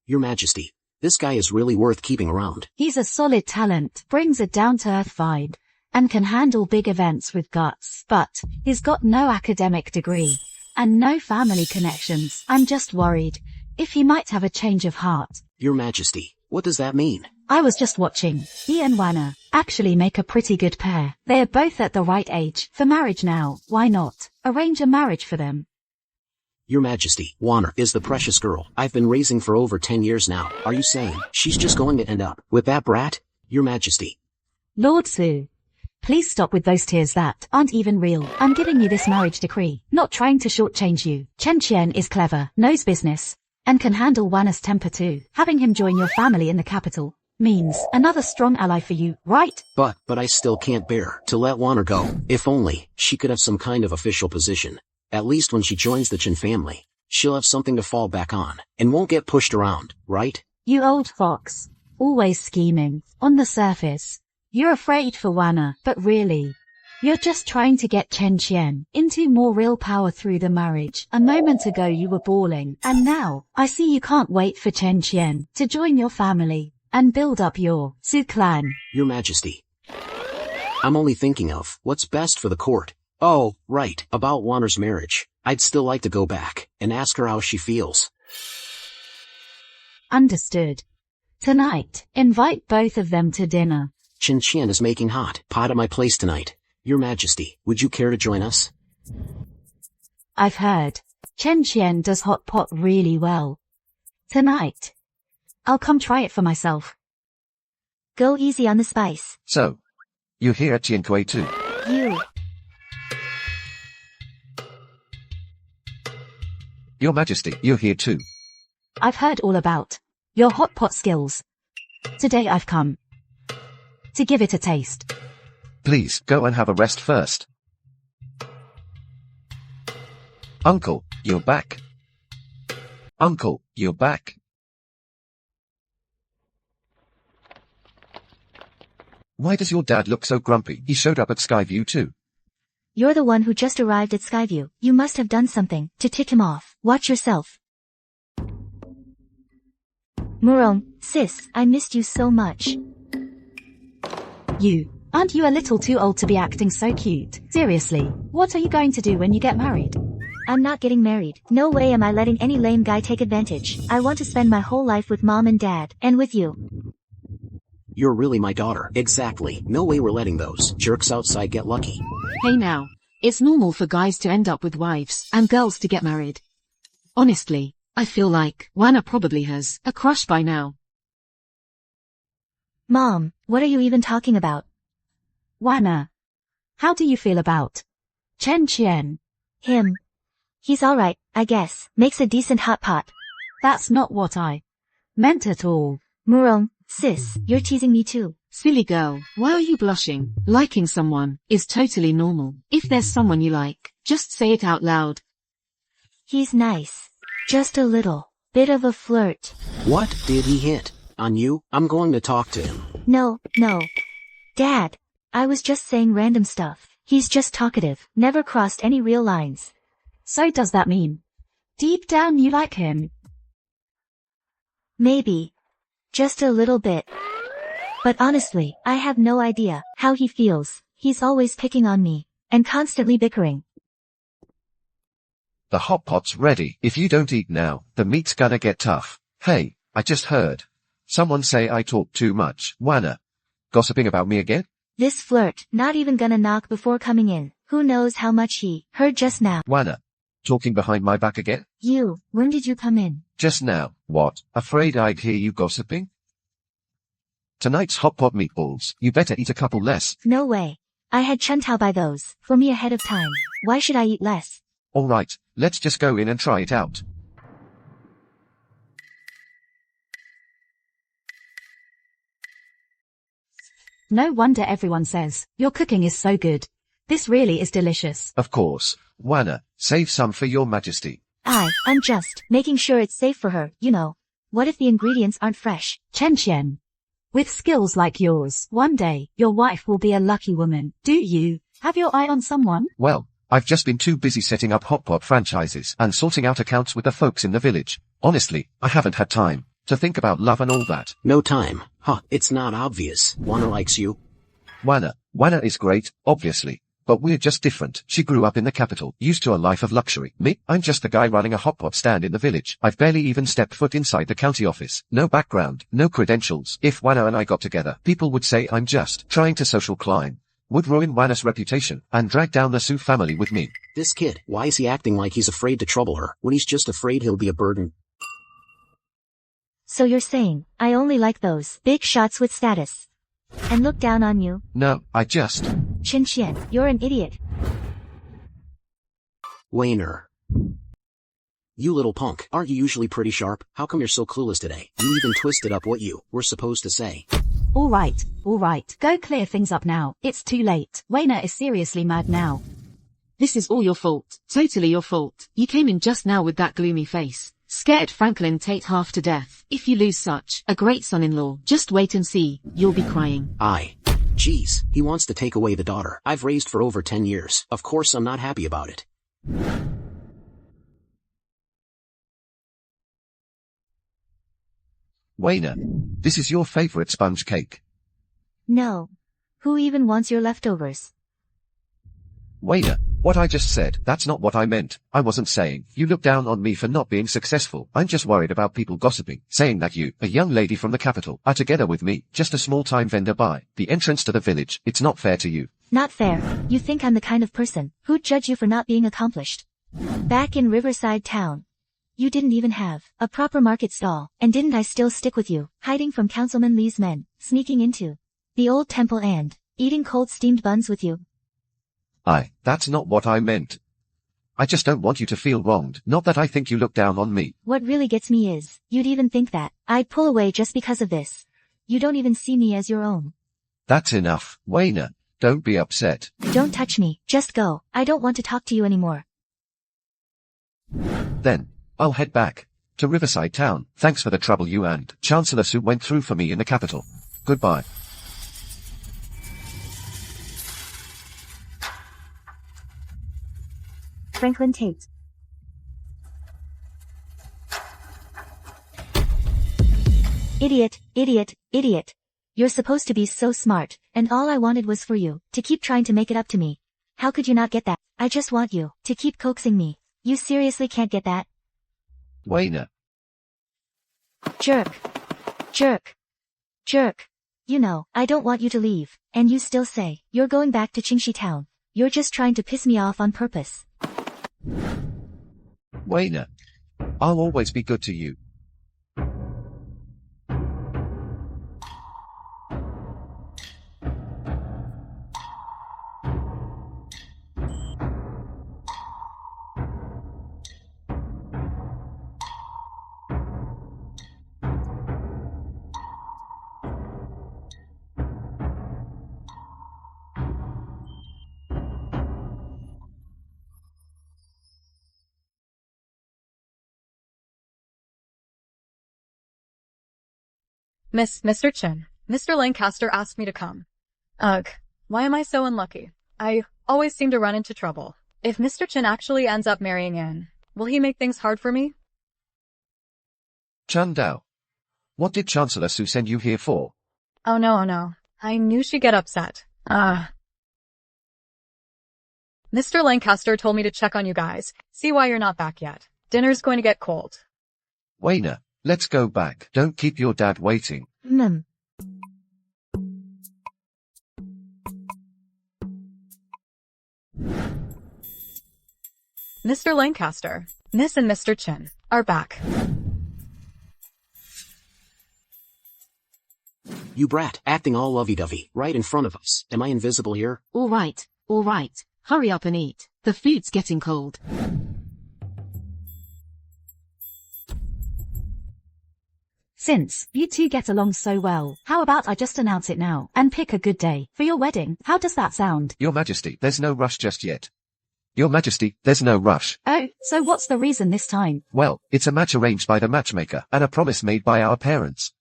Your Majesty, this guy is really worth keeping around. He's a solid talent, brings a down-to-earth vibe, and can handle big events with guts. But he's got no academic degree and no family connections. I'm just worried if he might have a change of heart. Your Majesty, what does that mean? I was just watching. He and Wana actually make a pretty good pair. They are both at the right age for marriage now. Why not arrange a marriage for them? Your Majesty, Wana is the precious girl I've been raising for over 10 years now. Are you saying she's just going to end up with that brat? Your Majesty. Lord Su, please stop with those tears that aren't even real. I'm giving you this marriage decree, not trying to shortchange you. Chen is clever, knows business, and can handle Wana's temper too. Having him join your family in the capital means another strong ally for you, right? But I still can't bear to let Wana go. If only she could have some kind of official position. At least when she joins the Chen family, she'll have something to fall back on, and won't get pushed around, right? You old fox. Always scheming. On the surface, you're afraid for Wana, but really, you're just trying to get Chen into more real power through the marriage. A moment ago you were bawling, and now, I see you can't wait for Chen to join your family and build up your Su clan. Your Majesty. I'm only thinking of what's best for the court. Oh, right, about Wana's marriage. I'd still like to go back and ask her how she feels. Understood. Tonight, invite both of them to dinner. Chin Qian is making hot pot at my place tonight. Your Majesty, would you care to join us? I've heard. Chen Qian does hot pot really well. Tonight. I'll come try it for myself. Go easy on the spice. So, you here at Tian Kui too? You. Your Majesty, you're here too. I've heard all about your hot pot skills. Today I've come to give it a taste. Please, go and have a rest first. Uncle, you're back. Uncle, you're back. Why does your dad look so grumpy? He showed up at Skyview too. You're the one who just arrived at Skyview. You must have done something to tick him off. Watch yourself. Murong, sis, I missed you so much. Aren't you a little too old to be acting so cute? Seriously, what are you going to do when you get married? I'm not getting married. No way am I letting any lame guy take advantage. I want to spend my whole life with mom and dad, and with you. You're really my daughter. Exactly. No way we're letting those jerks outside get lucky. Hey now, it's normal for guys to end up with wives and girls to get married. Honestly, I feel like Wana probably has a crush by now. Mom, what are you even talking about? Wana, how do you feel about Chen Qian? Him. He's alright, I guess. Makes a decent hot pot. That's not what I meant at all. Murong, sis, you're teasing me too. Silly girl, why are you blushing? Liking someone is totally normal. If there's someone you like, just say it out loud. He's nice. Just a little bit of a flirt. What did he hit on you? I'm going to talk to him. No. Dad, I was just saying random stuff. He's just talkative, never crossed any real lines. So does that mean deep down you like him? Maybe. Just a little bit. But honestly, I have no idea how he feels. He's always picking on me and constantly bickering. The hot pot's ready. If you don't eat now, the meat's gonna get tough. Hey, I just heard someone say I talk too much. Wana, gossiping about me again? This flirt, not even gonna knock before coming in. Who knows how much he heard just now. Wana, talking behind my back again? You, when did you come in? Just now. What? Afraid I'd hear you gossiping? Tonight's hot pot meatballs. You better eat a couple less. No way. I had Chuntao buy those for me ahead of time. Why should I eat less? Alright, let's just go in and try it out. No wonder everyone says your cooking is so good. This really is delicious. Of course. Wana, save some for your Majesty. I'm just making sure it's safe for her, you know. What if the ingredients aren't fresh? Chen Qian, with skills like yours, one day your wife will be a lucky woman. Do you have your eye on someone? Well, I've just been too busy setting up hot pot franchises and sorting out accounts with the folks in the village. Honestly, I haven't had time to think about love and all that. No time. Huh, it's not obvious. Wana likes you. Wana is great, obviously. But we're just different. She grew up in the capital, used to a life of luxury. Me, I'm just the guy running a hot pot stand in the village. I've barely even stepped foot inside the county office. No background, no credentials. If Wana and I got together, people would say I'm just trying to social climb. Would ruin Wana's reputation and drag down the Su family with me. This kid, why is he acting like he's afraid to trouble her, when he's just afraid he'll be a burden? So you're saying, I only like those big shots with status. And look down on you? No, I just... Chen Qian, you're an idiot. Wayner. You little punk, aren't you usually pretty sharp? How come you're so clueless today? You even twisted up what you were supposed to say. All right. Go clear things up now. It's too late. Wayner is seriously mad now. This is all your fault. Totally your fault. You came in just now with that gloomy face. Scared Franklin Tate half to death. If you lose such a great son-in-law, just wait and see. You'll be crying. Jeez, he wants to take away the daughter I've raised for over 10 years. Of course I'm not happy about it. Wayner, this is your favorite sponge cake. No. Who even wants your leftovers? Wayner, What I just said, that's not what I meant. I wasn't saying you look down on me for not being successful. I'm just worried about people gossiping, saying that you, a young lady from the capital, are together with me, just a small-time vendor by the entrance to the village. It's not fair to you. Not fair. You think I'm the kind of person who'd judge you for not being accomplished. Back in Riverside Town, you didn't even have a proper market stall, and didn't I still stick with you, hiding from Councilman Lee's men, sneaking into the old temple and eating cold steamed buns with you? That's not what I meant. I just don't want you to feel wronged, not that I think you look down on me. What really gets me is, you'd even think that I'd pull away just because of this. You don't even see me as your own. That's enough, Wayna. Don't be upset. Don't touch me, just go. I don't want to talk to you anymore. Then, I'll head back to Riverside Town. Thanks for the trouble you and Chancellor Sue went through for me in the capital. Goodbye. Franklin Tate. Idiot, idiot, idiot. You're supposed to be so smart, and all I wanted was for you to keep trying to make it up to me. How could you not get that? I just want you to keep coaxing me. You seriously can't get that? Wayna. Jerk. Jerk. Jerk. You know, I don't want you to leave, and you still say you're going back to Qingxi Town. You're just trying to piss me off on purpose. Wayna. I'll always be good to you. Mr. Chin, Mr. Lancaster asked me to come. Ugh, why am I so unlucky? I always seem to run into trouble. If Mr. Chin actually ends up marrying Anne, will he make things hard for me? Chan Dao. What did Chancellor Sue send you here for? Oh no. I knew she'd get upset. Mr. Lancaster told me to check on you guys, see why you're not back yet. Dinner's going to get cold. Wayna, let's go back. Don't keep your dad waiting. Mr. Lancaster, Miss and Mr. Chin are back. You brat, acting all lovey-dovey, right in front of us. Am I invisible here? All right. Hurry up and eat. The food's getting cold. Since you two get along so well, how about I just announce it now and pick a good day for your wedding? How does that sound? Your Majesty, there's no rush just yet. Your Majesty, there's no rush. Oh, so what's the reason this time? Well, it's a match arranged by the matchmaker and a promise made by our parents.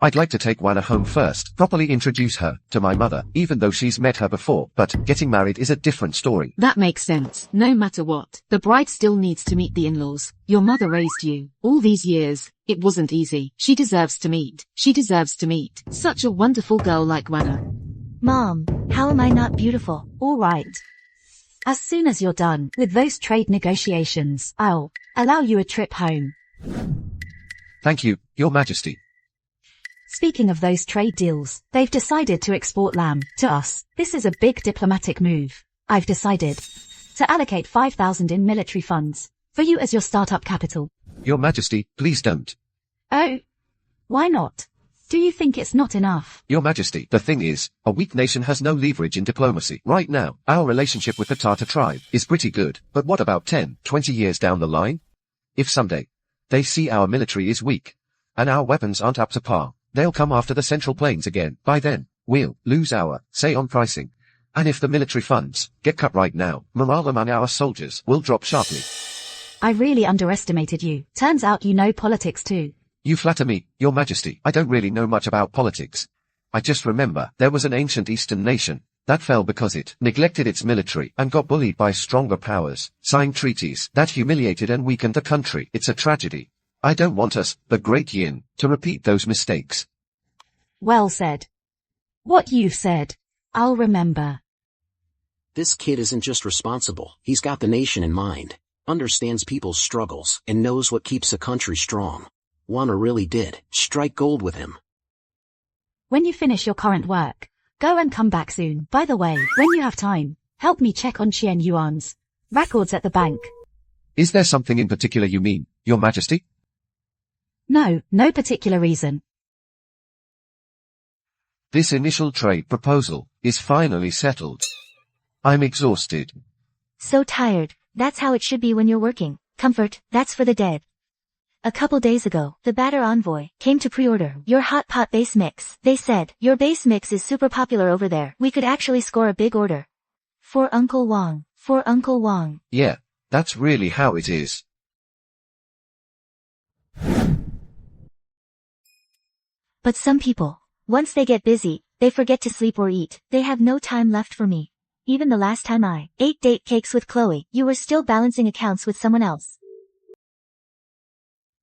I'd like to take Wana home first, properly introduce her to my mother, even though she's met her before, but getting married is a different story. That makes sense. No matter what, the bride still needs to meet the in-laws. Your mother raised you all these years. It wasn't easy. She deserves to meet such a wonderful girl like Wana. Mom, how am I not beautiful? All right. As soon as you're done with those trade negotiations, I'll allow you a trip home. Thank you, Your Majesty. Speaking of those trade deals, they've decided to export lamb to us. This is a big diplomatic move. I've decided to allocate 5,000 in military funds for you as your startup capital. Your Majesty, please don't. Oh, why not? Do you think it's not enough? Your Majesty, the thing is, a weak nation has no leverage in diplomacy. Right now, our relationship with the Tartar tribe is pretty good, but what about 10, 20 years down the line? If someday they see our military is weak and our weapons aren't up to par, they'll come after the Central Plains again. By then, we'll lose our say on pricing. And if the military funds get cut right now, morale among our soldiers will drop sharply. I really underestimated you. Turns out you know politics too. You flatter me, Your Majesty. I don't really know much about politics. I just remember there was an ancient Eastern nation that fell because it neglected its military and got bullied by stronger powers, signed treaties that humiliated and weakened the country. It's a tragedy. I don't want us, the Great Yin, to repeat those mistakes. Well said. What you've said, I'll remember. This kid isn't just responsible, he's got the nation in mind, understands people's struggles, and knows what keeps a country strong. Juana really did strike gold with him. When you finish your current work, go and come back soon. By the way, when you have time, help me check on Qian Yuan's records at the bank. Is there something in particular you mean, Your Majesty? No, no particular reason. This initial trade proposal is finally settled. I'm exhausted. So tired. That's how it should be when you're working. Comfort, that's for the dead. A couple days ago, the batter envoy came to pre-order your hot pot base mix. They said, your base mix is super popular over there. We could actually score a big order. For Uncle Wong. For Uncle Wong. Yeah, that's really how it is. But some people, once they get busy, they forget to sleep or eat. They have no time left for me. Even the last time I ate date cakes with Chloe, you were still balancing accounts with someone else.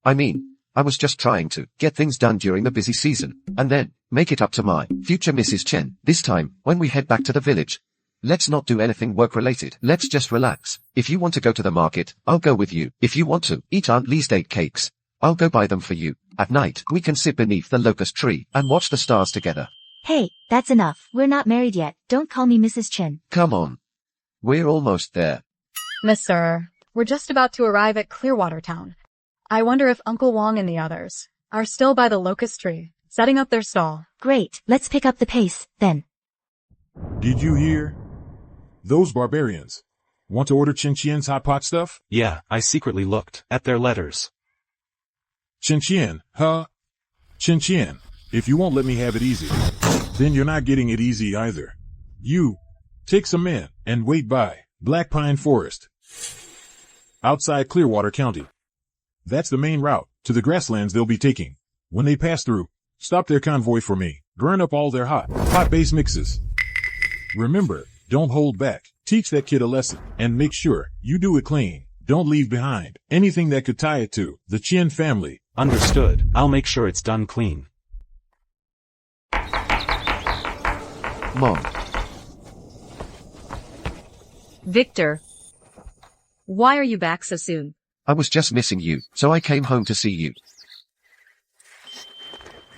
I mean, I was just trying to get things done during the busy season, and then make it up to my future Mrs. Chen. This time, when we head back to the village, let's not do anything work-related. Let's just relax. If you want to go to the market, I'll go with you. If you want to eat Aunt Lee's date cakes, I'll go buy them for you. At night, we can sit beneath the locust tree and watch the stars together. Hey, that's enough. We're not married yet. Don't call me Mrs. Chen. Come on. We're almost there. Miss Sir, we're just about to arrive at Clearwater Town. I wonder if Uncle Wong and the others are still by the locust tree, setting up their stall. Great. Let's pick up the pace, then. Did you hear? Those barbarians want to order Chen Qian's hot pot stuff? Yeah, I secretly looked at their letters. Chen Qian, huh? Chen Qian, if you won't let me have it easy, then you're not getting it easy either. You, take some men and wait by Black Pine Forest, outside Clearwater County. That's the main route to the grasslands they'll be taking. When they pass through, stop their convoy for me. Burn up all their hot base mixes. Remember, don't hold back. Teach that kid a lesson, and make sure you do it clean. Don't leave behind anything that could tie it to the Qian family. Understood. I'll make sure it's done clean. Mom. Victor. Why are you back so soon? I was just missing you, so I came home to see you.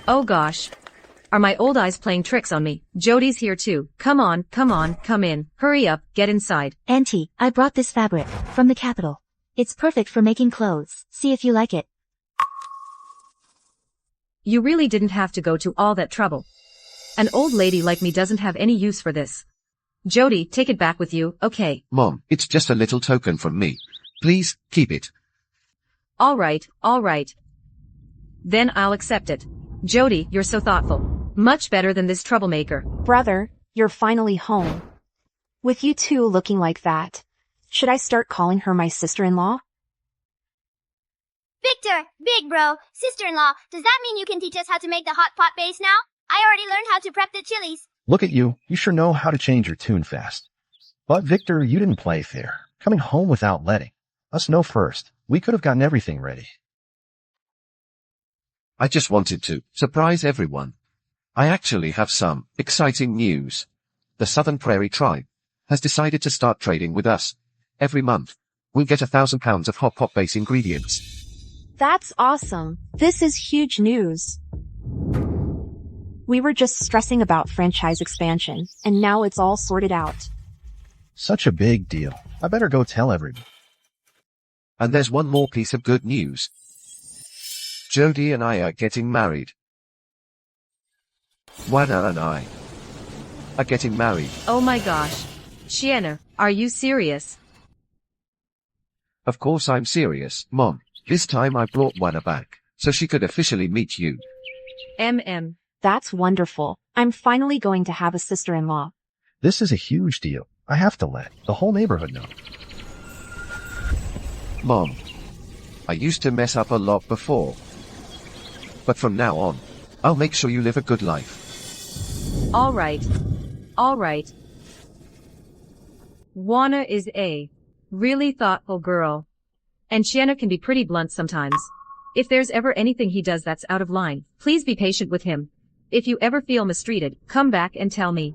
Oh gosh. Are my old eyes playing tricks on me? Jody's here too. Come on, come in. Hurry up, get inside. Auntie, I brought this fabric from the capital. It's perfect for making clothes. See if you like it. You really didn't have to go to all that trouble. An old lady like me doesn't have any use for this. Jody, take it back with you, okay? Mom, it's just a little token from me. Please, keep it. All right. Then I'll accept it. Jody, you're so thoughtful. Much better than this troublemaker. Brother, you're finally home. With you two looking like that, should I start calling her my sister-in-law? Victor, big bro, sister-in-law, does that mean you can teach us how to make the hot pot base now? I already learned how to prep the chilies. Look at you. You sure know how to change your tune fast. But Victor, you didn't play fair. Coming home without letting us know first. We could have gotten everything ready. I just wanted to surprise everyone. I actually have some exciting news. The Southern Prairie Tribe has decided to start trading with us. Every month, we'll get 1,000 pounds of hot pot base ingredients. That's awesome. This is huge news. We were just stressing about franchise expansion, and now it's all sorted out. Such a big deal. I better go tell everyone. And there's one more piece of good news. Jody and I are getting married. Juana and I are getting married. Oh my gosh. Shiana, are you serious? Of course I'm serious, Mom. This time I brought Juana back, so she could officially meet you. That's wonderful. I'm finally going to have a sister-in-law. This is a huge deal. I have to let the whole neighborhood know. Mom, I used to mess up a lot before. But from now on, I'll make sure you live a good life. All right. Juana is a really thoughtful girl. And Shiana can be pretty blunt sometimes. If there's ever anything he does that's out of line, please be patient with him. If you ever feel mistreated, come back and tell me.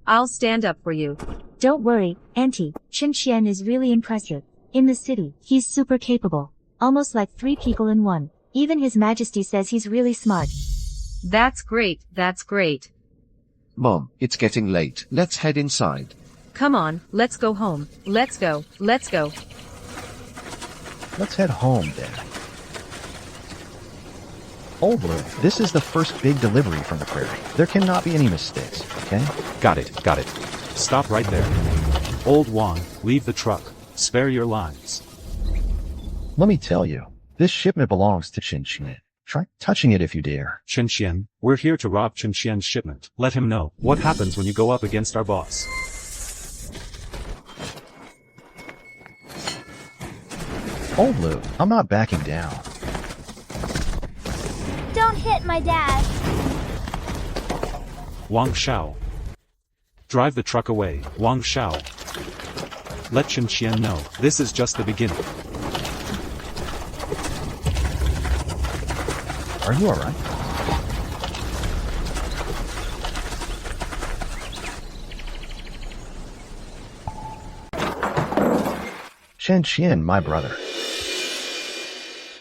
I'll stand up for you. Don't worry, Auntie, Qin Qian is really impressive. In the city, he's super capable. Almost like 3 people in one. Even His Majesty says he's really smart. That's great, that's great. Mom, it's getting late. Let's head inside. Come on, let's go home. Let's go, let's go. Let's head home, Dad. Old Blue, this is the first big delivery from the prairie. There cannot be any mistakes, okay? Got it, got it. Stop right there. Old Wang, leave the truck. Spare your lives. Let me tell you, this shipment belongs to Qin Qian. Try touching it if you dare. Qin Qian, we're here to rob Qin Qian's shipment. Let him know what happens when you go up against our boss. Old Blue, I'm not backing down. Don't hit my dad. Wang Xiao. Drive the truck away, Wang Xiao. Let Qin Qian know, this is just the beginning. Are you alright? Qin Qian, my brother.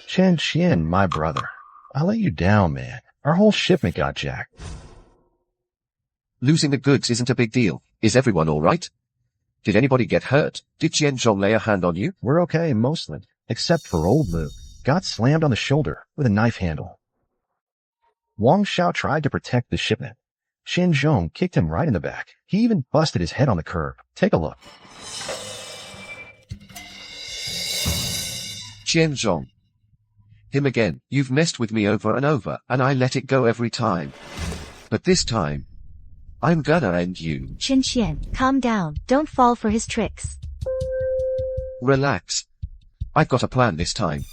Qin Qian, my brother. I let you down, man. Our whole shipment got jacked. Losing the goods isn't a big deal. Is everyone alright? Did anybody get hurt? Did Qianzhong lay a hand on you? We're okay, mostly. Except for Old Luke. Got slammed on the shoulder with a knife handle. Wang Xiao tried to protect the shipment. Qianzhong kicked him right in the back. He even busted his head on the curb. Take a look. Qianzhong. Him again. You've messed with me over and over, and I let it go every time. But this time, I'm gonna end you. Qin Qian, calm down. Don't fall for his tricks. Relax. I've got a plan this time.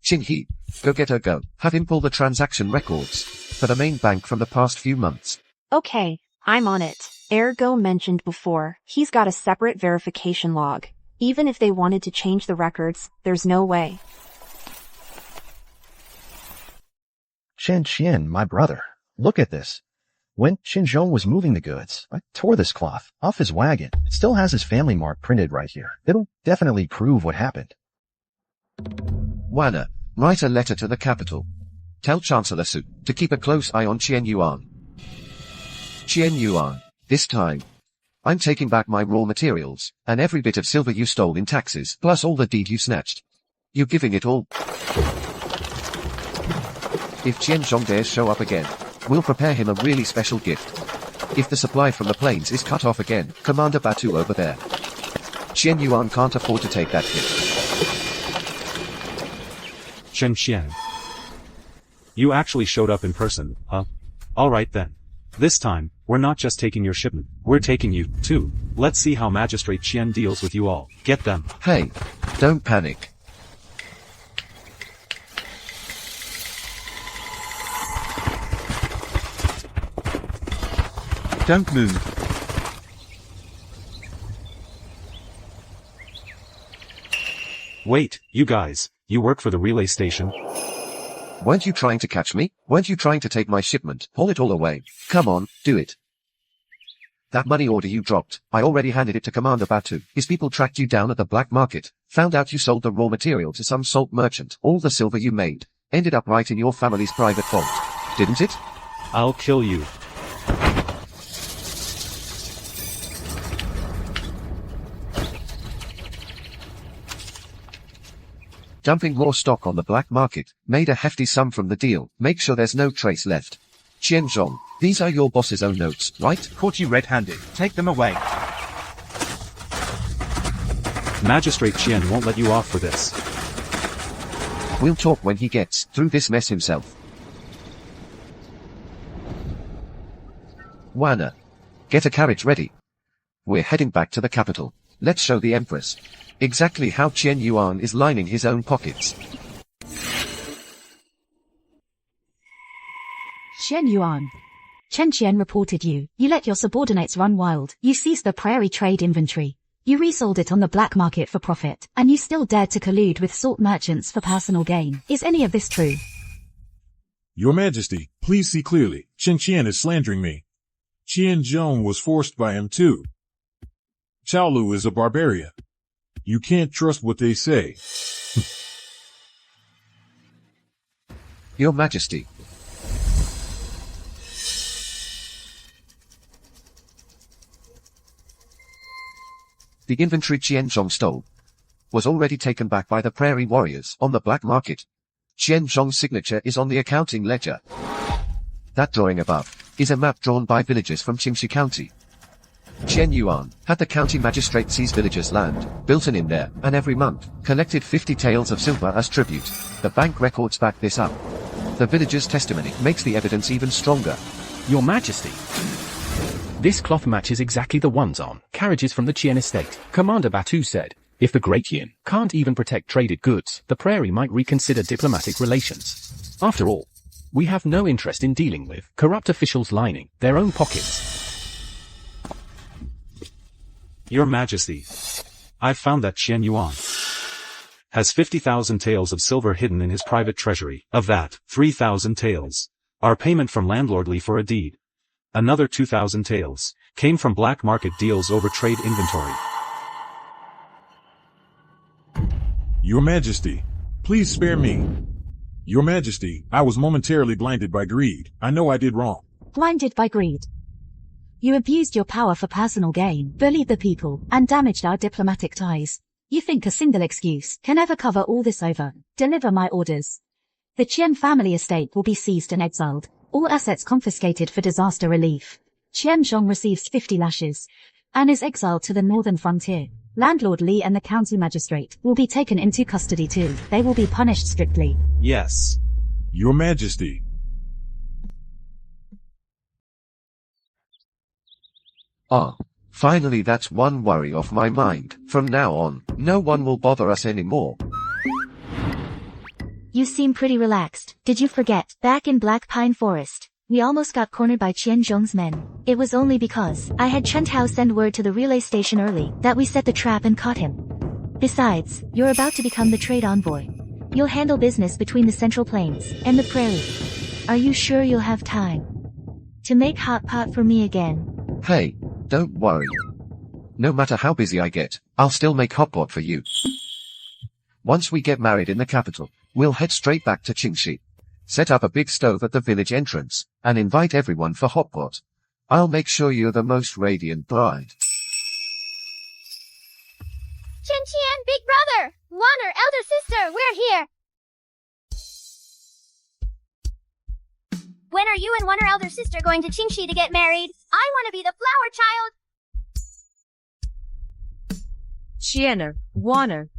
Qin He, go get her go. Have him pull the transaction records for the main bank from the past few months. Okay, I'm on it. Ergo mentioned before, he's got a separate verification log. Even if they wanted to change the records, there's no way. Qin Qian, my brother. Look at this. When Qianzhong was moving the goods, I tore this cloth off his wagon. It still has his family mark printed right here. It'll definitely prove what happened. Wana, write a letter to the capital. Tell Chancellor Su to keep a close eye on Qian Yuan. Qian Yuan, this time, I'm taking back my raw materials, and every bit of silver you stole in taxes, plus all the deed you snatched. You're giving it all. If Qianzhong dares show up again, we'll prepare him a really special gift. If the supply from the plains is cut off again, Commander Batu over there. Qian Yuan can't afford to take that hit. Qin Qian. You actually showed up in person, huh? Alright then. This time, we're not just taking your shipment, we're taking you, too. Let's see how Magistrate Qian deals with you all. Get them. Hey, don't panic. Don't move. Wait, you guys, you work for the relay station? Weren't you trying to catch me? Weren't you trying to take my shipment? Haul it all away. Come on, do it. That money order you dropped, I already handed it to Commander Batu. His people tracked you down at the black market, found out you sold the raw material to some salt merchant. All the silver you made ended up right in your family's private vault, didn't it? I'll kill you. Dumping raw stock on the black market, made a hefty sum from the deal. Make sure there's no trace left. Qianzhong, these are your boss's own notes, right? Caught you red-handed. Take them away. Magistrate Qian won't let you off for this. We'll talk when he gets through this mess himself. Wana, get a carriage ready. We're heading back to the capital. Let's show the Empress exactly how Qian Yuan is lining his own pockets. Qian Yuan. Chen Qian reported you. You let your subordinates run wild. You seized the prairie trade inventory. You resold it on the black market for profit. And you still dared to collude with salt merchants for personal gain. Is any of this true? Your Majesty, please see clearly. Qin Qian is slandering me. Qianzhong was forced by him too. Chaolu is a barbarian. You can't trust what they say. Your Majesty. The inventory Qianzhong stole was already taken back by the prairie warriors on the black market. Qianzhong's signature is on the accounting ledger. That drawing above is a map drawn by villagers from Qingxi County. Qian Yuan had the county magistrate seize villagers' land, built an inn there, and every month collected 50 taels of silver as tribute. The bank records back this up. The villagers' testimony makes the evidence even stronger. Your Majesty. This cloth matches exactly the ones on carriages from the Qian estate. Commander Batu said, if the Great Yin can't even protect traded goods, the prairie might reconsider diplomatic relations. After all, we have no interest in dealing with corrupt officials lining their own pockets. Your Majesty, I've found that Qian Yuan has 50,000 taels of silver hidden in his private treasury. Of that, 3,000 taels are payment from landlord Li for a deed. Another 2,000 taels came from black market deals over trade inventory. Your Majesty, please spare me. Your Majesty, I was momentarily blinded by greed. I know I did wrong. Blinded by greed. You abused your power for personal gain, bullied the people, and damaged our diplomatic ties. You think a single excuse can ever cover all this over? Deliver my orders. The Qian family estate will be seized and exiled. All assets confiscated for disaster relief. Qianzhong receives 50 lashes and is exiled to the northern frontier. Landlord Li and the county magistrate will be taken into custody too. They will be punished strictly. Yes. Your Majesty. Ah, finally that's one worry off my mind. From now on, no one will bother us anymore. You seem pretty relaxed. Did you forget? Back in Black Pine Forest, we almost got cornered by Qianzhong's men. It was only because I had Chen Tao send word to the relay station early that we set the trap and caught him. Besides, you're about to become the trade envoy. You'll handle business between the Central Plains and the prairie. Are you sure you'll have time to make hot pot for me again? Hey, don't worry. No matter how busy I get, I'll still make hot pot for you. Once we get married in the capital, we'll head straight back to Qingxi. Set up a big stove at the village entrance, and invite everyone for hot pot. I'll make sure you're the most radiant bride. Chen Qian, big brother! Waner, elder sister, we're here! When are you and Waner, elder sister, going to Qingxi to get married? I want to be the flower child! Qianer, Waner.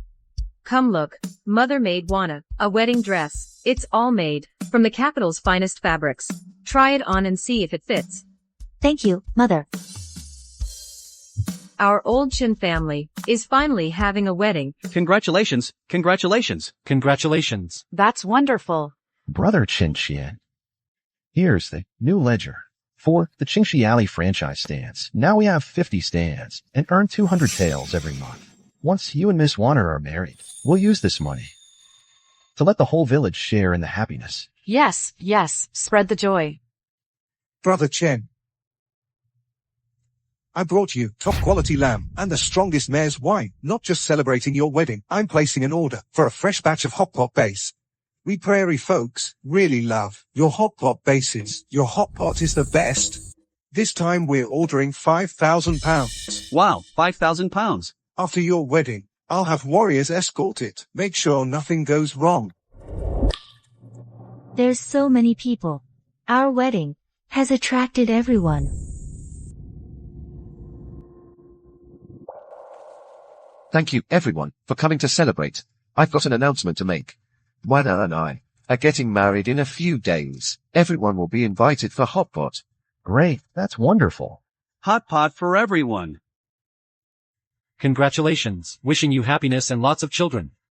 Come look, mother made Wana a wedding dress. It's all made from the capital's finest fabrics. Try it on and see if it fits. Thank you, mother. Our old Qin family is finally having a wedding. Congratulations, congratulations. Congratulations. That's wonderful. Brother Qin Qian. Here's the new ledger for the Qingxi Alley franchise stands. Now we have 50 stands and earn 200 taels every month. Once you and Miss Waner are married, we'll use this money to let the whole village share in the happiness. Yes, yes, spread the joy. Brother Chen, I brought you top quality lamb and the strongest mare's wine. Not just celebrating your wedding, I'm placing an order for a fresh batch of hot pot base. We prairie folks really love your hot pot bases. Your hot pot is the best. This time we're ordering 5,000 pounds. Wow, 5,000 pounds. After your wedding, I'll have warriors escort it. Make sure nothing goes wrong. There's so many people. Our wedding has attracted everyone. Thank you, everyone, for coming to celebrate. I've got an announcement to make. Wana and I are getting married in a few days. Everyone will be invited for hot pot. Great, that's wonderful. Hot pot for everyone. Congratulations. Wishing you happiness and lots of children.